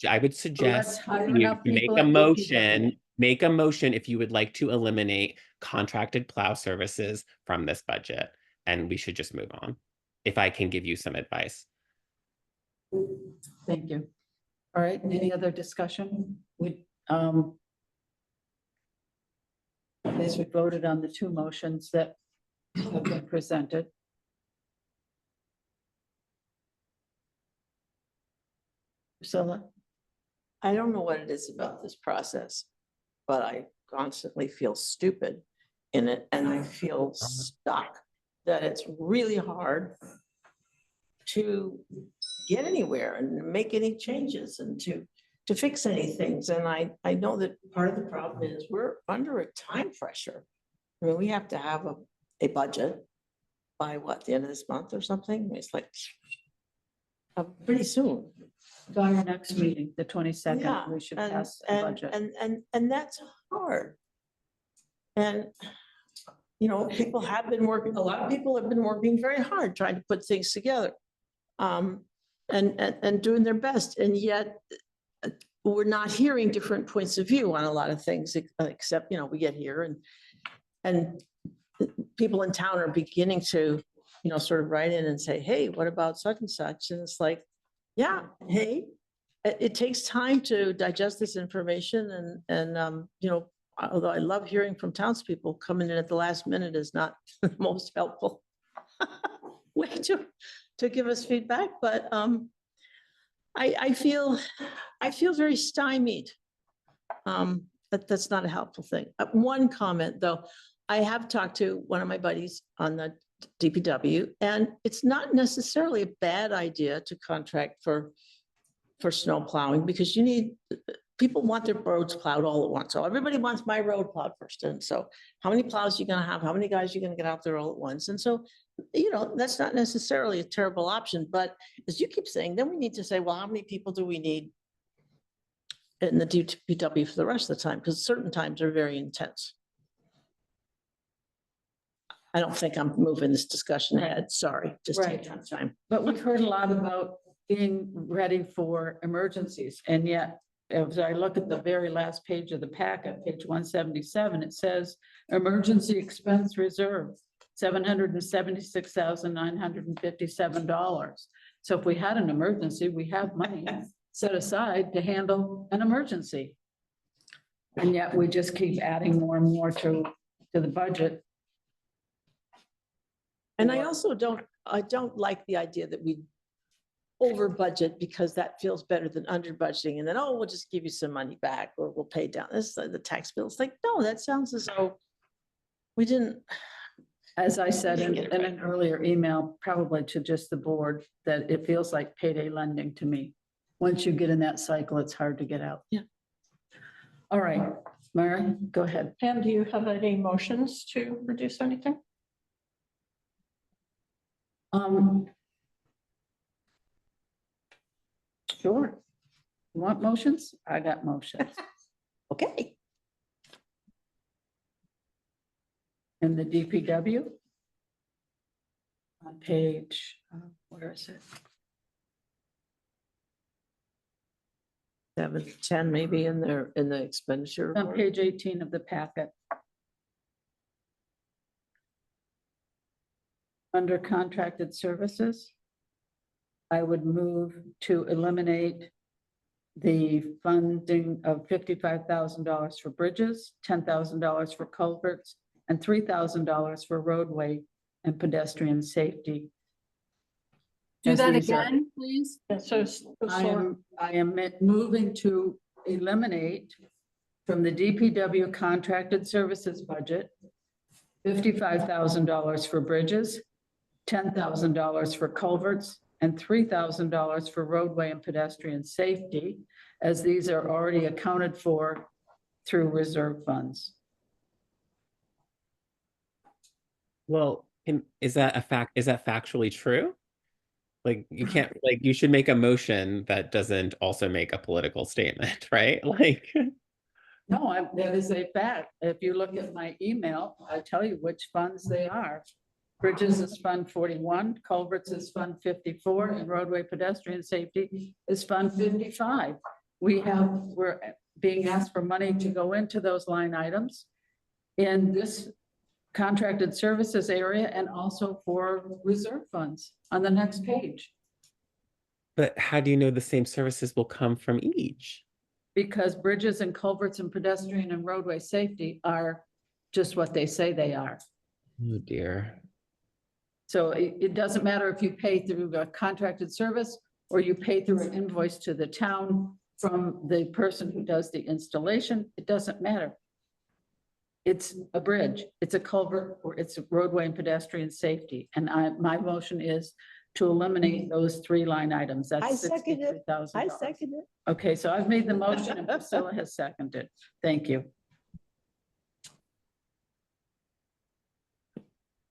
I would suggest hire you enough make people a at motion, DPW. if you would like to eliminate contracted plow services from this budget, and we should just move on. If I can give you some advice. Thank you. All right, any other discussion? As we voted on the two motions that have been presented. Priscilla? I don't know what it is about this process, but I constantly feel stupid in it, and I feel stuck, that it's really hard to get anywhere and make any changes and to fix any things. And I know that part of the problem is we're under a time pressure. I mean, we have to have a budget by what, the end of this month or something? It's like pretty soon. By our next meeting, the 22nd, Yeah, we should and- pass the and- budget. And that's hard. And, you know, people have been working, a lot of people have been working very hard trying to put things together. And doing their best, and yet we're not hearing different points of view on a lot of things, except, you know, we get here and people in town are beginning to, you know, sort of write in and say, hey, what about such and such? And it's like, yeah, hey, it takes time to digest this information and, you know, although I love hearing from townspeople, coming in at the last minute is not the most helpful way to give us feedback, but I feel very stymied. That's not a helpful thing. One comment though, I have talked to one of my buddies on the DPW, and it's not necessarily a bad idea to contract for snow plowing, because you need, people want their roads plowed all at once. So everybody wants my road plowed first. And so how many plows you gonna have? How many guys you gonna get out there all at once? And so, you know, that's not necessarily a terrible option, but as you keep saying, then we need to say, well, how many people do we need in the DPW for the rest of the time? Because certain times are very intense. I don't think I'm moving this discussion ahead. Sorry, just take your time. But we've heard a lot about being ready for emergencies, and yet, as I look at the very last page of the packet, page 177, it says emergency expense reserve, $776,957. So if we had an emergency, we have money set aside to handle an emergency. And yet we just keep adding more and more to the budget. And I also don't like the idea that we over budget, because that feels better than under budgeting. And then, oh, we'll just give you some money back, or we'll pay down this, the tax bills. Like, no, that sounds as though we didn't. As I said in an earlier email, probably to just the board, that it feels like payday lending to me. Once you get in that cycle, it's hard to get out. Yeah. All right, Mary, go ahead. Pam, do you have any motions to reduce anything? Sure. You want motions? I got motions. Okay. In the DPW. On page, where is it? 7, 10, maybe in the expenditure. On report. page 18 of the packet. Under contracted services, I would move to eliminate the funding of $55,000 for bridges, $10,000 for culverts, and $3,000 for roadway and pedestrian safety. Do As that these are- again, please. So, I am moving to eliminate from the DPW contracted services budget, $55,000 for bridges, $10,000 for culverts, and $3,000 for roadway and pedestrian safety, as these are already accounted for through reserve funds. Well, is that a fact? Is that factually true? Like you can't, like you should make a motion that doesn't also make a political statement, right? Like, No, that is a fact. If you look at my email, I tell you which funds they are. Bridges is Fund 41, culverts is Fund 54, and roadway pedestrian safety is Fund 55. We're being asked for money to go into those line items in this contracted services area and also for reserve funds on the next page. but how do you know the same services will come from each? Because bridges and culverts and pedestrian and roadway safety are just what they say they are. Oh dear. So it doesn't matter if you pay through a contracted service or you pay through an invoice to the town from the person who does the installation, it doesn't matter. It's a bridge, it's a culvert, or it's a roadway and pedestrian safety. And my motion is to eliminate those 3 line items. I That's second it. $63,000. I second it. Okay, so I've made the motion and Priscilla has seconded. Thank you.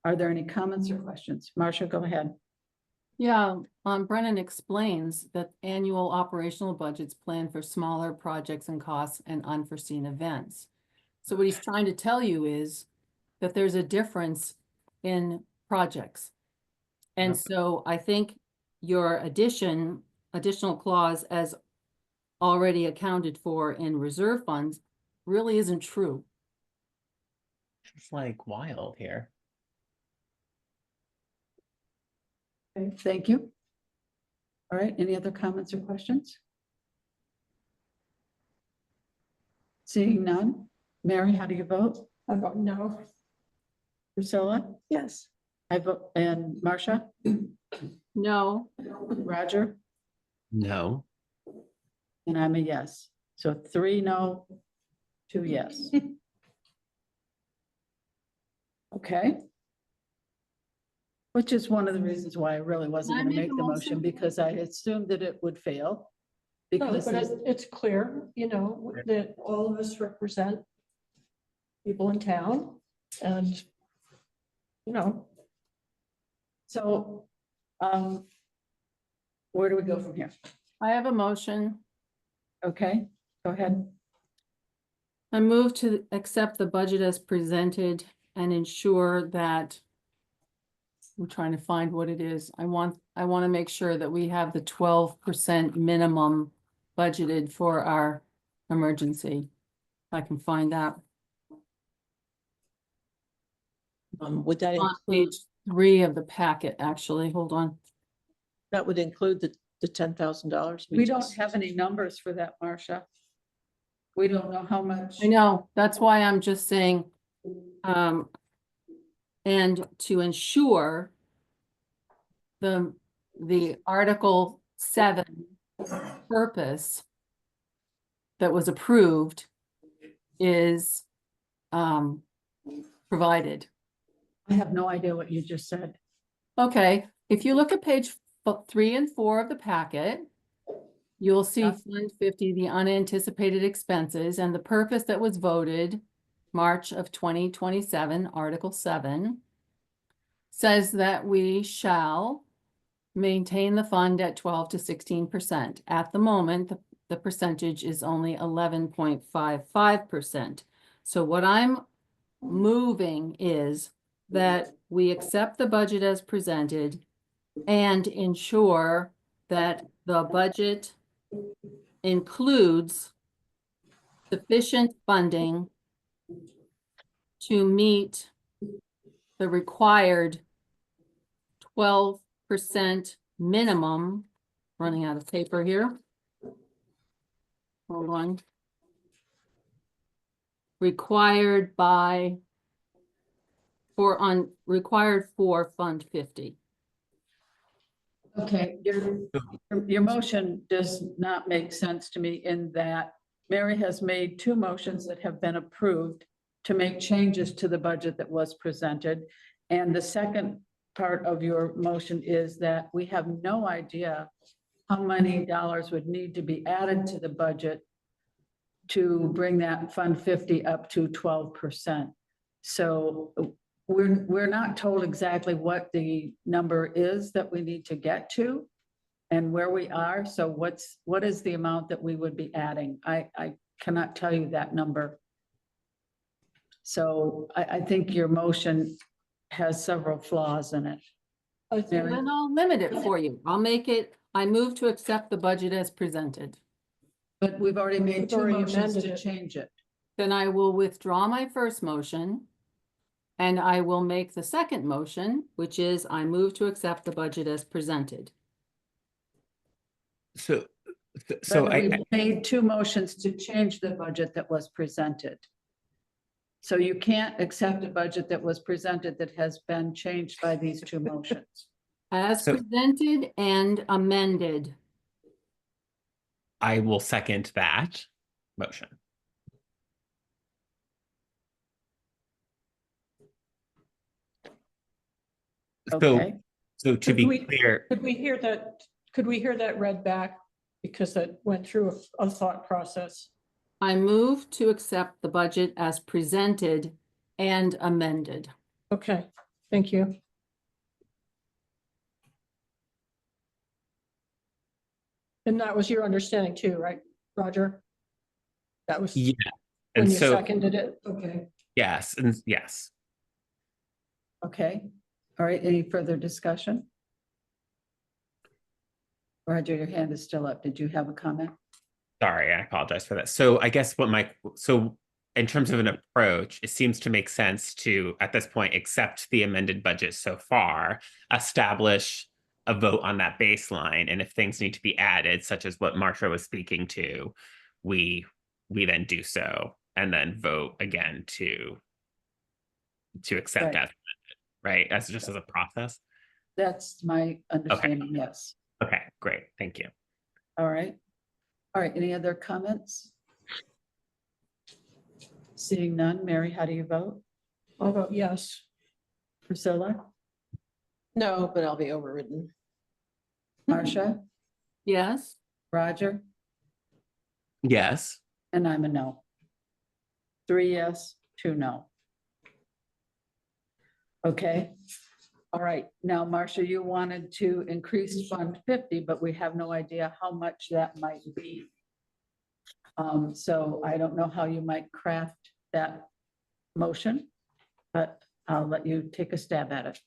Are there any comments or questions? Marcia, go ahead. Yeah, Brennan explains that annual operational budgets plan for smaller projects and costs and unforeseen events. So what he's trying to tell you is that there's a difference in projects. And so I think your additional clause as already accounted for in reserve funds really isn't true. It's like wild here. Okay, thank you. All right, any other comments or questions? Seeing none. Mary, how do you vote? I vote no. Priscilla? Yes. I vote, and Marcia? No, Roger? No. And I'm a yes. So 3 no, 2 yes. Okay. Which is one of the reasons why I really wasn't Can I going to make make a the motion, motion? because I assumed that it would fail. No, Because but it's clear, you know, that all of us represent people in town and, you know, so, where do we go from here? I have a motion. Okay, go ahead. I move to accept the budget as presented and ensure that I'm trying to find what it is. I want to make sure that we have the 12% minimum budgeted for our emergency. If I can find that. Would that On include, page 3 of the packet, actually. Hold on. that would include the $10,000? We don't have any numbers for that, Marcia. We don't know how much. I know, that's why I'm just saying, and to ensure the Article 7 purpose that was approved is provided. I have no idea what you just said. Okay, if you look at page 3 and 4 of the packet, you'll see Yeah. Fund 50, the unanticipated expenses, and the purpose that was voted March of 2027, Article 7, says that we shall maintain the fund at 12 to 16%. At the moment, the percentage is only 11.55%. So what I'm moving is that we accept the budget as presented and ensure that the budget includes sufficient funding to meet the required 12% minimum, running out of paper here. Hold on. Required for Fund 50. Okay, your motion does not make sense to me in that Mary has made two motions that have been approved to make changes to the budget that was presented. And the second part of your motion is that we have no idea how many dollars would need to be added to the budget to bring that Fund 50 up to 12%. So we're not told exactly what the number is that we need to get to and where we are. So what is the amount that we would be adding? I cannot tell you that number. So I think your motion has several flaws in it. Mary? Then I'll limit it for you. I'll make it, I move to accept the budget as presented. But we've already made We've two already motions amended to it. change it. Then I will withdraw my first motion. And I will make the second motion, which is I move to accept the budget as presented. So But we've made two motions to change the budget that was presented. So you can't accept a budget that was presented that has been changed by these two motions. As So- presented and amended. I will second that motion. Okay. So to Could be we- clear, Could we hear that read back? Because that went through a thought process. I move to accept the budget as presented and amended. Okay, thank you. And that was your understanding too, right, Roger? That was yeah, when and you so, seconded it? Okay. yes, and yes. Okay. All right. Any further discussion? Roger, your hand is still up. Did you have a comment? Sorry, I apologize for that. So I guess so in terms of an approach, it seems to make sense to, at this point, accept the amended budget so far, establish a vote on that baseline, and if things need to be added, such as what Marcia was speaking to, we then do so, and then vote again to accept Right. that, right? As just as a process. That's my understanding. Yes. Okay, great. Thank you. All right. All right. Any other comments? Seeing none. Mary, how do you vote? I'll vote yes. Priscilla? No, but I'll be overridden. Marcia? Yes, Roger? Yes. And I'm a no. 3 yes, 2 no. Okay. All right. Now, Marcia, you wanted to increase Fund 50, but we have no idea how much that might be. So I don't know how you might craft that motion, but I'll let you take a stab at it.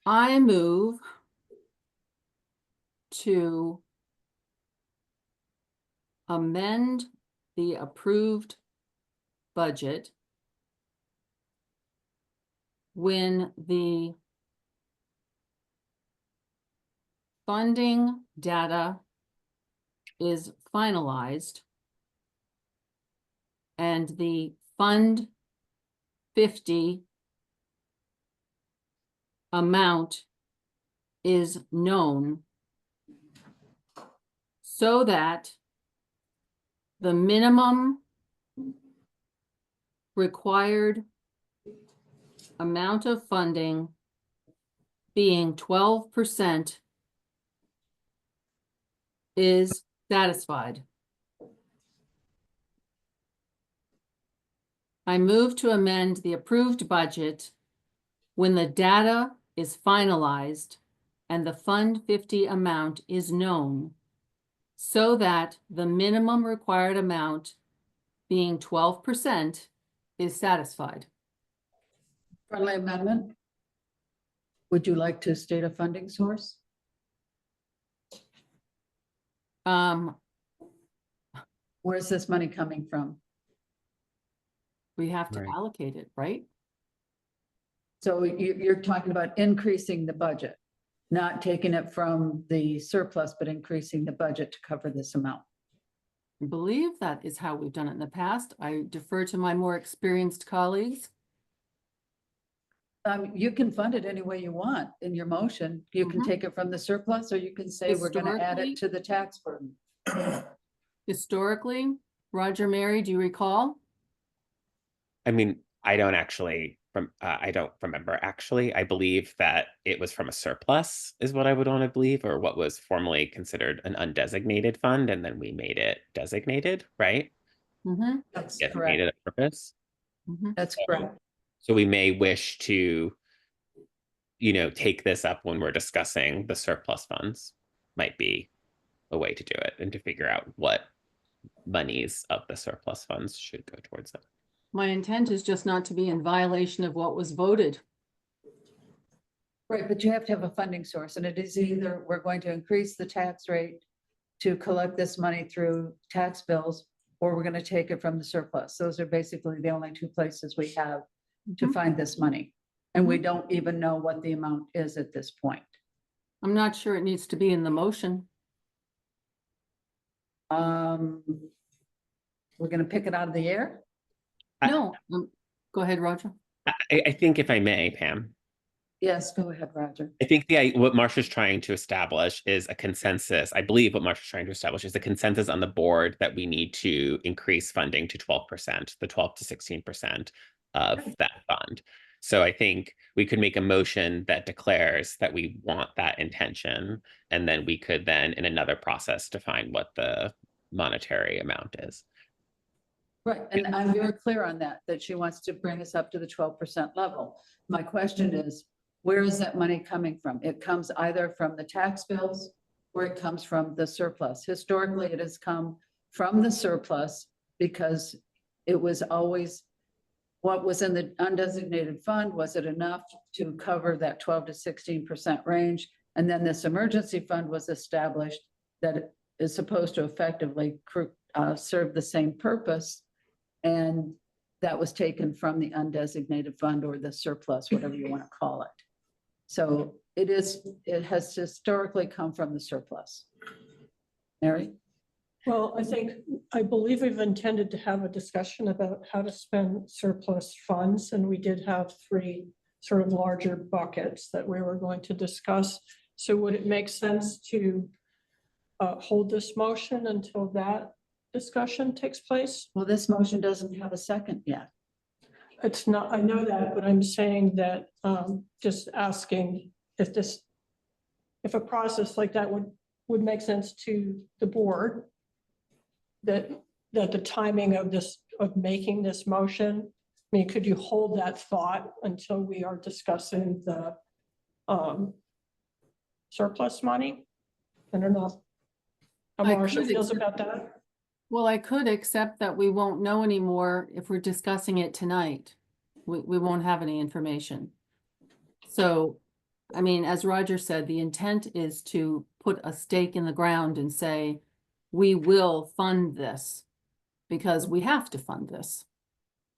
I move to amend the approved budget when the funding data is finalized and the Fund 50 amount is known so that the minimum required amount of funding being 12% is satisfied. I move to amend the approved budget when the data is finalized and the Fund 50 amount is known, so that the minimum required amount, being 12%, is satisfied. Friendly amendment? Would you like to state a funding source? Where's this money coming from? We have to Right. allocate it, right? So you're talking about increasing the budget, not taking it from the surplus, but increasing the budget to cover this amount. I believe that is how we've done it in the past. I defer to my more experienced colleagues. You can fund it any way you want in your motion. You can Mhm. take it from the surplus, or you can say we're gonna add Historically- it to the tax burden. Historically, Roger, Mary, do you recall? I mean, I don't actually I don't remember actually. I believe that it was from a surplus is what I would want to believe, or what was formerly considered an undesignated fund, and then we made it designated, right? Mm-hmm. That's Designated correct. a purpose. Mm-hmm. That's correct. So we may wish to, take this up when we're discussing the surplus funds. Might be a way to do it, and to figure out what monies of the surplus funds should go towards them. My intent is just not to be in violation of what was voted. Right, but you have to have a funding source, and it is either we're going to increase the tax rate to collect this money through tax bills, or we're gonna take it from the surplus. Those are basically the only two places we have to Mhm. find this money. And we don't even know what the amount is at this point. I'm not sure it needs to be in the motion. We're gonna pick it out of the air? No, go ahead, Roger. I think if I may, Pam, Yes, go ahead, Roger. I think what Marcia's trying to establish is a consensus. I believe what Marcia's trying to establish is a consensus on the board that we need to increase funding to 12%, the 12 to 16% of that fund. So I think we could make a motion that declares that we want that intention, and then we could then in another process define what the monetary amount is. Right, and I'm very clear on that she wants to bring us up to the 12% level. My question is, where is that money coming from? It comes either from the tax bills or it comes from the surplus. Historically, it has come from the surplus because it was always what was in the undesignated fund. Was it enough to cover that 12 to 16% range? And then this emergency fund was established that is supposed to effectively serve the same purpose. And that was taken from the undesignated fund or the surplus, whatever you want to call it. So it has historically come from the surplus. Mary? Well, I believe we've intended to have a discussion about how to spend surplus funds, and we did have 3 sort of larger buckets that we were going to discuss. So would it make sense to hold this motion until that discussion takes place? Well, this motion doesn't have a second yet. It's not, I know that, but I'm saying that, just asking if a process like that would make sense to the board, that the timing of making this motion, I mean, could you hold that thought until we are discussing the surplus money? I don't know how I Marcia could feels accept about that. Well, I could accept that we won't know anymore if we're discussing it tonight. We won't have any information. So, I mean, as Roger said, the intent is to put a stake in the ground and say, we will fund this because we have to fund this.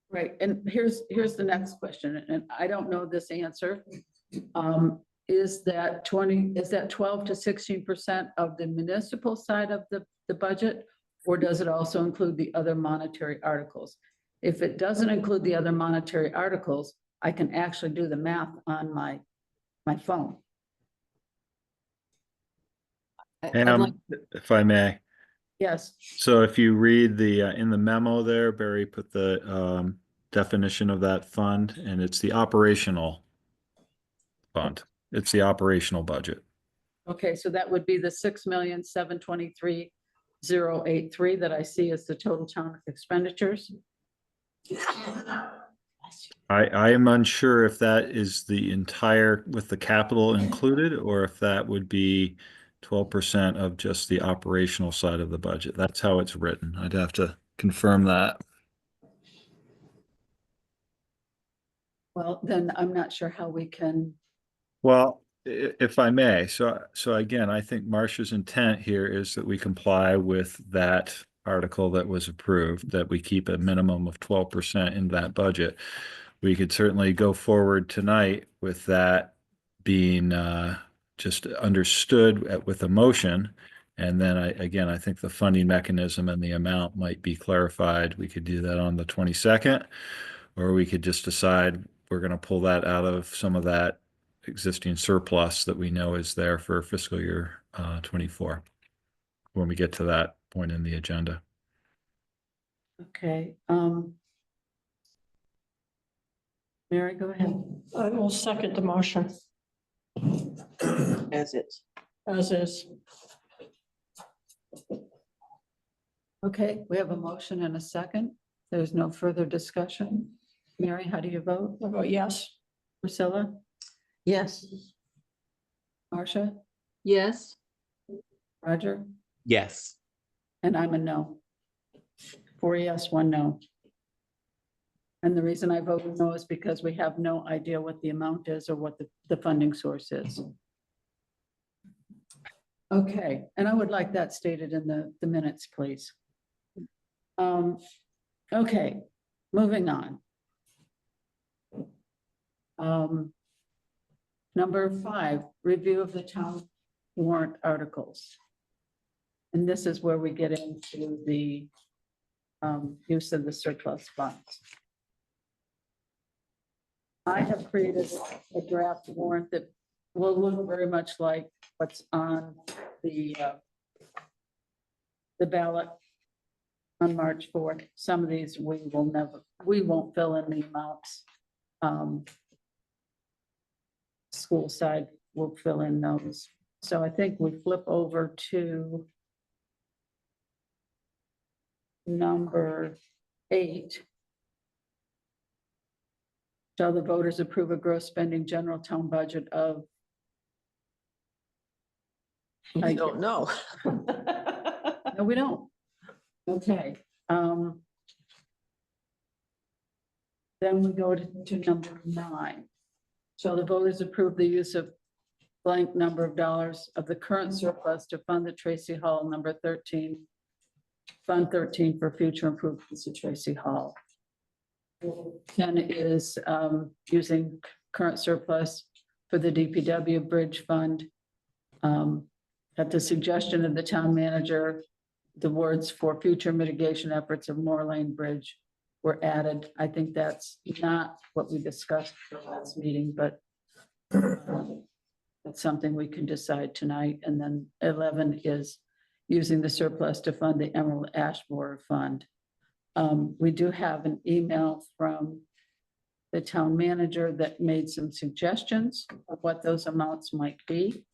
Right, and here's the next question, and I don't know this answer. Is that 12 to 16% of the municipal side of the budget? Or does it also include the other monetary articles? If it doesn't include the other monetary articles, I can actually do the math on my phone. I'd like- If I may. Yes, So if you read the, in the memo there, Barry put the definition of that fund, and it's the operational fund. It's the operational budget. okay, so that would be the 6,723,083 that I see as the total town expenditures. I am unsure if that is the entire, with the capital included, or if that would be 12% of just the operational side of the budget. That's how it's written. I'd have to confirm that. Well, then I'm not sure how we can, Well, if I may, so again, I think Marcia's intent here is that we comply with that article that was approved, that we keep a minimum of 12% in that budget. We could certainly go forward tonight with that being just understood with a motion. And then I think the funding mechanism and the amount might be clarified. We could do that on the 22nd, or we could just decide we're going to pull that out of some of that existing surplus that we know is there for fiscal year 24 when we get to that point in the agenda. Okay, Mary, go ahead. I will second the motion As is. as is. Okay, we have a motion and a second. There's no further discussion. Mary, how do you vote? I vote yes. Priscilla, Yes. Marcia, Yes. Roger, Yes. and I'm a no. 4 yes, 1 no. And the reason I vote no is because we have no idea what the amount is or what the funding source is. Okay, and I would like that stated in the minutes, please. Okay, moving on. Number 5, review of the town warrant articles. And this is where we get into the use of the surplus funds. I have created a draft warrant that will look very much like what's on the ballot on March 4th. Some of these we won't fill in the amounts. School side will fill in those. So I think we flip over to number 8. Shall the voters approve a gross spending general town budget of? I don't know. No, we don't. Okay. Then we go to number 9. Shall the voters approve the use of blank number of dollars of the current surplus to fund the Tracy Hall number 13, Fund 13 for future improvements to Tracy Hall? 10 is using current surplus for the DPW Bridge Fund. At the suggestion of the town manager, the words "for future mitigation efforts of Moore Lane Bridge" were added. I think that's not what we discussed at the last meeting, but that's something we can decide tonight. And then 11 is using the surplus to fund the Emerald Ash Borer Fund. We do have an email from the town manager that made some suggestions of what those amounts might be.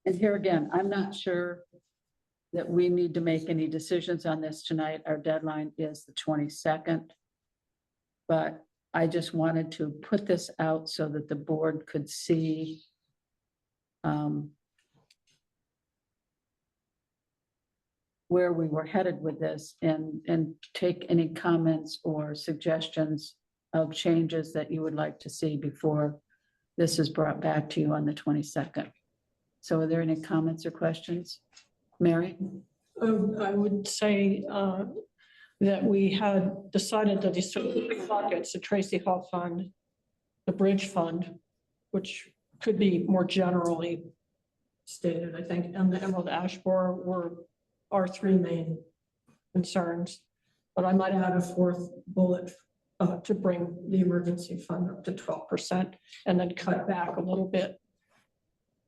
And here again, I'm not sure that we need to make any decisions on this tonight. Our deadline is the 22nd. But I just wanted to put this out so that the board could see where we were headed with this and take any comments or suggestions of changes that you would like to see before this is brought back to you on the 22nd. So are there any comments or questions? Mary? I would say that we had decided that these two buckets, the Tracy Hall Fund, the Bridge Fund, which could be more generally stated, I think, and the Emerald Ash Borer were our 3 main concerns. But I might add a 4th bullet to bring the emergency fund up to 12% and then cut back a little bit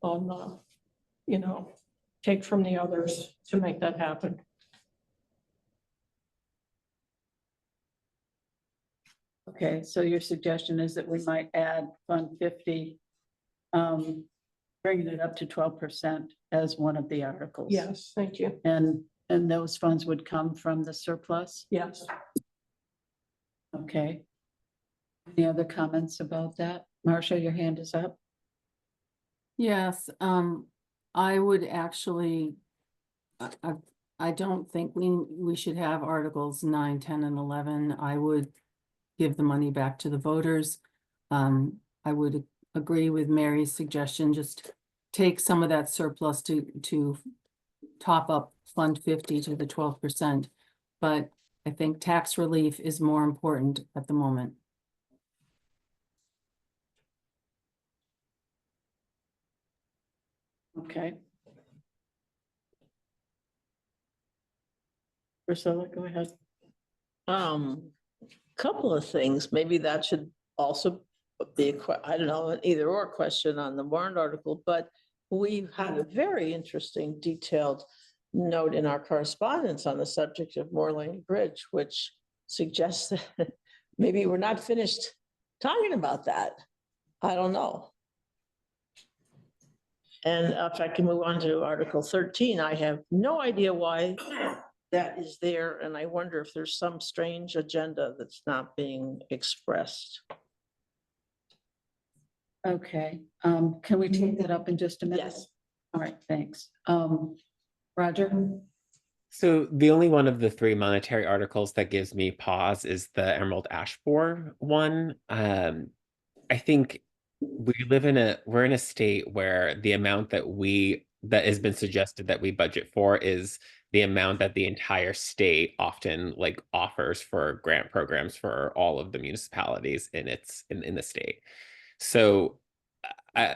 on, take from the others to make that happen. Okay, so your suggestion is that we might add Fund 50, bringing it up to 12% as one of the articles. Yes, thank you. And those funds would come from the surplus? Yes. Okay. Any other comments about that? Marcia, your hand is up. Yes, I would actually, I don't think we should have articles 9, 10, and 11. I would give the money back to the voters. I would agree with Mary's suggestion, just take some of that surplus to top up Fund 50 to the 12%. But I think tax relief is more important at the moment. Okay. Priscilla, go ahead. Couple of things, maybe that should also I don't know, an either or question on the warrant article, but we've had a very interesting detailed note in our correspondence on the subject of Moore Lane Bridge, which suggests that maybe we're not finished talking about that. I don't know. And if I can move on to Article 13, I have no idea why that is there, and I wonder if there's some strange agenda that's not being expressed. Okay, can we take that up in just a minute? Yes. All right, thanks. Roger? So the only one of the three monetary articles that gives me pause is the Emerald Ash Borer one. I think we're in a state where the amount that has been suggested that we budget for is the amount that the entire state often like offers for grant programs for all of the municipalities in the state. So,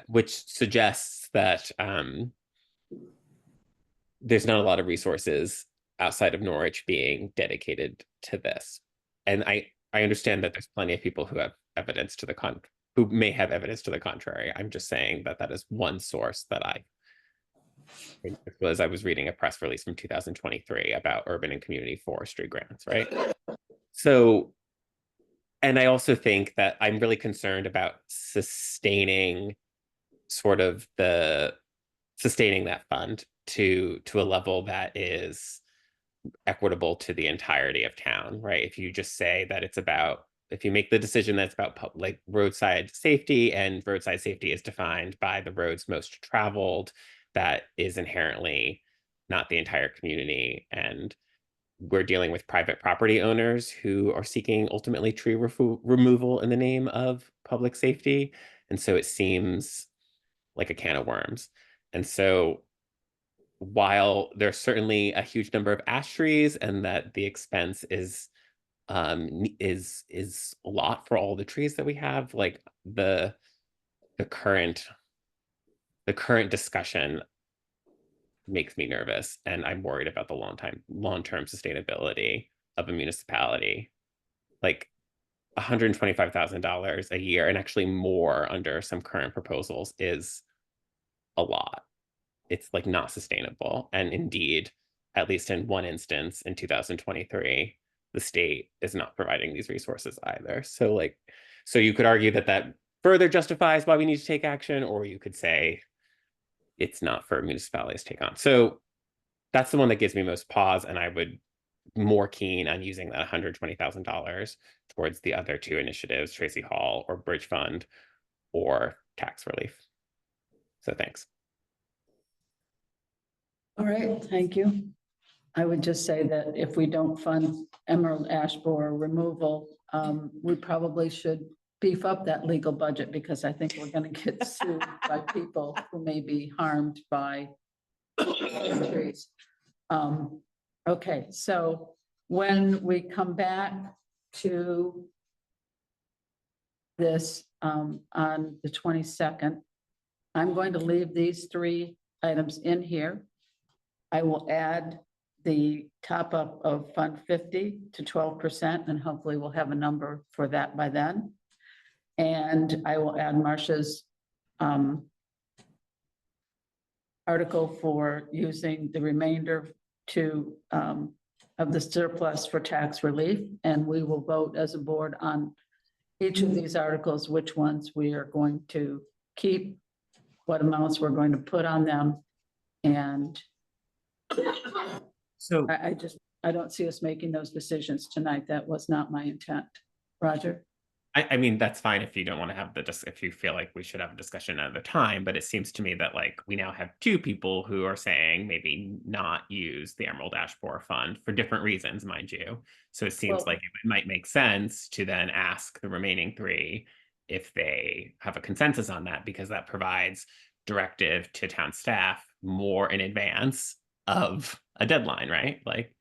which suggests that there's not a lot of resources outside of Norwich being dedicated to this. And I understand that there's plenty of people who have evidence to the who may have evidence to the contrary. I'm just saying that that is one source that I was reading a press release from 2023 about urban and community forestry grants, right? So, and I also think that I'm really concerned about sustaining that fund to a level that is equitable to the entirety of town, right? If you just say that if you make the decision that's about like roadside safety, and roadside safety is defined by the roads most traveled, that is inherently not the entire community. And we're dealing with private property owners who are seeking ultimately tree removal in the name of public safety. And so it seems like a can of worms. And so while there's certainly a huge number of ash trees and that the expense is a lot for all the trees that we have, like the current discussion makes me nervous, and I'm worried about the long-term sustainability of a municipality. Like $125,000 a year, and actually more under some current proposals, is a lot. It's like not sustainable. And indeed, at least in one instance in 2023, the state is not providing these resources either. So you could argue that further justifies why we need to take action, or you could say it's not for municipalities to take on. So that's the one that gives me most pause, and I would more keen on using that $120,000 towards the other two initiatives, Tracy Hall or Bridge Fund or tax relief. So thanks. All right, thank you. I would just say that if we don't fund emerald ash borer removal, we probably should beef up that legal budget, because I think we're going to get sued by people who may be harmed by trees. Okay, so when we come back to this on the 22nd, I'm going to leave these three items in here. I will add the top up of Fund 50 to 12%, and hopefully we'll have a number for that by then. And I will add Marcia's article for using the remainder of the surplus for tax relief. And we will vote as a board on each of these articles, which ones we are going to keep, what amounts we're going to put on them. And so I don't see us making those decisions tonight. That was not my intent. Roger? I mean, that's fine if you don't want to have if you feel like we should have a discussion another time, but it seems to me that like we now have two people who are saying maybe not use the Emerald Ash Borer Fund for different reasons, mind you. So it seems like it might make sense to then ask the remaining three if they have a consensus on that, because that provides directive to town staff more in advance of a deadline, right? Like,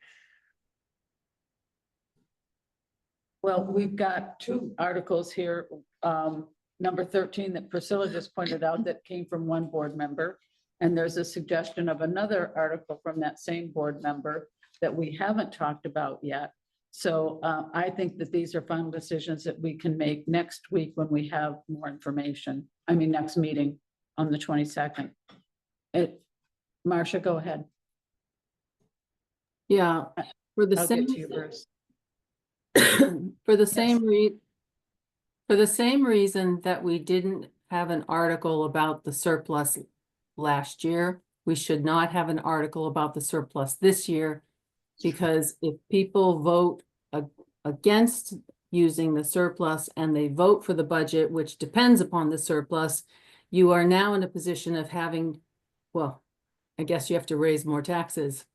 well, we've got two articles here. Number 13 that Priscilla just pointed out that came from one board member. And there's a suggestion of another article from that same board member that we haven't talked about yet. So I think that these are final decisions that we can make next week when we have more information. I mean, next meeting on the 22nd. Marcia, go ahead. Yeah, for the I'll same, get to you, Bruce. for the same reason that we didn't have an article about the surplus last year, we should not have an article about the surplus this year. Because if people vote against using the surplus and they vote for the budget, which depends upon the surplus, you are now in a position of having, well, I guess you have to raise more taxes,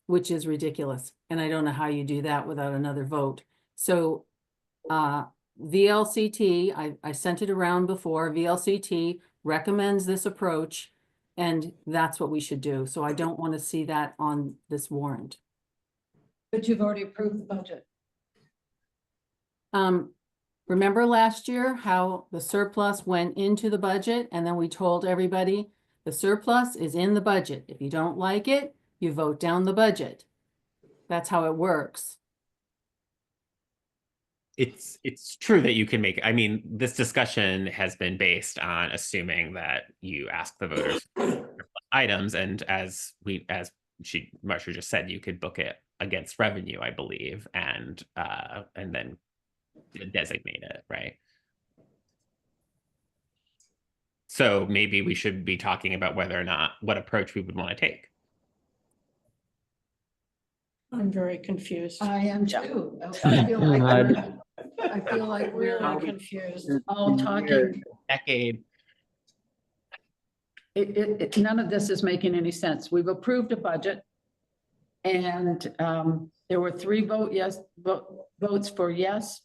which is ridiculous. And I don't know how you do that without another vote. So VLCT, I sent it around before, VLCT recommends this approach, and that's what we should do. So I don't want to see that on this warrant. But you've already approved the budget. Remember last year how the surplus went into the budget and then we told everybody the surplus is in the budget. If you don't like it, you vote down the budget. That's how it works. It's true that you can make, I mean, this discussion has been based on assuming that you ask the voters for items, and as Marcia just said, you could book it against revenue, I believe, and then designate it, right? So maybe we should be talking about whether or not what approach we would want to take. I'm very confused. I am too. I feel like we're Really confused. all talking. Decade. None of this is making any sense. We've approved a budget. And there were 3 votes for yes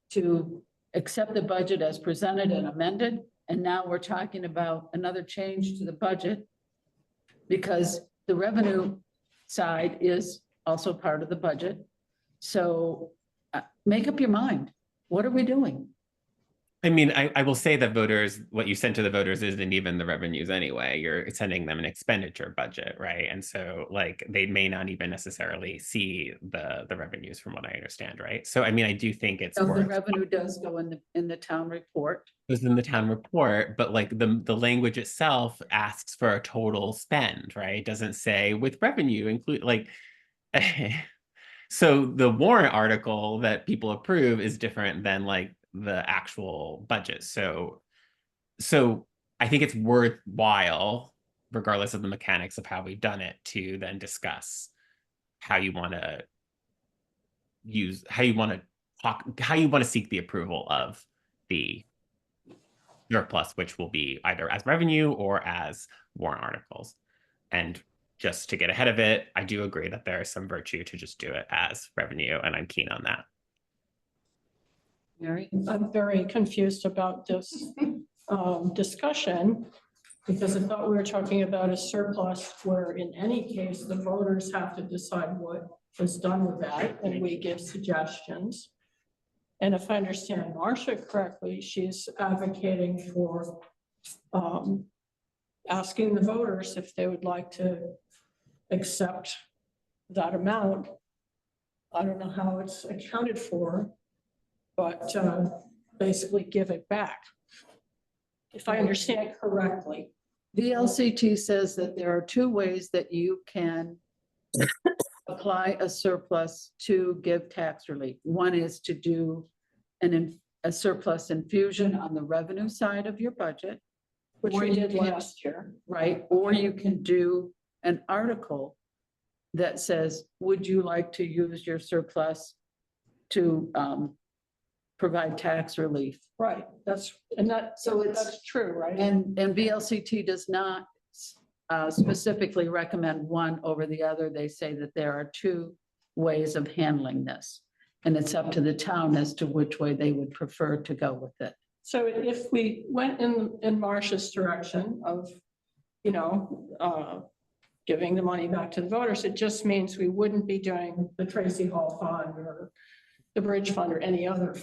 to accept the budget as presented and amended. And now we're talking about another change to the budget because the revenue side is also part of the budget. So make up your mind. What are we doing? I mean, I will say that voters, what you send to the voters isn't even the revenues anyway. You're sending them an expenditure budget, right? And so like they may not even necessarily see the revenues from what I understand, right? So I mean, I do think it's So the worth revenue does go in the town report. goes in the town report, but like the language itself asks for a total spend, right? It doesn't say with revenue include like so the warrant article that people approve is different than like the actual budget. So I think it's worthwhile, regardless of the mechanics of how we've done it, to then discuss how you want to seek the approval of the surplus, which will be either as revenue or as warrant articles. And just to get ahead of it, I do agree that there is some virtue to just do it as revenue, and I'm keen on that. Mary? I'm very confused about this discussion because I thought we were talking about a surplus where in any case, the voters have to decide what is done with that and we give suggestions. And if I understand Marcia correctly, she's advocating for asking the voters if they would like to accept that amount. I don't know how it's accounted for, but basically give it back. If I understand correctly. VLCT says that there are 2 ways that you can apply a surplus to give tax relief. One is to do a surplus infusion on the revenue side of your budget, Which or we you did can- last year. right? Or you can do an article that says, would you like to use your surplus to provide tax relief? Right, that's true, right? And VLCT does not specifically recommend one over the other. They say that there are 2 ways of handling this. And it's up to the town as to which way they would prefer to go with it. So if we went in Marcia's direction of, giving the money back to the voters, it just means we wouldn't be doing the Tracy Hall Fund or the Bridge Fund or any other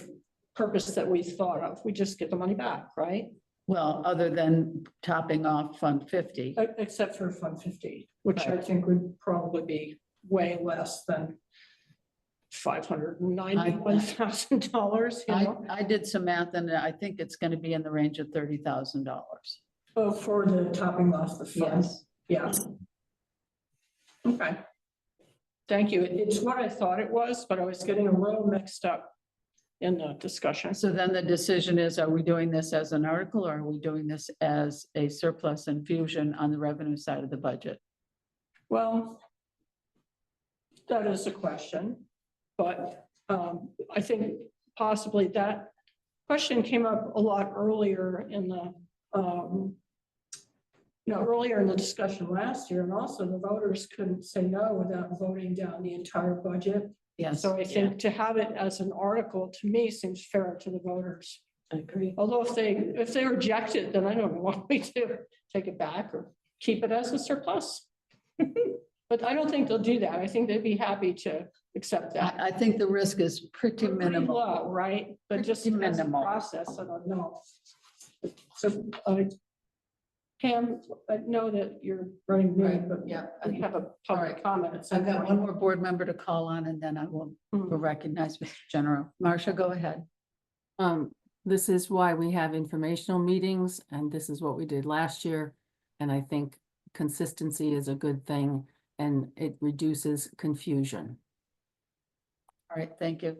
purpose that we thought of. We just get the money back, right? Well, other than topping off Fund 50. Except for Fund 50, which I Right. think would probably be way less than $591,000, you know, I did some math and I think it's gonna be in the range of $30,000. oh, for the topping off the fund. Yes. Yeah. Okay. Thank you. It's what I thought it was, but I was getting a little mixed up in the discussion. So then the decision is, are we doing this as an article or are we doing this as a surplus infusion on the revenue side of the budget? Well, that is a question, but I think possibly that question came up a lot earlier in the, earlier in the discussion last year, and also the voters couldn't say no without voting down the entire budget. Yes. So I think to have it as an article, to me, seems fair to the voters. I agree. Although if they reject it, then I don't know what we do, take it back or keep it as a surplus. But I don't think they'll do that. I think they'd be happy to accept that. I think the risk is pretty Pretty minimal. low, right? But just Pretty as a minimal. process, I don't know. So, Pam, I know that you're running Right, late, but yeah. we have a All public right. comment at some I've got point. one more board member to call on and then I will recognize Mr. General. Marcia, go ahead. This is why we have informational meetings, and this is what we did last year. And I think consistency is a good thing, and it reduces confusion. All right, thank you.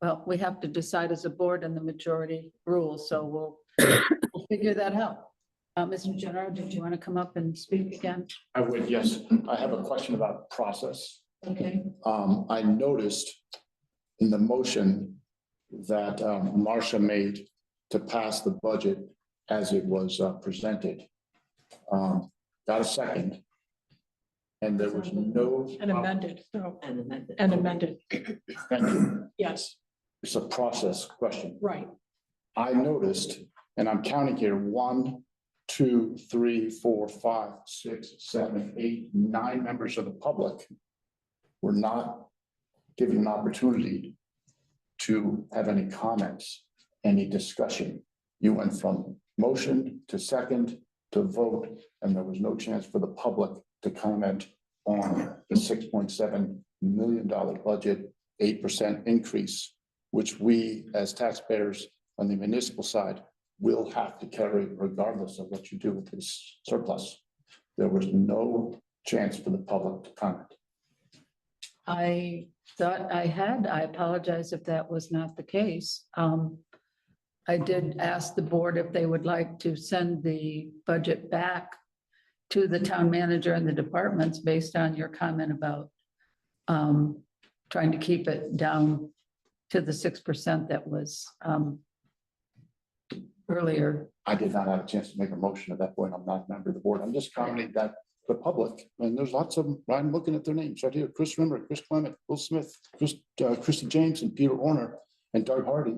Well, we have to decide as a board and the majority rules, so we'll figure that out. Mr. General, did you want to come up and speak again? I would, yes. I have a question about process. Okay. I noticed in the motion that Marcia made to pass the budget as it was presented. Got a second. And there was no. And amended, no, And amended. and amended, Thank you. yes, It's a process question. right. I noticed, and I'm counting here, 1, 2, 3, 4, 5, 6, 7, 8, 9 members of the public were not given an opportunity to have any comments, any discussion. You went from motion to second to vote, and there was no chance for the public to comment on the $6.7 million budget, 8% increase, which we as taxpayers on the municipal side will have to carry regardless of what you do with this surplus. There was no chance for the public to comment. I thought I apologize if that was not the case. I did ask the board if they would like to send the budget back to the town manager and the departments based on your comment about trying to keep it down to the 6% that was earlier. I did not have a chance to make a motion at that point. I'm not a member of the board. I'm just commenting that the public, and there's lots of them, I'm looking at their names right here, Chris Rimmer, Chris Clement, Will Smith, Christy James, and Peter Orner, and Doug Hardy,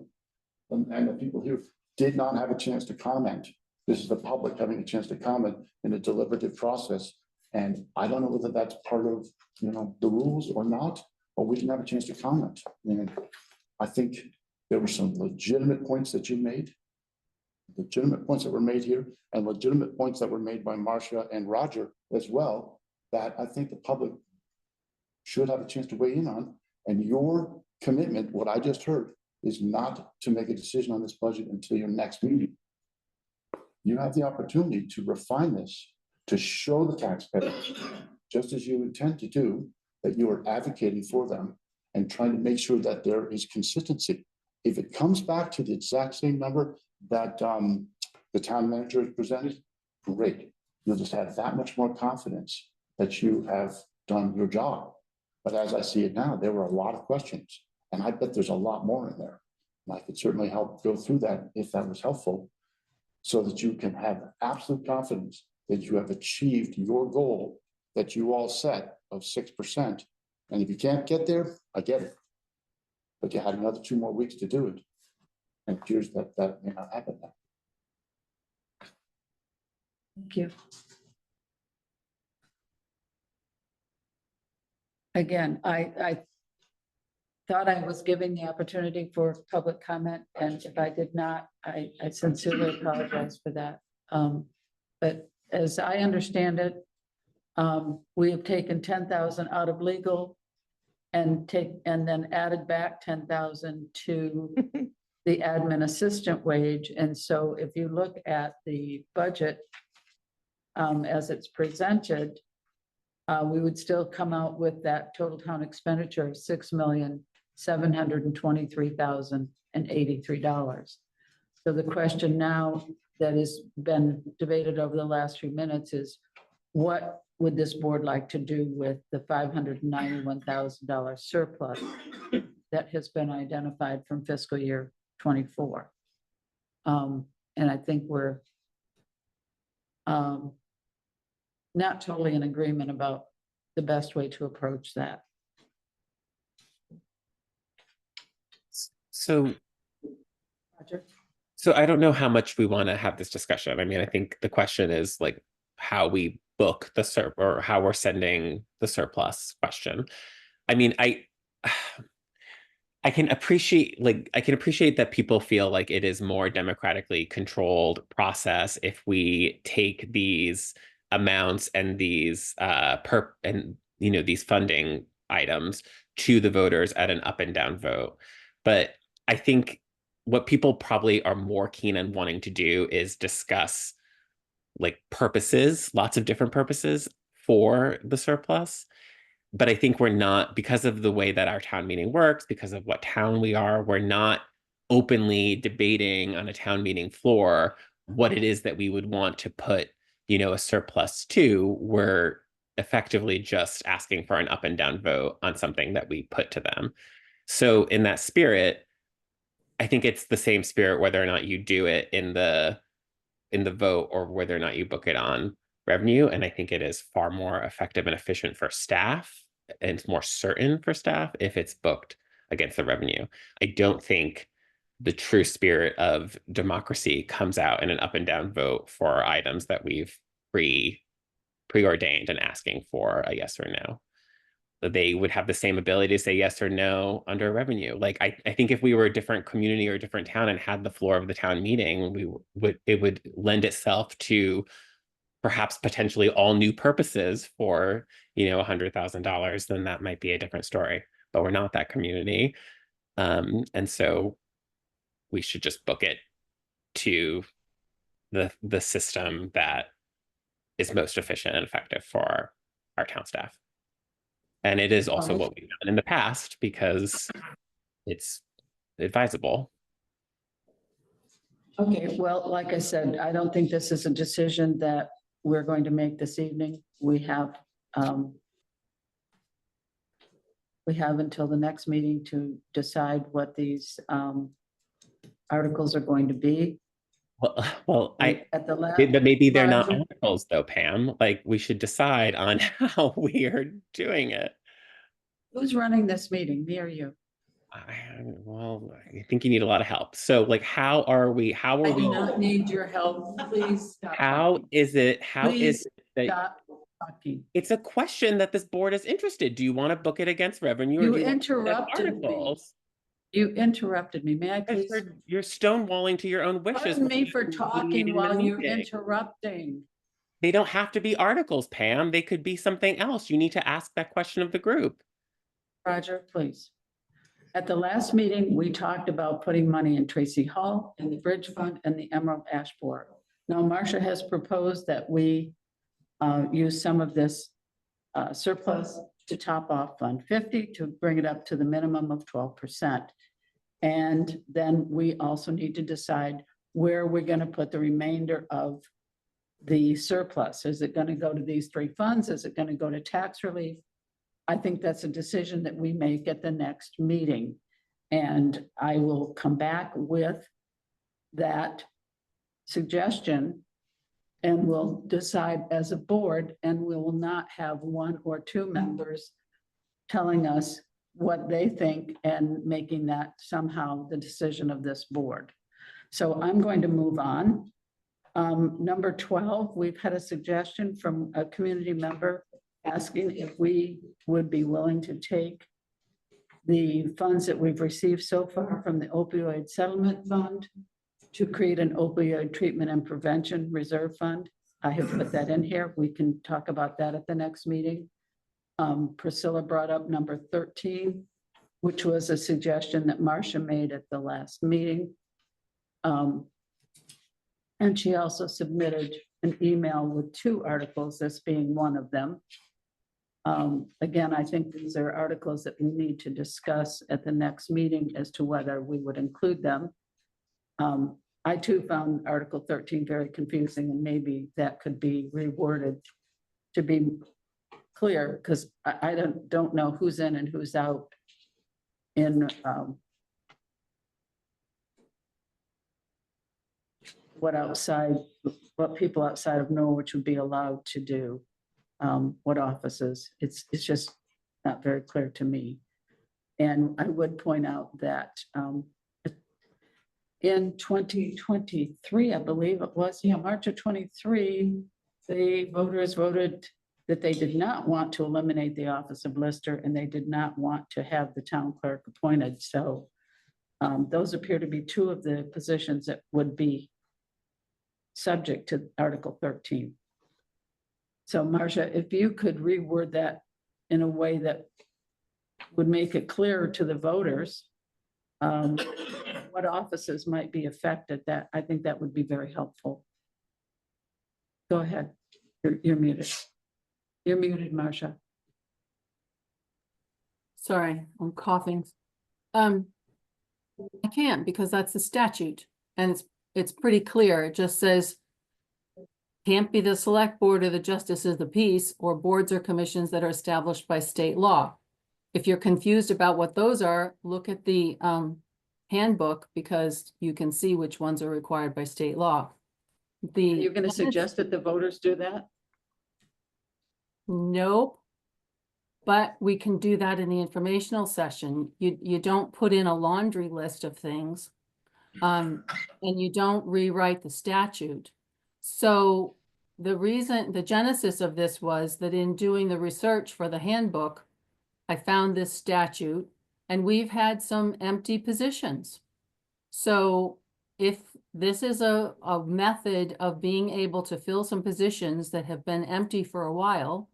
and the people here did not have a chance to comment. This is the public having a chance to comment in a deliberative process. And I don't know whether that's part of, the rules or not, but we didn't have a chance to comment. And I think there were some legitimate points that you made, legitimate points that were made here, and legitimate points that were made by Marcia and Roger as well, that I think the public should have a chance to weigh in on. And your commitment, what I just heard, is not to make a decision on this budget until your next meeting. You have the opportunity to refine this, to show the taxpayers, just as you intend to do, that you are advocating for them and trying to make sure that there is consistency. If it comes back to the exact same number that the town manager has presented, great. You'll just have that much more confidence that you have done your job. But as I see it now, there were a lot of questions, and I bet there's a lot more in there. And I could certainly help go through that if that was helpful, so that you can have absolute confidence that you have achieved your goal that you all set of 6%. And if you can't get there, I get it. But you had another 2 more weeks to do it. And it appears that that may not happen now. Thank you. Again, I thought I was giving the opportunity for public comment, and if I did not, I sincerely apologize for that. But as I understand it, we have taken 10,000 out of legal and then added back 10,000 to the admin assistant wage. And so if you look at the budget as it's presented, we would still come out with that total town expenditure of $6,723,083. So the question now that has been debated over the last few minutes is, what would this board like to do with the $591,000 surplus that has been identified from fiscal year 24? And I think we're not totally in agreement about the best way to approach that. So Roger? So I don't know how much we want to have this discussion. I mean, I think the question is like how we book the or how we're sending the surplus question. I mean, I can appreciate that people feel like it is more democratically controlled process if we take these amounts and these these funding items to the voters at an up and down vote. But I think what people probably are more keen on wanting to do is discuss like purposes, lots of different purposes for the surplus. But I think we're not, because of the way that our town meeting works, because of what town we are, we're not openly debating on a town meeting floor what it is that we would want to put, a surplus to. We're effectively just asking for an up and down vote on something that we put to them. So in that spirit, I think it's the same spirit whether or not you do it in the vote or whether or not you book it on revenue. And I think it is far more effective and efficient for staff, and it's more certain for staff if it's booked against the revenue. I don't think the true spirit of democracy comes out in an up and down vote for items that we've preordained and asking for a yes or no. They would have the same ability to say yes or no under revenue. Like I think if we were a different community or a different town and had the floor of the town meeting, it would lend itself to perhaps potentially all new purposes for $100,000. Then that might be a different story. But we're not that community, and so we should just book it to the system that is most efficient and effective for our town staff. And it is also what we've done in the past because it's advisable. Okay, well, like I said, I don't think this is a decision that we're going to make this evening. We have until the next meeting to decide what these articles are going to be. Well, At the last, but maybe they're not Roger? articles though, Pam. Like we should decide on how we are doing it. Who's running this meeting, me or you? Well, I think you need a lot of help. So like, how are we? I do not need your help. Please stop. How is it Please that stop talking. it's a question that this board is interested? Do you want to book it against revenue? You or do want to book it against interrupted me. articles? You interrupted me. May I please? You're stonewalling to your own wishes. Pardon me for Leading talking the while you're meeting. interrupting. They don't have to be articles, Pam. They could be something else. You need to ask that question of the group. Roger, please. At the last meeting, we talked about putting money in Tracy Hall, in the Bridge Fund, and the Emerald Ash Borer. Now, Marcia has proposed that we use some of this surplus to top off Fund 50 to bring it up to the minimum of 12%. And then we also need to decide where we're going to put the remainder of the surplus. Is it going to go to these three funds? Is it going to go to tax relief? I think that's a decision that we make at the next meeting. And I will come back with that suggestion and we'll decide as a board, and we will not have one or two members telling us what they think and making that somehow the decision of this board. So I'm going to move on. Number 12, we've had a suggestion from a community member asking if we would be willing to take the funds that we've received so far from the opioid settlement fund to create an opioid treatment and prevention reserve fund. I have put that in here. We can talk about that at the next meeting. Priscilla brought up number 13, which was a suggestion that Marcia made at the last meeting. And she also submitted an email with 2 articles, this being one of them. Again, I think these are articles that we need to discuss at the next meeting as to whether we would include them. I too found Article 13 very confusing, and maybe that could be reworded to be clear, because I don't know who's in and who's out in what people outside of Norwich would be allowed to do, what offices. It's just not very clear to me. And I would point out that in 2023, I believe it was, March of 23, the voters voted that they did not want to eliminate the office of lister, and they did not want to have the town clerk appointed. So those appear to be 2 of the positions that would be subject to Article 13. So Marcia, if you could reword that in a way that would make it clearer to the voters what offices might be affected, that I think that would be very helpful. Go ahead. You're muted. You're muted, Marcia. Sorry, I'm coughing. I can't, because that's the statute, and it's pretty clear. It just says can't be the select board or the justice of the peace or boards or commissions that are established by state law. If you're confused about what those are, look at the handbook, because you can see which ones are required by state law. You're going to suggest that the voters do that? Nope. But we can do that in the informational session. You don't put in a laundry list of things, and you don't rewrite the statute. So the genesis of this was that in doing the research for the handbook, I found this statute, and we've had some empty positions. So if this is a method of being able to fill some positions that have been empty for a while,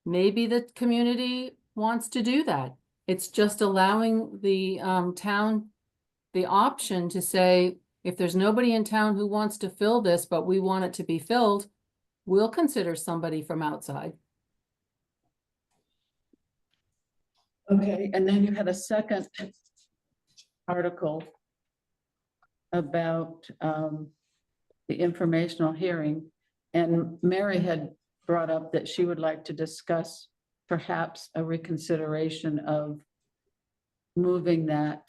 maybe the community wants to do that. It's just allowing the town the option to say, if there's nobody in town who wants to fill this, but we want it to be filled, we'll consider somebody from outside. Okay, and then you had a second article about the informational hearing, and Mary had brought up that she would like to discuss perhaps a reconsideration of moving that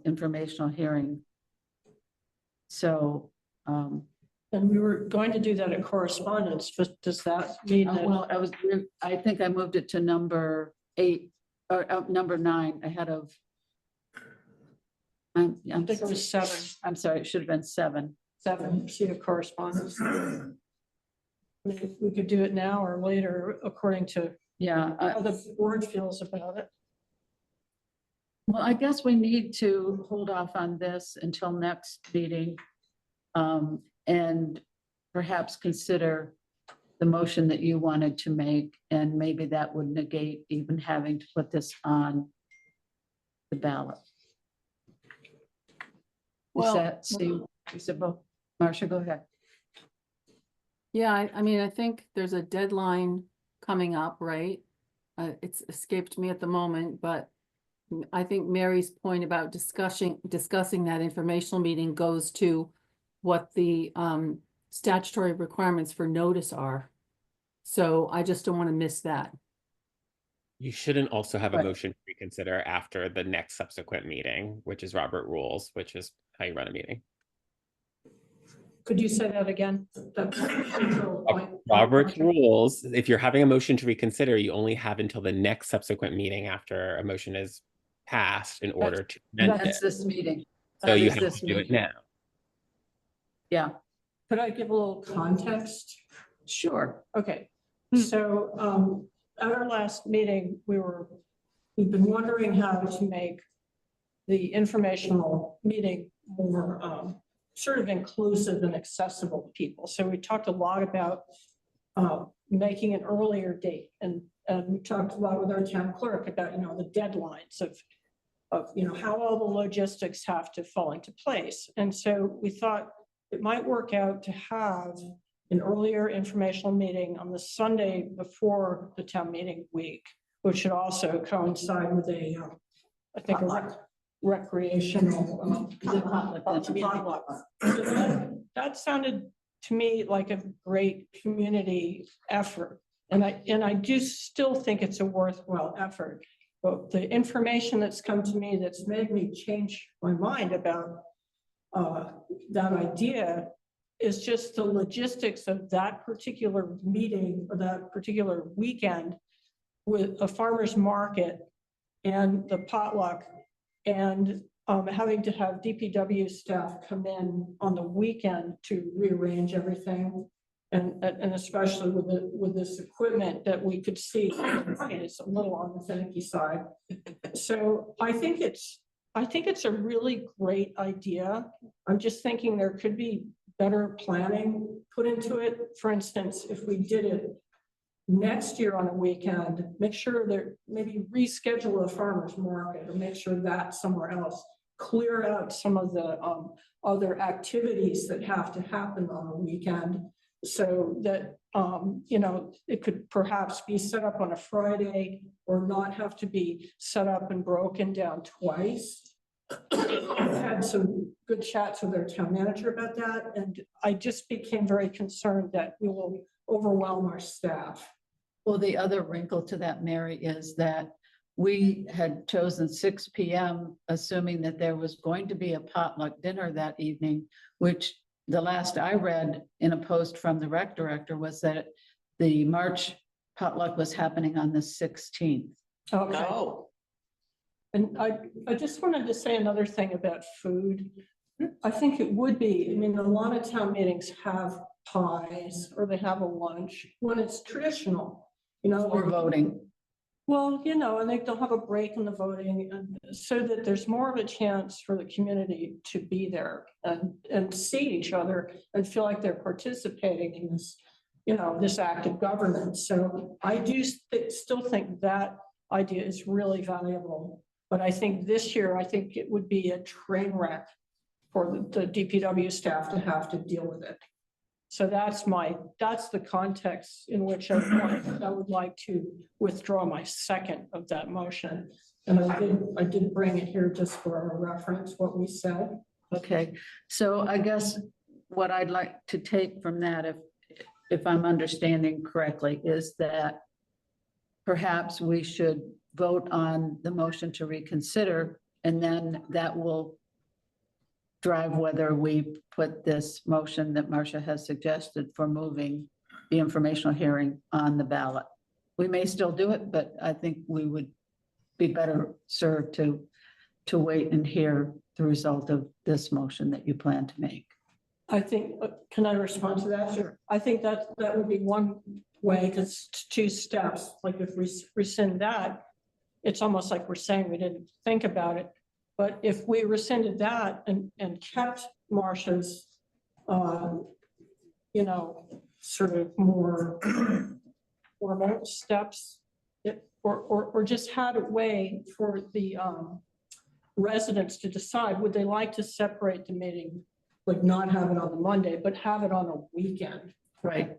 informational hearing. So And we were going to do that at correspondence, but does that mean that? well, I think I moved it to number 8 or number 9 ahead of. I think it was 7. I'm sorry, it should have been 7. 7, see the correspondence. I mean, we could do it now or later, according to Yeah. how the board feels about it. Well, I guess we need to hold off on this until next meeting. And perhaps consider the motion that you wanted to make, and maybe that would negate even having to put this on the ballot. Does that seem feasible? Marcia, go ahead. Yeah, I mean, I think there's a deadline coming up, right? It's escaped me at the moment, but I think Mary's point about discussing that informational meeting goes to what the statutory requirements for notice are. So I just don't want to miss that. You shouldn't also have a Right. motion to reconsider after the next subsequent meeting, which is Robert Rules, which is how you run a meeting. Could you say that again? Robert's rules, if you're having a motion to reconsider, you only have until the next subsequent meeting after a motion is passed in order to amend That's it. this meeting. So That you is have this to do it meeting. now. Yeah, Could I give a little context? sure. Okay, so at our last meeting, we've been wondering how to make the informational meeting more sort of inclusive and accessible to people. So we talked a lot about making an earlier date, and And we talked a lot with our town clerk about, the deadlines of, how all the logistics have to fall into place. And so we thought it might work out to have an earlier informational meeting on the Sunday before the town meeting week, which should also coincide with I think, recreational. Potluck. So that sounded to me like a great community effort. And I do still think it's a worthwhile effort. But the information that's come to me that's made me change my mind about that idea is just the logistics of that particular meeting or that particular weekend with a farmer's market and the potluck and having to have DPW staff come in on the weekend to rearrange everything. And especially with this equipment that we could see, it's a little on the finicky side. So I think it's a really great idea. I'm just thinking there could be better planning put into it. For instance, if we did it next year on a weekend, make sure that maybe reschedule a farmer's market or make sure that's somewhere else. Clear out some of the other activities that have to happen on a weekend so that, it could perhaps be set up on a Friday or not have to be set up and broken down twice. I had some good chats with our town manager about that, and I just became very concerned that we will overwhelm our staff. Well, the other wrinkle to that, Mary, is that we had chosen 6 p.m., assuming that there was going to be a potluck dinner that evening, which the last I read in a post from the rec director was that the March potluck was happening on the 16th. Okay. No. And I just wanted to say another thing about food. I think it would be, a lot of town meetings have pies or they have a lunch when it's traditional, For voting. Well, and they'll have a break in the voting and so that there's more of a chance for the community to be there and see each other and feel like they're participating in this, this act of government. So I do still think that idea is really valuable. But I think this year, it would be a train wreck for the DPW staff to have to deal with it. So that's the context in which I would like to withdraw my second of that motion. And I did bring it here just for a reference, what we said. Okay, so I guess what I'd like to take from that, if I'm understanding correctly, is that perhaps we should vote on the motion to reconsider, and then that will drive whether we put this motion that Marcia has suggested for moving the informational hearing on the ballot. We may still do it, but I think we would be better served to wait and hear the result of this motion that you plan to make. I think, can I respond to that? Sure. I think that would be one way, because it's 2 steps. Like if we rescind that, it's almost like we're saying we didn't think about it. But if we rescinded that and kept Marcia's, sort of more formal steps, or just had a way for the residents to decide, would they like to separate the meeting, like not have it on the Monday, but have it on a weekend? Right.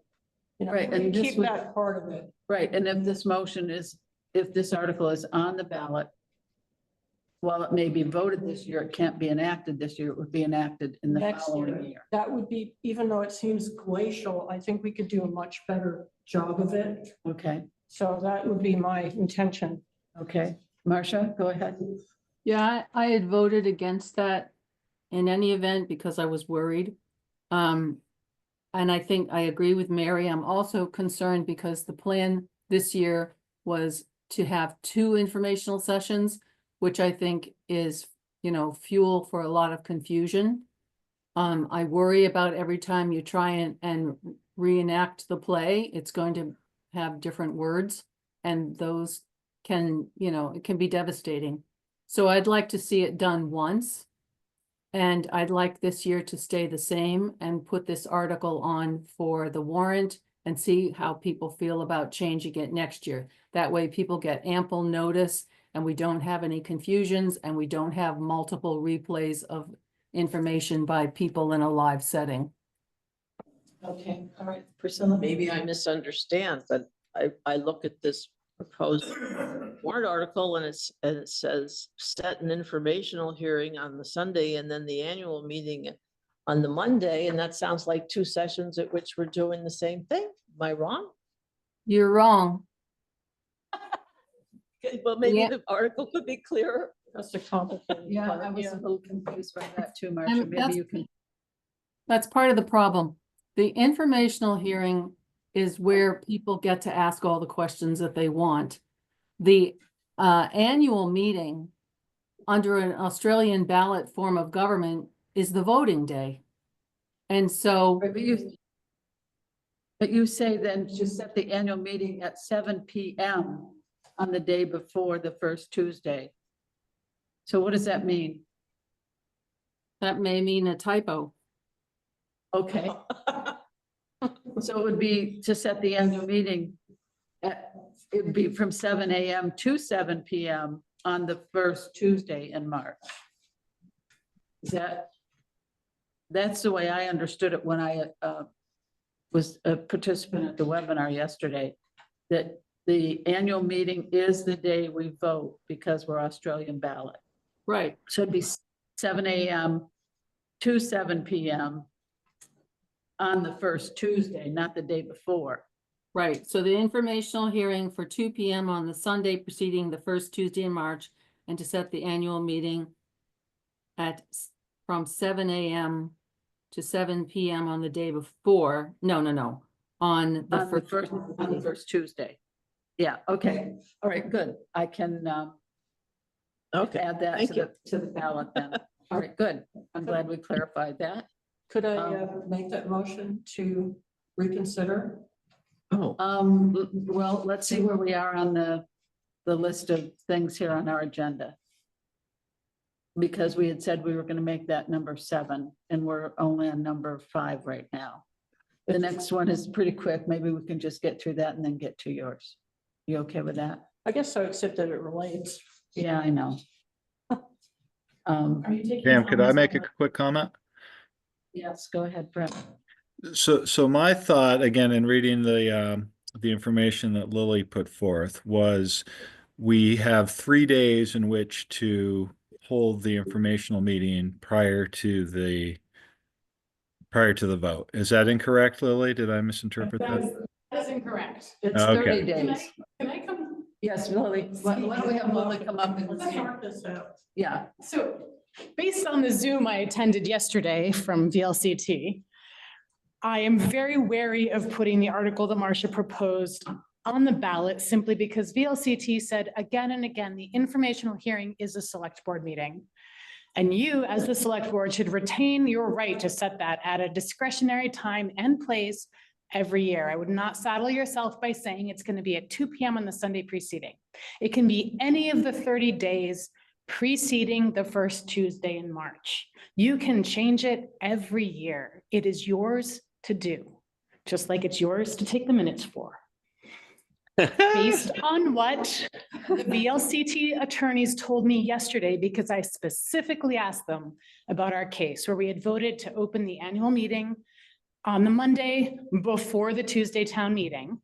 Right, and keep that part of it. Right, and if this article is on the ballot, while it may be voted this year, it can't be enacted this year, it would be enacted in the Next following year. That would be, even though it seems glacial, I think we could do a much better job of it. Okay, So that would be my intention. okay. Marcia, go ahead. Yeah, I had voted against that in any event because I was worried. And I think I agree with Mary. I'm also concerned because the plan this year was to have 2 informational sessions, which I think is, fuel for a lot of confusion. I worry about every time you try and reenact the play, it's going to have different words, and those can, it can be devastating. So I'd like to see it done once. And I'd like this year to stay the same and put this article on for the warrant and see how people feel about changing it next year. That way people get ample notice and we don't have any confusions and we don't have multiple replays of information by people in a live setting. Okay, all right, Priscilla. Maybe I misunderstand, but I look at this proposed warrant article and it says set an informational hearing on the Sunday and then the annual meeting on the Monday, and that sounds like two sessions at which we're doing the same thing. Am I wrong? You're wrong. Okay, well, maybe Yeah. the article could be clearer. That's a complicated. Yeah, part, I was yeah. a little confused by that too, Marcia. And Maybe that's- you can. That's part of the problem. The informational hearing is where people get to ask all the questions that they want. The annual meeting under an Australian ballot form of government is the voting day. And so, But you say then just set the annual meeting at 7 PM on the day before the first Tuesday. So what does that mean? that may mean a typo. Okay, so it would be to set the annual meeting at, it would be from 7 AM to 7 PM on the first Tuesday in March. That's the way I understood it when I was a participant at the webinar yesterday, that the annual meeting is the day we vote because we're Australian ballot. Right. So it'd be 7 AM to 7 PM on the first Tuesday, not the day before. Right, so the informational hearing for 2 PM on the Sunday preceding the first Tuesday in March, and to set the annual meeting at, from 7 AM to 7 PM on the day before, no, on the On the first Tuesday. Yeah, okay, all right, good. I can Okay, add that thank to the ballot then. All right, good. I'm glad we clarified that. Could I make that motion to reconsider? oh, Well, let's see where we are on the list of things here on our agenda. Because we had said we were gonna make that number 7, and we're only on number 5 right now. The next one is pretty quick. Maybe we can just get through that and then get to yours. You okay with that? I guess so, except that it relates. Yeah, I know. Are you taking Pam, could I comments make a on quick comment? Yes, go ahead, Brett. So my thought, again, in reading the information that Lily put forth was we have 3 days in which to hold the informational meeting prior to the vote. Is that incorrect, Lily? Did I misinterpret that? That is incorrect. It's Okay. 30 days. Can I come? Yes, Lily. Why don't we have Lily come up and, Let's sort this out. yeah, So based on the Zoom I attended yesterday from VLCT, I am very wary of putting the article that Marcia proposed on the ballot simply because VLCT said again and again, the informational hearing is a select board meeting. And you, as the select board, should retain your right to set that at a discretionary time and place every year. I would not saddle yourself by saying it's going to be at 2 PM on the Sunday preceding. It can be any of the 30 days preceding the first Tuesday in March. You can change it every year. It is yours to do, just like it's yours to take the minutes for. Based on what the VLCT attorneys told me yesterday, because I specifically asked them about our case where we had voted to open the annual meeting on the Monday before the Tuesday town meeting,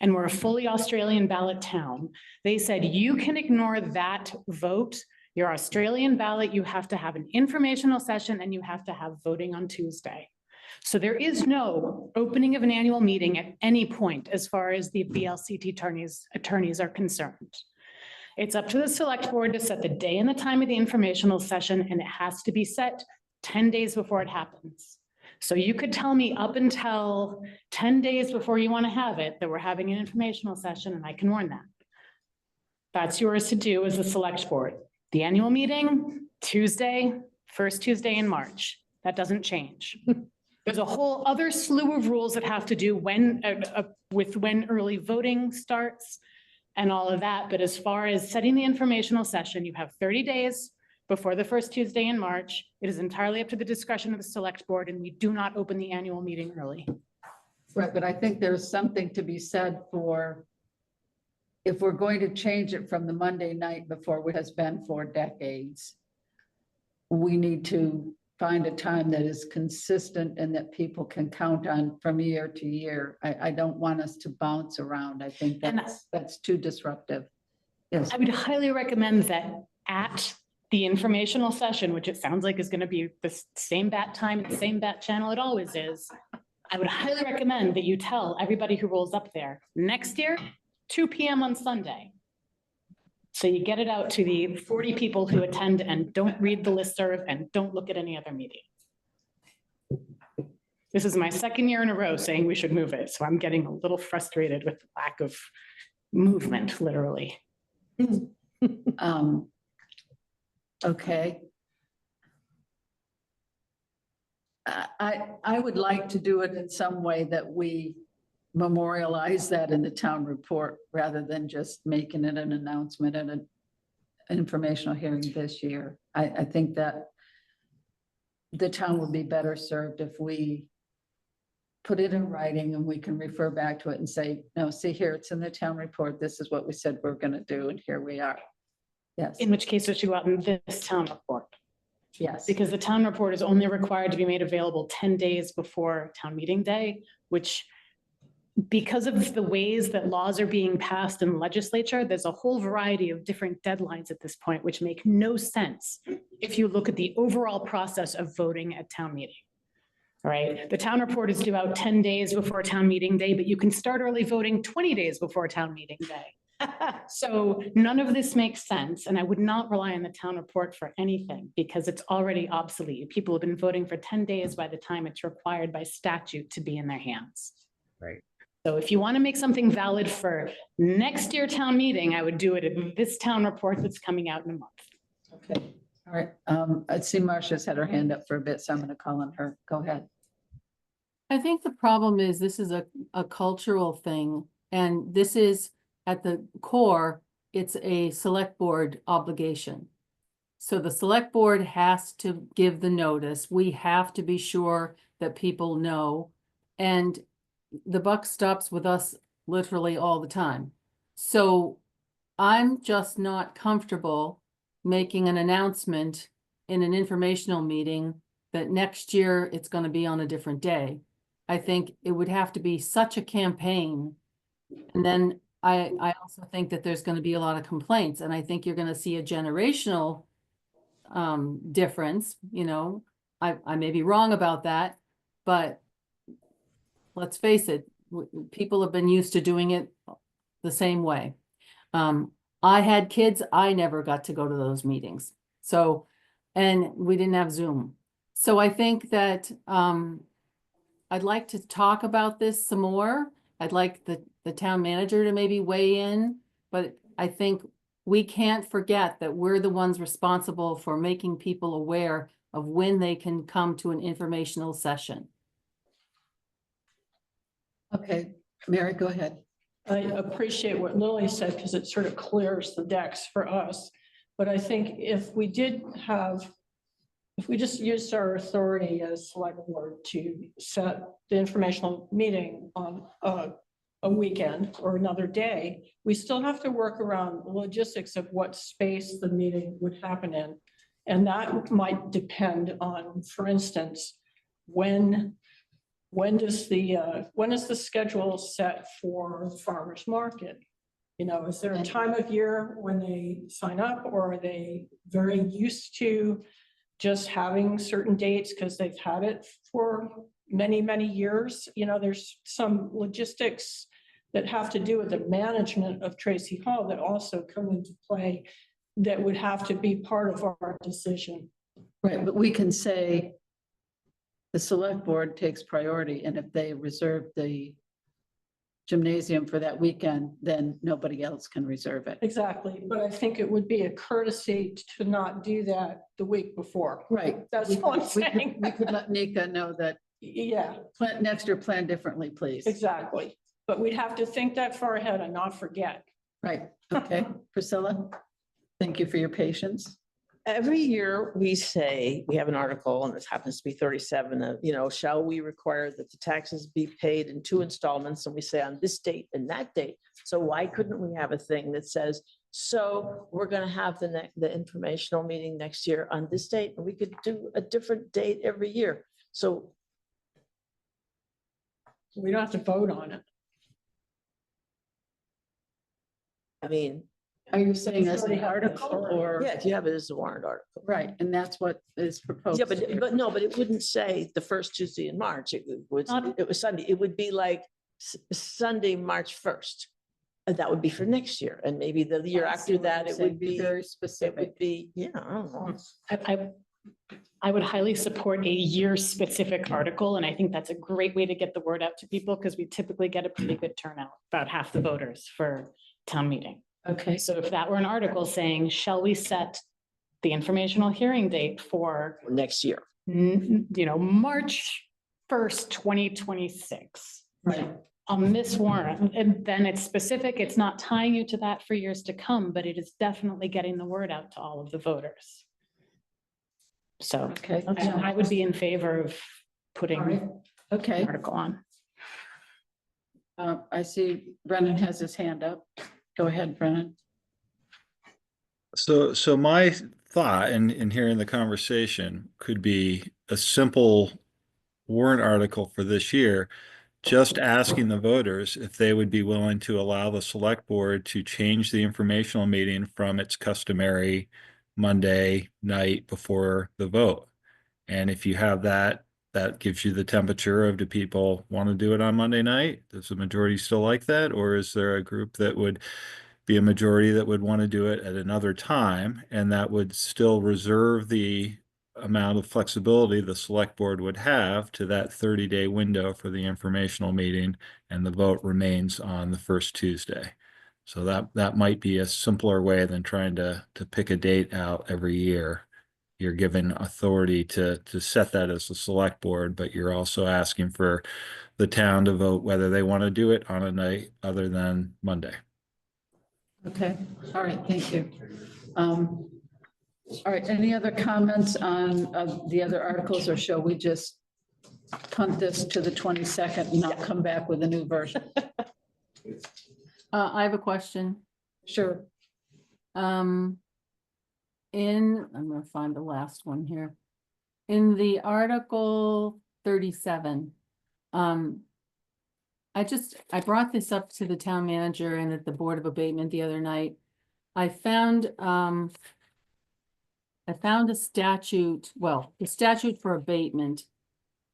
and we're a fully Australian ballot town. They said, you can ignore that vote. Your Australian ballot, you have to have an informational session and you have to have voting on Tuesday. So there is no opening of an annual meeting at any point as far as the VLCT attorneys are concerned. It's up to the select board to set the day and the time of the informational session, and it has to be set 10 days before it happens. So you could tell me up until 10 days before you want to have it, that we're having an informational session, and I can warn that. That's yours to do as a select board. The annual meeting, Tuesday, first Tuesday in March. That doesn't change. There's a whole other slew of rules that have to do with when early voting starts and all of that. But as far as setting the informational session, you have 30 days before the first Tuesday in March. It is entirely up to the discretion of the select board, and we do not open the annual meeting early. Right, but I think there's something to be said for if we're going to change it from the Monday night before what has been for decades, we need to find a time that is consistent and that people can count on from year to year. I don't want us to bounce around. I think And that's too disruptive. Yes, I would highly recommend that at the informational session, which it sounds like is going to be the same bat time and the same bat channel it always is. I would highly recommend that you tell everybody who rolls up there next year, 2 p.m. on Sunday. So you get it out to the 40 people who attend and don't read the listserv and don't look at any other meeting. This is my second year in a row saying we should move it, so I'm getting a little frustrated with the lack of movement, literally. Okay. I would like to do it in some way that we memorialize that in the town report rather than just making it an announcement and an informational hearing this year. I think that the town would be better served if we put it in writing and we can refer back to it and say, no, see here, it's in the town report. This is what we said we're going to do, and here we are. Yes, In which case it should go out in this town report, yes. because the town report is only required to be made available 10 days before town meeting day, which because of the ways that laws are being passed in the legislature, there's a whole variety of different deadlines at this point, which make no sense if you look at the overall process of voting at town meeting. All right, the town report is due out 10 days before town meeting day, but you can start early voting 20 days before town meeting day. So none of this makes sense, and I would not rely on the town report for anything because it's already obsolete. People have been voting for 10 days by the time it's required by statute to be in their hands. Right. So if you want to make something valid for next year town meeting, I would do it in this town report that's coming out in a month. Okay, all right. I see Marcia's had her hand up for a bit, so I'm going to call on her. Go ahead. I think the problem is this is a cultural thing, and this is at the core, it's a select board obligation. So the select board has to give the notice. We have to be sure that people know, and the buck stops with us literally all the time. So I'm just not comfortable making an announcement in an informational meeting that next year it's going to be on a different day. I think it would have to be such a campaign. And then I also think that there's going to be a lot of complaints, and I think you're going to see a generational difference. You know, I may be wrong about that, but let's face it, people have been used to doing it the same way. I had kids, I never got to go to those meetings. So, and we didn't have Zoom. So I think that I'd like to talk about this some more. I'd like the town manager to maybe weigh in, but I think we can't forget that we're the ones responsible for making people aware of when they can come to an informational session. Okay, Mary, go ahead. I appreciate what Lily said because it sort of clears the decks for us. But I think if we just used our authority as select board to set the informational meeting on a weekend or another day, we still have to work around the logistics of what space the meeting would happen in. And that might depend on, for instance, when is the schedule set for farmers market? You know, is there a time of year when they sign up, or are they very used to just having certain dates because they've had it for many, many years? You know, there's some logistics that have to do with the management of Tracy Hall that also come into play that would have to be part of our decision. Right, but we can say the select board takes priority, and if they reserve the gymnasium for that weekend, then nobody else can reserve it. Exactly, but I think it would be a courtesy to not do that the week before. Right. That's what I'm saying. We could let Nika know that Yeah, next year plan differently, please. exactly. But we'd have to think that far ahead and not forget. Right, okay. Priscilla, thank you for your patience. every year we say, we have an article, and this happens to be 37, shall we require that the taxes be paid in 2 installments? And we say on this date and that date. So why couldn't we have a thing that says, so we're going to have the informational meeting next year on this date, and we could do a different date every year. So We don't have to vote on it. I mean, Are you saying as an article or? yeah, if you have it as a warrant article. Right, and that's what is proposed. Yeah, here. but no, but it wouldn't say the first Tuesday in March. It was Sunday. It would be like Sunday, March 1st. And that would be for next year. And maybe the year I see after what that, you're it saying, would be, very it specific. would be, yeah, I don't know. I would highly support a year-specific article, and I think that's a great way to get the word out to people, because we typically get a pretty good turnout, about half the voters for town meeting. Okay, So if that were an article saying, shall we set the informational hearing date for, Next year. March 1st, 2026? right. On this warrant, and then it's specific, it's not tying you to that for years to come, but it is definitely getting the word out to all of the voters. So Okay. I would be in favor of putting All right. an Okay, article on. I see Brennan has his hand up. Go ahead, Brennan. So my thought in hearing the conversation could be a simple warrant article for this year, just asking the voters if they would be willing to allow the select board to change the informational meeting from its customary Monday night before the vote. And if you have that, that gives you the temperature of, do people want to do it on Monday night? Does the majority still like that? Or is there a group that would be a majority that would want to do it at another time? And that would still reserve the amount of flexibility the select board would have to that 30-day window for the informational meeting, and the vote remains on the first Tuesday. So that might be a simpler way than trying to pick a date out every year. You're given authority to set that as a select board, but you're also asking for the town to vote whether they want to do it on a night other than Monday. Okay, all right, thank you. All right, any other comments on the other articles, or shall we just punt this to the 22nd and not come back with a new version? I have a question. Sure. I'm gonna find the last one here. In the Article 37, I brought this up to the town manager and at the Board of Abatement the other night. I found a statute, well, the statute for abatement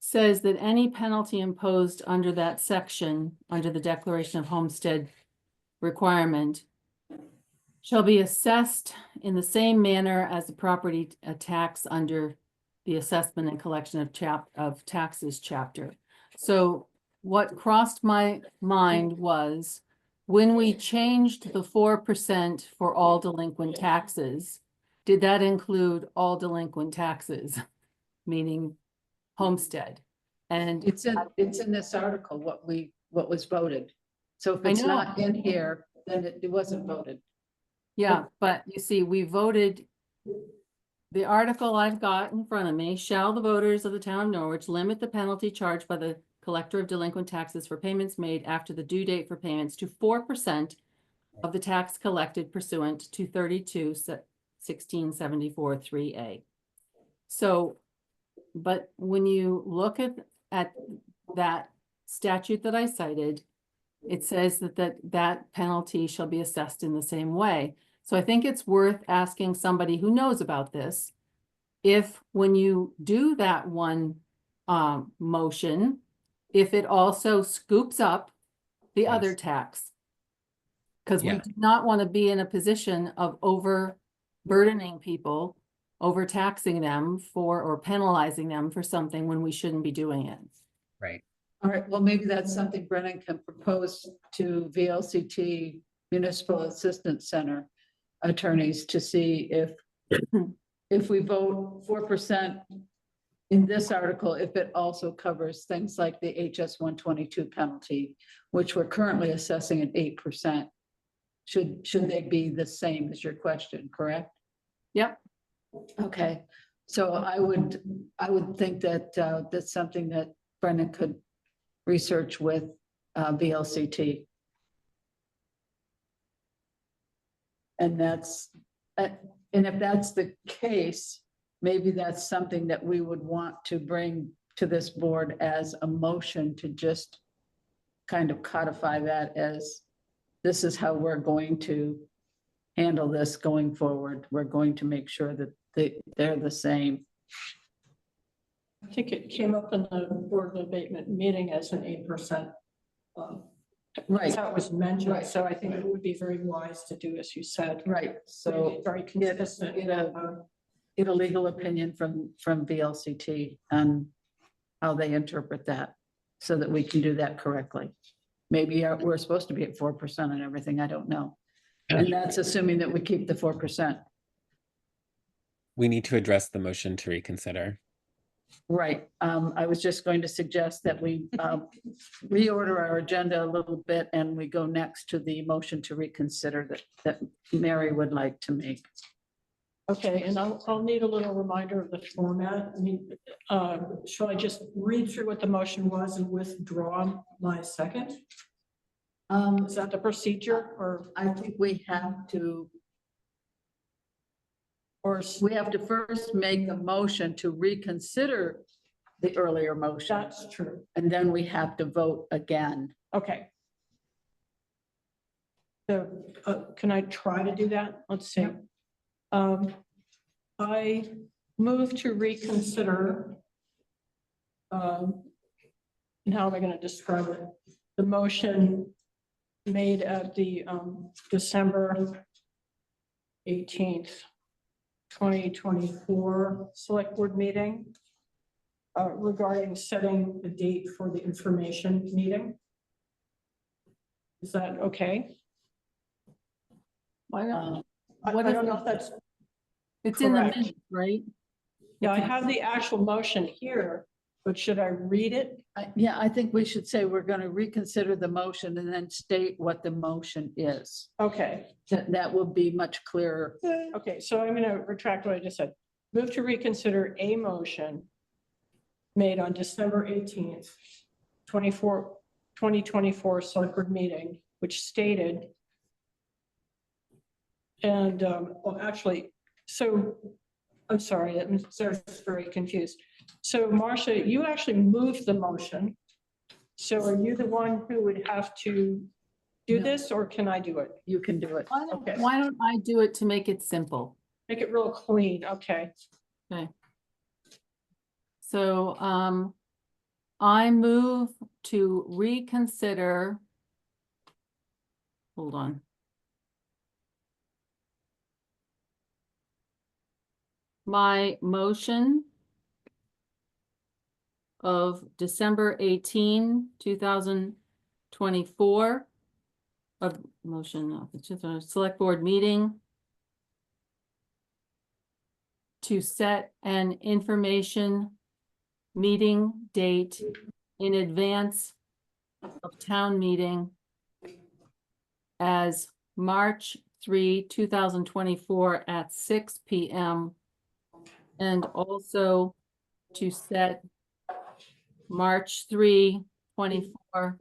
says that any penalty imposed under that section, under the Declaration of Homestead requirement, shall be assessed in the same manner as the property tax under the assessment and collection of taxes chapter. So what crossed my mind was, when we changed the 4% for all delinquent taxes, did that include all delinquent taxes, meaning homestead? And It's in this article, what was voted. So if I it's know. not in here, then it wasn't voted. yeah, but you see, we voted, the article I've got in front of me, shall the voters of the town of Norwich limit the penalty charged by the collector of delinquent taxes for payments made after the due date for payments to 4% of the tax collected pursuant to 32-1674 3A. So, but when you look at that statute that I cited, it says that penalty shall be assessed in the same way. So I think it's worth asking somebody who knows about this, if when you do that one motion, if it also scoops up the other Yes. tax. Because we Yeah. do not want to be in a position of overburdening people, overtaxing them or penalizing them for something when we shouldn't be doing it. Right. All right, well, maybe that's something Brennan can propose to VLCT Municipal Assistance Center attorneys to see if we vote 4% in this article, if it also covers things like the HS 122 penalty, which we're currently assessing at 8%. Should they be the same, is your question, correct? Yep. Okay, so I would think that, that's something that Brendan could research with, VLCT. And that's, and if that's the case, maybe that's something that we would want to bring to this board as a motion to just kind of codify that as, this is how we're going to handle this going forward. We're going to make sure that they're the same. I think it came up in the board of abatement meeting as an 8%. Right, That's how it was mentioned, Right. so I think it would be very wise to do as you said. right. So Very consistent. get a legal opinion from VLCT on how they interpret that, so that we can do that correctly. Maybe we're supposed to be at 4% and everything, I don't know. And that's assuming that we keep the 4%. We need to address the motion to reconsider. Right. I was just going to suggest that we reorder our agenda a little bit and we go next to the motion to reconsider that Mary would like to make. Okay, and I'll need a little reminder of the format. I mean, shall I just read through what the motion was and withdraw my second? Is that the procedure or? I think we have to first make a motion to reconsider the earlier motion, That's true. and then we have to vote again. Okay. So, can I try to do that? Let's see. I move to reconsider. And how am I going to describe it? The motion made at the December 18th, 2024 select board meeting regarding setting the date for the information meeting. Is that okay? Why not? I What don't if know if that's, It's in the correct. minutes, right? yeah, I have the actual motion here, but should I read it? Yeah, I think we should say we're going to reconsider the motion and then state what the motion is. Okay, That will be much clearer. okay, so I'm gonna retract what I just said. Move to reconsider a motion made on December 18th, 2024 select board meeting, which stated, and, well, actually, so, I'm sorry, I'm very confused. So Marcia, you actually moved the motion. So are you the one who would have to do No. this, or can I do it? You can do it. Okay. Why don't I do it to make it simple? Make it real clean, okay. So, I move to reconsider. Hold on. My motion of December 18, 2024 of motion of the select board meeting to set an information meeting date in advance of town meeting as March 3, 2024 at 6 p.m. and also to set March 3, 2024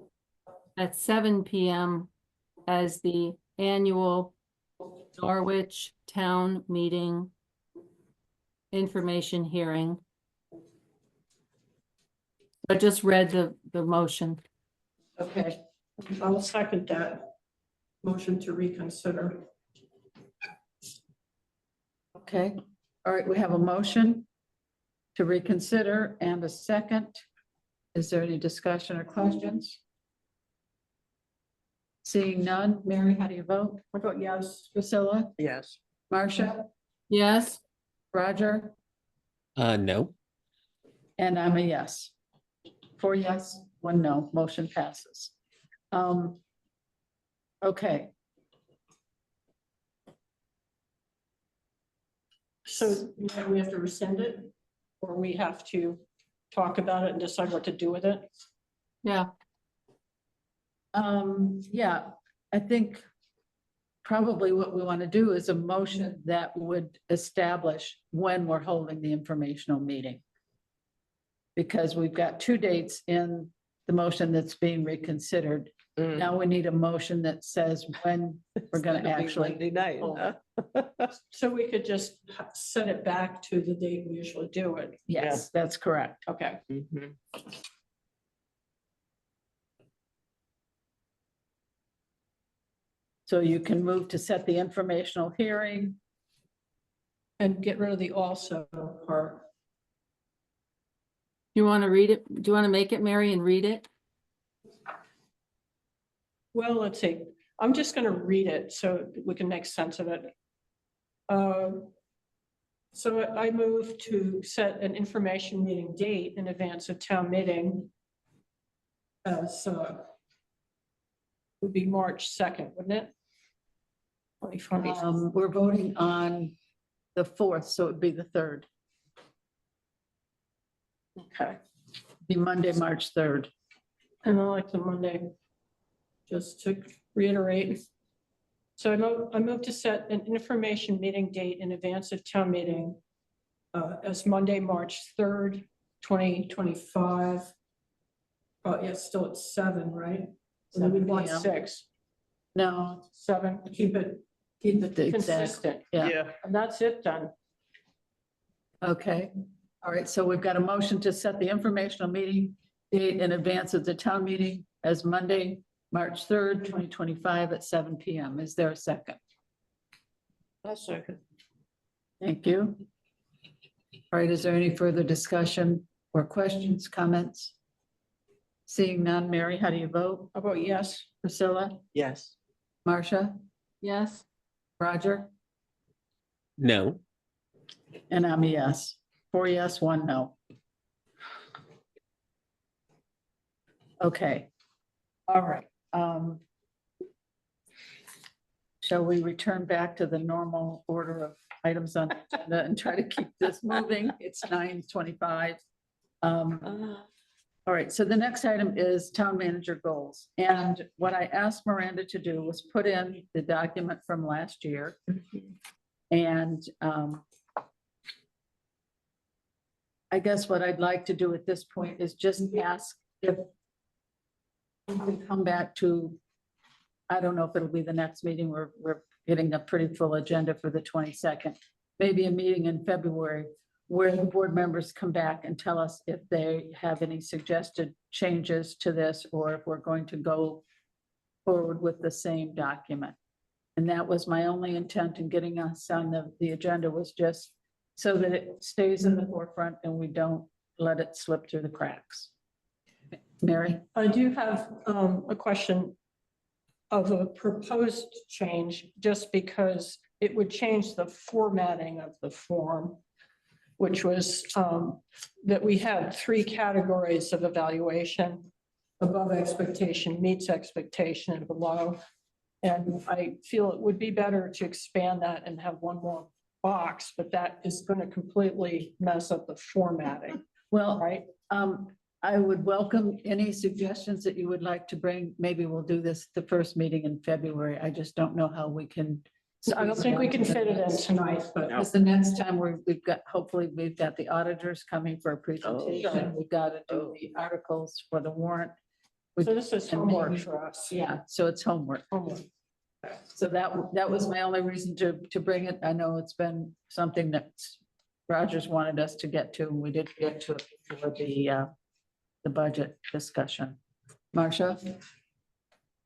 at 7 p.m. as the annual Norwich Town Meeting information hearing. I just read the motion. Okay, I'll second that motion to reconsider. Okay, all right, we have a motion to reconsider and a second. Is there any discussion or questions? Seeing none, Mary, how do you vote? I vote yes. Priscilla, Yes. Marcia, Yes, Roger, No. and I'm a yes. 4 yes, 1 no, motion passes. Okay, So we have to rescind it, or we have to talk about it and decide what to do with it? yeah, yeah, I think probably what we want to do is a motion that would establish when we're holding the informational meeting. Because we've got two dates in the motion that's being reconsidered. Now we need a motion that says when we're going to actually. Monday night, hold huh? it. So we could just set it back to the date we usually do it. Yes, that's correct. Okay. Mhm. So you can move to set the informational hearing. And get rid of the also part. You want to read it? Do you want to make it, Mary, and read it? Well, let's see. I'm just gonna read it so we can make sense of it. So I move to set an information meeting date in advance of town meeting. As would be March 2nd, wouldn't it? 2020. We're voting on the 4th, so it'd be the 3rd. Okay, Be Monday, March 3rd. and I like the Monday, just to reiterate. So I move to set an information meeting date in advance of town meeting as Monday, March 3rd, 2025. Oh, yeah, still at 7, right? And then we 7 want p.m. 6, No, 7, keep it the exact, consistent. yeah. And that's it done. Okay, all right, so we've got a motion to set the informational meeting date in advance of the town meeting as Monday, March 3rd, 2025 at 7 p.m. Is there a second? A second. Thank you. All right, is there any further discussion or questions, comments? Seeing none, Mary, how do you vote? How about yes? Priscilla, Yes. Marcia, Yes. Roger, No. and I'm a yes. 4 yes, 1 no. Okay, all right. Shall we return back to the normal order of items on the agenda and try to keep this moving? It's 9:25. All right, so the next item is town manager goals. And what I asked Miranda to do was put in the document from last year. And I guess what I'd like to do at this point is just ask if we come back to, I don't know if it'll be the next meeting, we're getting a pretty full agenda for the 22nd. Maybe a meeting in February where the board members come back and tell us if they have any suggested changes to this, or if we're going to go forward with the same document. And that was my only intent in getting us on the agenda, was just so that it stays in the forefront and we don't let it slip through the cracks. Mary? I do have a question of a proposed change, just because it would change the formatting of the form, which was that we had 3 categories of evaluation: above expectation, meets expectation, and below. And I feel it would be better to expand that and have one more box, but that is going to completely mess up the formatting, Well, right? I would welcome any suggestions that you would like to bring. Maybe we'll do this the first meeting in February. I just don't know how we can. I don't think we can fit it in tonight, but Because the next time we've got, hopefully we've got the auditors coming for a presentation. We've got to do the articles for the warrant. so this is And homework maybe- for us. Yeah, so it's homework. Homework. So that was my only reason to bring it. I know it's been something that Rogers wanted us to get to, and we did get to it before the budget discussion. Marcia?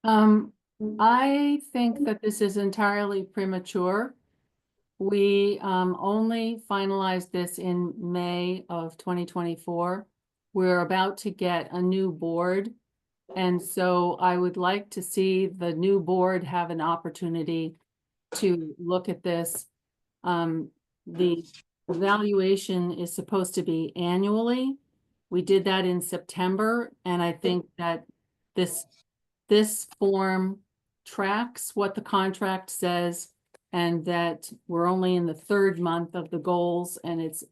I think that this is entirely premature. We only finalized this in May of 2024. We're about to get a new board. And so I would like to see the new board have an opportunity to look at this. The evaluation is supposed to be annually. We did that in September, and I think that this form tracks what the contract says, and that we're only in the 3rd month of the goals, and it's,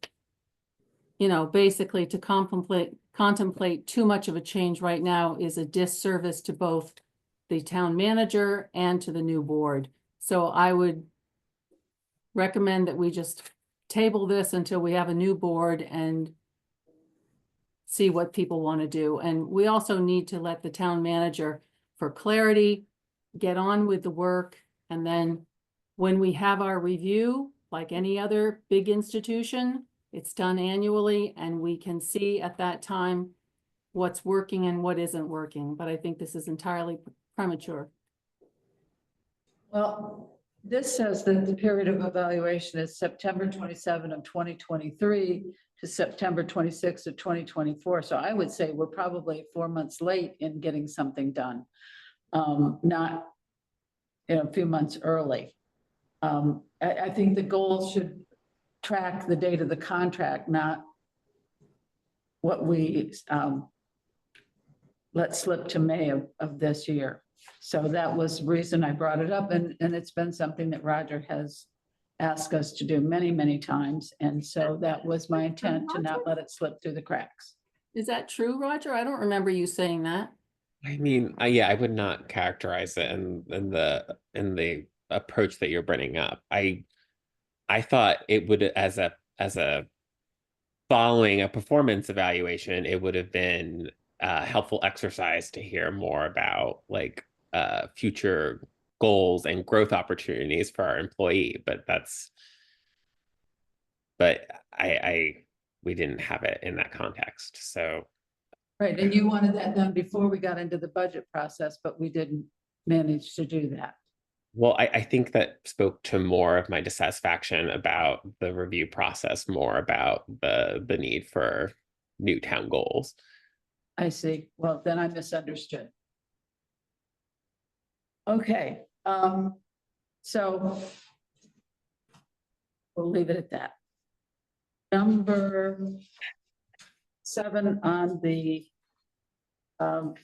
basically to contemplate too much of a change right now is a disservice to both the town manager and to the new board. So I would recommend that we just table this until we have a new board and see what people want to do. And we also need to let the town manager, for clarity, get on with the work. And then when we have our review, like any other big institution, it's done annually and we can see at that time what's working and what isn't working. But I think this is entirely premature. Well, this says that the period of evaluation is September 27 of 2023 to September 26 of 2024. So I would say we're probably 4 months late in getting something done. Not, a few months early. I think the goal should track the date of the contract, not what we let slip to May of this year. So that was the reason I brought it up, and it's been something that Roger has asked us to do many, many times. And so that was my intent, to not let it slip through the cracks. Is that true, Roger? I don't remember you saying that. I mean, yeah, I would not characterize it in the approach that you're bringing up. I thought it would, as a following a performance evaluation, it would have been a helpful exercise to hear more about like future goals and growth opportunities for our employee. But we didn't have it in that context. So. Right, and you wanted that done before we got into the budget process, but we didn't manage to do that. Well, I think that spoke to more of my dissatisfaction about the review process, more about the need for new town goals. I see. Well, then I misunderstood. Okay, so we'll leave it at that. Number 7 on the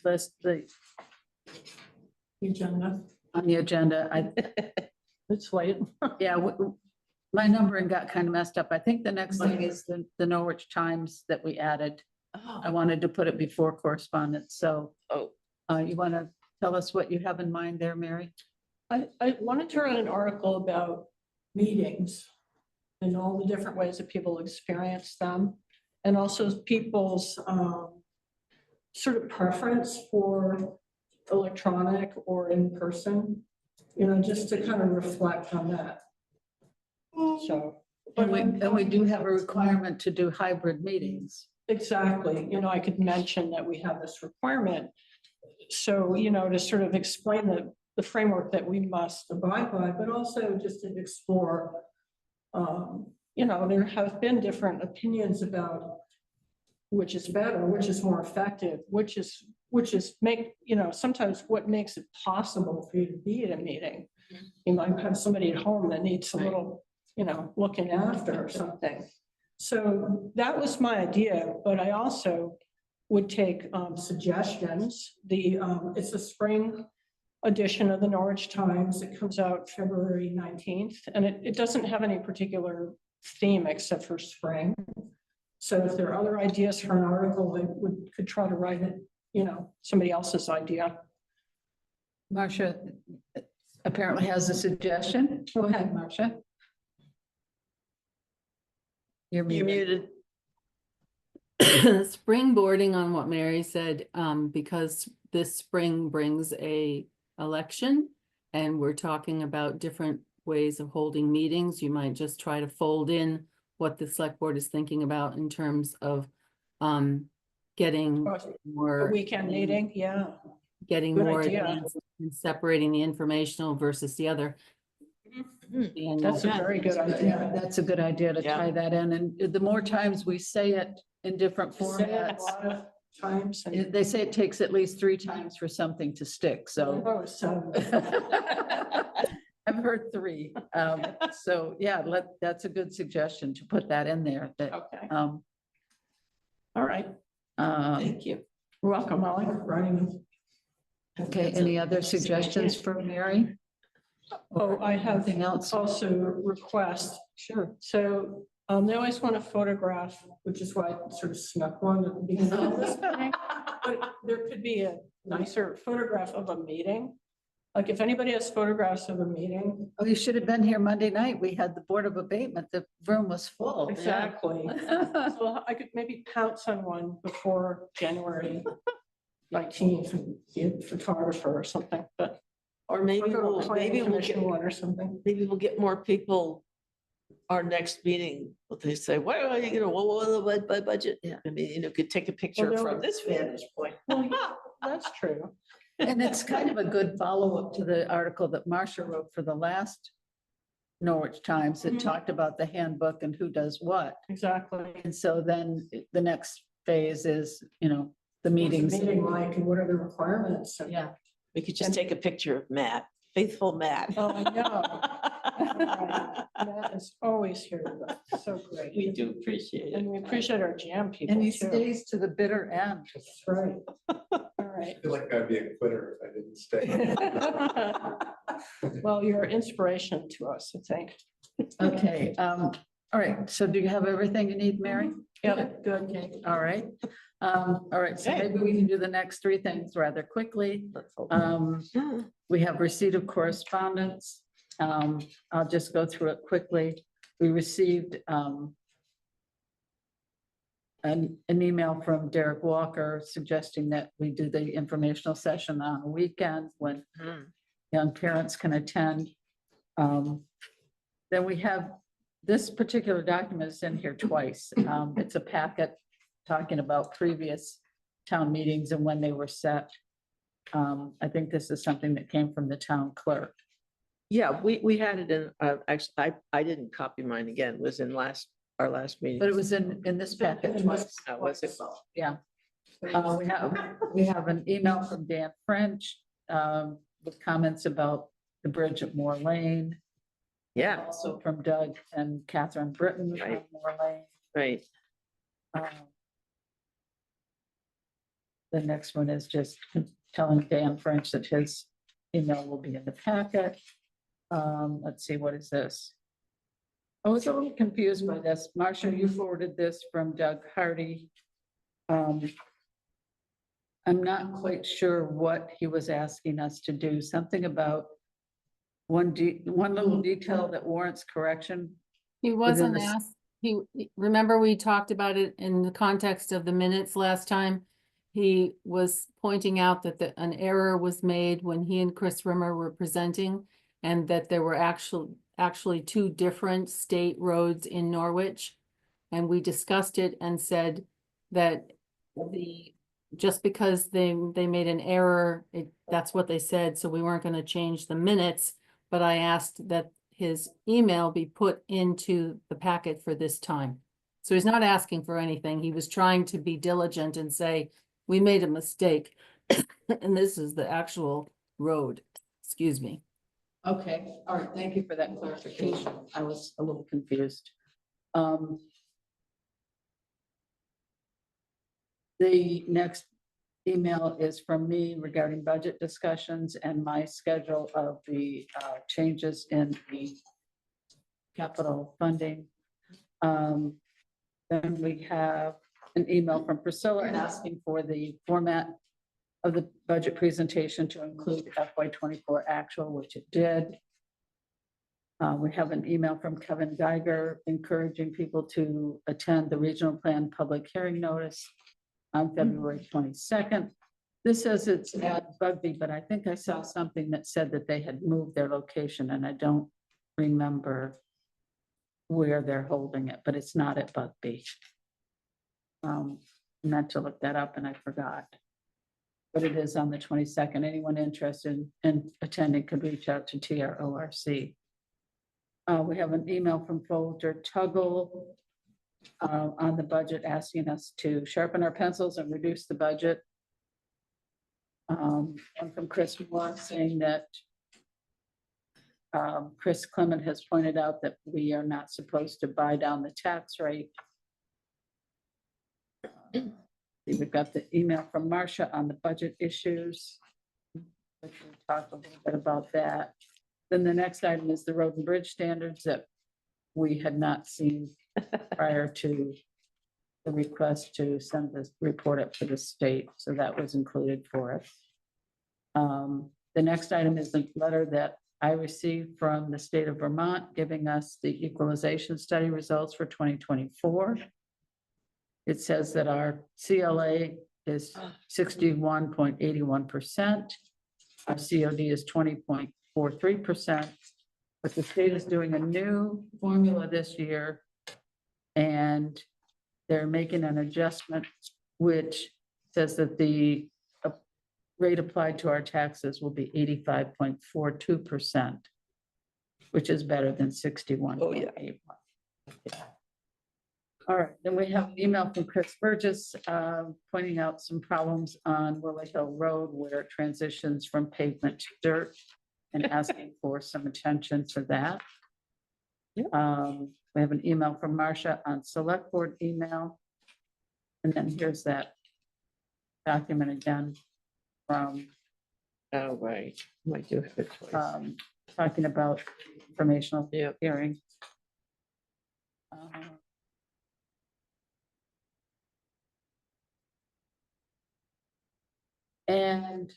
list, Agenda. on the agenda. It's late. Yeah, my numbering got kind of messed up. I think the next thing is the Norwich Times that we added. I wanted to put it before correspondence, so. You want to tell us what you have in mind there, Mary? I wanted to write an article about meetings and all the different ways that people experience them. And also people's sort of preference for electronic or in person, just to kind of reflect on that. So. And we do have a requirement to do hybrid meetings. Exactly. I could mention that we have this requirement. So, to sort of explain the framework that we must abide by, but also just to explore, there have been different opinions about which is better, which is more effective, which is sometimes what makes it possible for you to be at a meeting. You might have somebody at home that needs a little, looking after or something. So that was my idea, but I also would take suggestions. It's a spring edition of the Norwich Times. It comes out February 19th, and it doesn't have any particular theme except for spring. So if there are other ideas for an article, I could try to write it, somebody else's idea. Marcia apparently has a suggestion. Go ahead, Marcia. You're muted. Springboarding on what Mary said, because this spring brings a election and we're talking about different ways of holding meetings. You might just try to fold in what the select board is thinking about in terms of getting more A weekend meeting, yeah. getting Good more idea. advanced and separating the informational versus the other. And That's a very good idea. That's a good idea to tie that in. And the more times we say it in different Say it a formats, lot of times. And they say it takes at least 3 times for something to stick. So Oh, so I've heard 3. So yeah, that's a good suggestion to put that in there. That okay. um, All right. Thank you. You're welcome. I like writing. okay. Any other suggestions for Mary? Oh, I have Anything else? also request. Sure. So they always want a photograph, which is why I sort of snuck one at the beginning of this meeting. But there could be a nicer photograph of a meeting. Like if anybody has photographs of the meeting. Oh, you should have been here Monday night. We had the Board of Abatement. The room was full. Exactly. So I could maybe pounce on one before January 19th, and be a photographer or something, but. Or maybe we'll, Commission one or something. maybe we'll get more people. Our next meeting, what they say, what are you gonna, what budget? Yeah, I mean, could take a picture there from were- this vantage point. Well, yeah, that's true. And it's kind of a good follow-up to the article that Marcia wrote for the last Norwich Times that Mhm. talked about the handbook and who does what. Exactly. And so then the next phase is, the What's meetings. the meeting like and what are the requirements? And- Yeah. We could just take a picture of Matt, faithful Matt. Oh, I know. That is always here. So great. We do appreciate it. And we appreciate our jam people And he too. stays to the bitter end. That's right. All right. I feel like I'd be a quitter if I didn't stay. Well, you're an inspiration to us, I think. Okay, all right. So do you have everything you need, Mary? Yeah, good. Okay. All right. All right, so Okay. maybe we can do the next three things rather quickly. Let's hope. We have receipt of correspondence. I'll just go through it quickly. We received an email from Derek Walker suggesting that we do the informational session on a weekend when Mhm. young parents can attend. Then we have, this particular document is in here twice. It's a packet talking about previous town meetings and when they were set. I think this is something that came from the town clerk. Yeah, we had it in, actually, I didn't copy mine again, it was in our last meeting. But it was in this packet twice. Oh, was it? Yeah. We have an email from Dan French with comments about the bridge at Moore Lane. Yeah, Also from Doug and Catherine Britton on Right. Moore Lane. right. The next one is just telling Dan French that his email will be in the packet. Let's see, what is this? I was a little confused by this. Marcia, you forwarded this from Doug Hardy. I'm not quite sure what he was asking us to do, something about one little detail that warrants correction. He wasn't this- asked, remember we talked about it in the context of the minutes last time? He was pointing out that an error was made when he and Chris Rimmer were presenting, and that there were actually two different state roads in Norwich. And we discussed it and said that just because they made an error, that's what they said, so we weren't gonna change the minutes. But I asked that his email be put into the packet for this time. So he's not asking for anything. He was trying to be diligent and say, we made a mistake. And this is the actual road, excuse me. Okay, all right, thank you for that clarification. I was a little confused. The next email is from me regarding budget discussions and my schedule of the changes in the capital funding. Then we have an email from Priscilla asking for the format of the budget presentation to include FY '24 actual, which it did. We have an email from Kevin Geiger encouraging people to attend the regional plan public hearing notice on February 22nd. This says it's at Bugby, but I think I saw something that said that they had moved their location, and I don't remember where they're holding it, but it's not at Bugby. Meant to look that up and I forgot. But it is on the 22nd. Anyone interested in attending could reach out to TRORC. We have an email from Folger Tuggle on the budget asking us to sharpen our pencils and reduce the budget. And from Chris Moore saying that Chris Clement has pointed out that we are not supposed to buy down the tax rate. We've got the email from Marcia on the budget issues. We can talk a little bit about that. Then the next item is the road and bridge standards that we had not seen prior to the request to send this report up to the state. So that was included for us. The next item is the letter that I received from the state of Vermont, giving us the equalization study results for 2024. It says that our CLA is 61.81%. Our COD is 20.43%. But the state is doing a new formula this year. And they're making an adjustment which says that the rate applied to our taxes will be 85.42%, which is better than 61.81. All right, then we have an email from Chris Burgess pointing out some problems on Willow Hill Road where it transitions from pavement to dirt and asking for some attention to that. We have an email from Marcia on select board email. And then here's that document again from Oh, right. Might do it twice. talking about informational hearing. And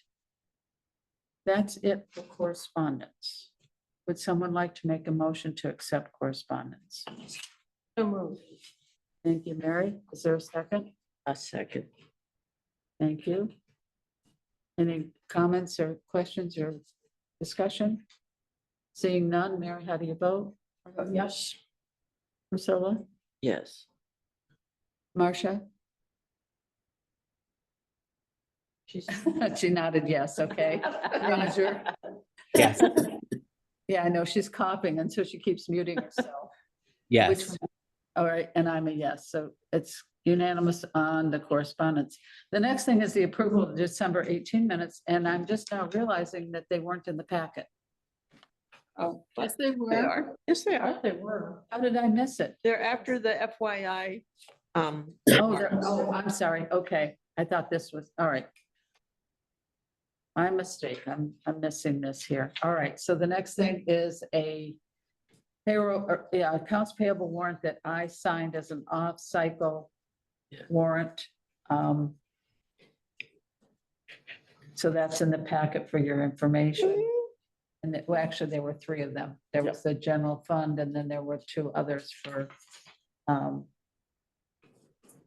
that's it for correspondence. Would someone like to make a motion to accept correspondence? So moved. Thank you, Mary. Is there a second? A second. Thank you. Any comments or questions or discussion? Seeing none, Mary, how do you vote? Yes. Priscilla? Yes. Marcia? She nodded yes, okay. Roger? Yes, Yeah, I know she's coughing and so she keeps muting herself. yes. All right, and I'm a yes, so it's unanimous on the correspondence. The next thing is the approval of December 18 minutes, and I'm just now realizing that they weren't in the packet. Oh, Yes, they they were. are. Yes, they I are. thought they were. How did I miss it? They're after the FYI. Oh, I'm sorry, okay, I thought this was, all right. My mistake, I'm missing this here. All right, so the next thing is a payroll, or, yeah, accounts payable warrant that I signed as an off-cycle warrant. So that's in the packet for your information. And well, actually, there were three of them. There was the general fund, and then there were two others for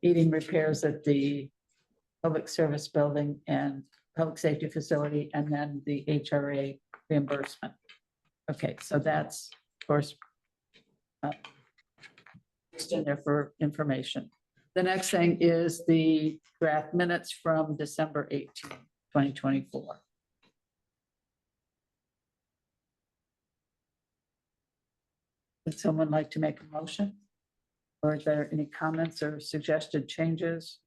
heating repairs at the public service building and public safety facility, and then the HRA reimbursement. Okay, so that's, of course, just in there for information. The next thing is the draft minutes from December 18, 2024. Would someone like to make a motion? Or is there any comments or suggested changes?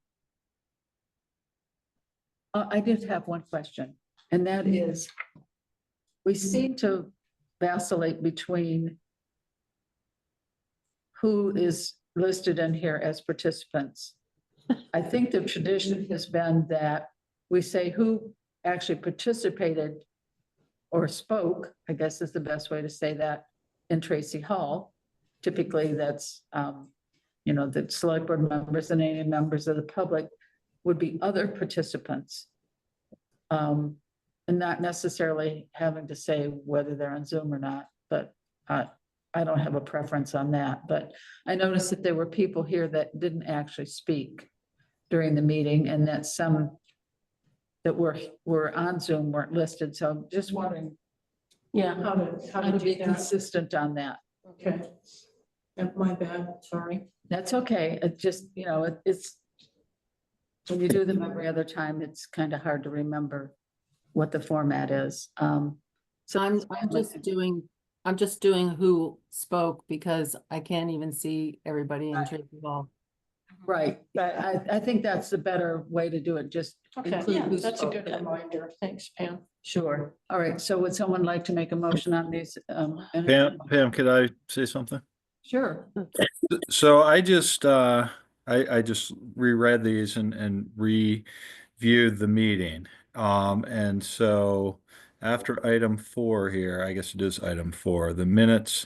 I did have one question, and that is, we seem to vacillate between who is listed in here as participants. I think the tradition has been that we say who actually participated or spoke, I guess is the best way to say that, in Tracy Hall. Typically, that's, the select board members and any members of the public would be other participants. And not necessarily having to say whether they're on Zoom or not, but I don't have a preference on that. But I noticed that there were people here that didn't actually speak during the meeting, and that some that were on Zoom weren't listed. So I'm just wondering Yeah, how how to be do that? consistent on that. Okay. My bad, sorry. That's okay. It just, it's, when you do them every other time, it's kind of hard to remember what the format is. So I'm just doing who spoke because I can't even see everybody in Tracy Hall. right, but I think that's the better way to do it. Just Okay, include who that's a spoke. good reminder. Thanks, Pam. Sure. All right. So would someone like to make a motion on these? Pam, could I say something? Sure. So I just reread these and reviewed the meeting. And so after item 4 here, I guess it is item 4, the minutes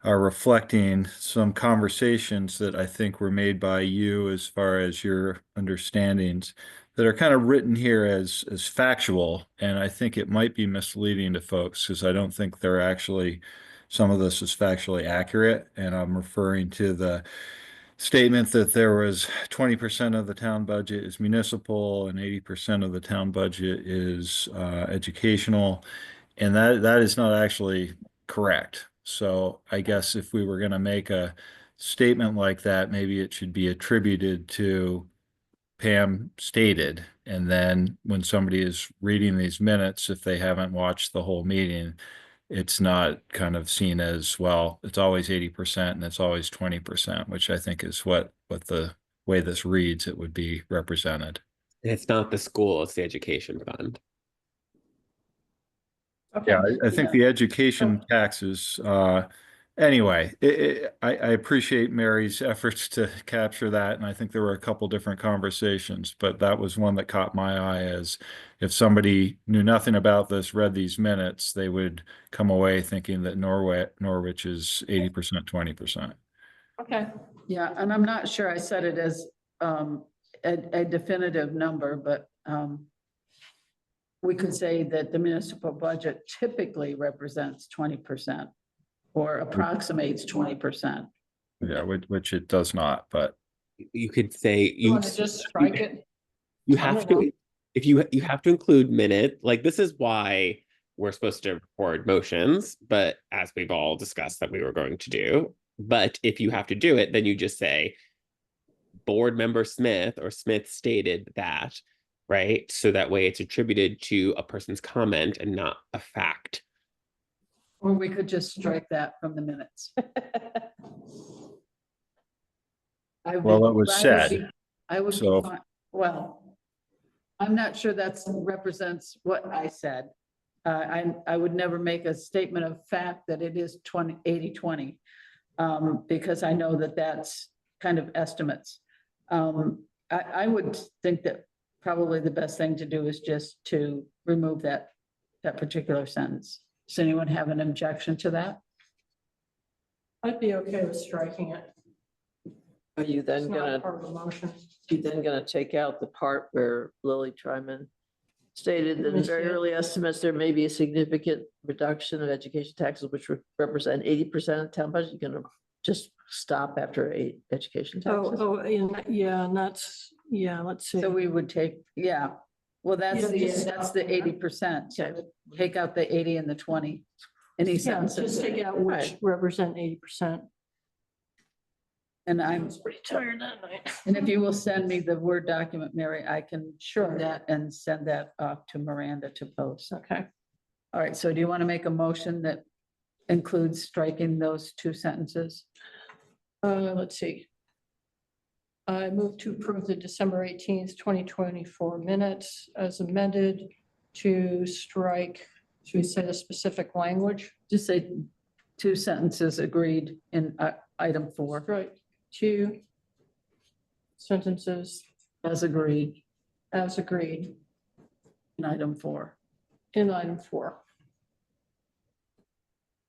are reflecting some conversations that I think were made by you as far as your understandings that are kind of written here as factual, and I think it might be misleading to folks because I don't think they're actually, some of this is factually accurate, and I'm referring to the statement that there was 20% of the town budget is municipal and 80% of the town budget is educational, and that is not actually correct. So I guess if we were going to make a statement like that, maybe it should be attributed to Pam stated, and then when somebody is reading these minutes, if they haven't watched the whole meeting, it's not kind of seen as, well, it's always 80% and it's always 20%, which I think is what the way this reads, it would be represented. It's not the school, it's the education fund. Okay. Yeah, I think the education taxes, anyway, I appreciate Mary's efforts to capture that, and I think there were a couple different conversations, but that was one that caught my eye as if somebody knew nothing about this, read these minutes, they would come away thinking that Norwich is 80%, 20%. Okay, Yeah, and I'm not sure I said it as a definitive number, but we could say that the municipal budget typically represents 20% or approximates 20%. Yeah, which it does not, but You could say you want to just strike it? you I have don't know. to, if you have to include minute, like this is why we're supposed to record motions, but as we've all discussed that we were going to do. But if you have to do it, then you just say board member Smith or Smith stated that, right? So that way it's attributed to a person's comment and not a fact. Or we could just strike that from the minutes. Well, it was said, I would, so- well, I'm not sure that's represents what I said. I would never make a statement of fact that it is 80-20, because I know that that's kind of estimates. I would think that probably the best thing to do is just to remove that particular sentence. Does anyone have an objection to that? I'd be okay with striking it. Are you It's then not gonna, part of the motion. you then gonna take out the part where Lily Tryman stated that in very Yeah. early estimates, there may be a significant reduction of education taxes, which would represent 80% of town budget? You're gonna just stop after education taxes? Yeah, and that's, yeah, let's see. So we would take, yeah, well, that's Yeah, the, just that's stop the there. 80%. Okay. Take out the 80 and the 20. Any Yeah, sentences. just take out which Right. represent 80%. And I I'm, was pretty tired that night. and if you will send me the Word document, Mary, I can Sure. do that and send that off to Miranda to post. Okay, All right, so do you want to make a motion that includes striking those two sentences? let's see. I move to approve the December 18th, 2024 minutes as amended to strike, should we say the specific language? Just say two sentences agreed in item 4, Strike two sentences as agreed as agreed in item 4. in item 4.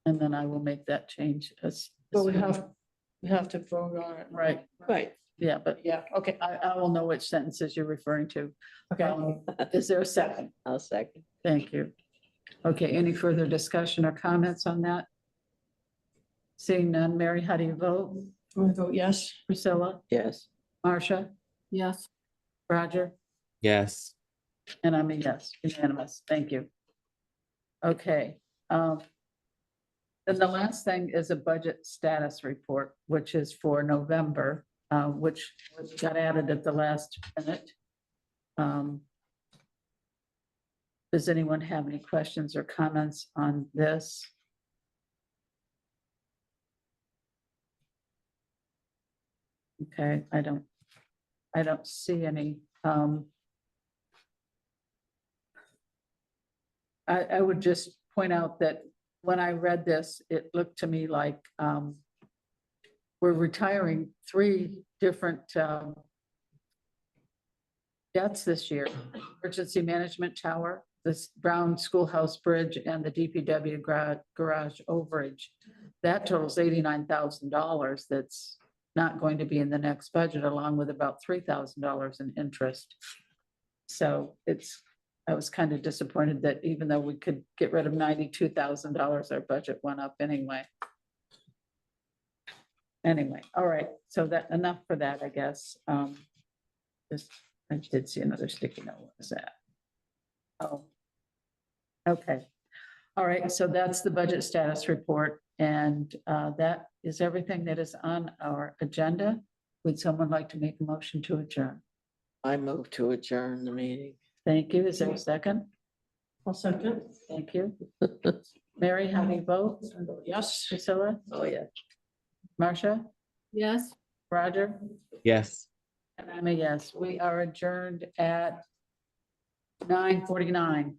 And then I will make that change as. But we have to vote on it. Right, Right, yeah, but yeah, okay, I will know which sentences you're referring to. okay. Is there a second? I'll second. Thank you. Okay, any further discussion or comments on that? Seeing none, Mary, how do you vote? I'm gonna vote yes. Priscilla, Yes. Marcia, Yes. Roger, Yes. and I'm a yes, unanimous. Thank you. Okay. Then the last thing is a budget status report, which is for November, which got added at the last minute. Does anyone have any questions or comments on this? Okay, I don't see any. I would just point out that when I read this, it looked to me like we're retiring 3 different debts this year. Emergency Management Tower, this Brown Schoolhouse Bridge, and the DPW garage overage. That totals $89,000 that's not going to be in the next budget, along with about $3,000 in interest. So I was kind of disappointed that even though we could get rid of $92,000, our budget went up anyway. Anyway, all right, so that, enough for that, I guess. I did see another sticky note. What was that? Oh. Okay. All right, so that's the budget status report, and that is everything that is on our agenda. Would someone like to make a motion to adjourn? I move to adjourn the meeting. Thank you. Is there a second? I'll second. Thank you. Mary, how do you vote? Yes. Priscilla? Oh, yeah. Marcia? Yes. Roger? Yes. And I'm a yes. We are adjourned at 9:49.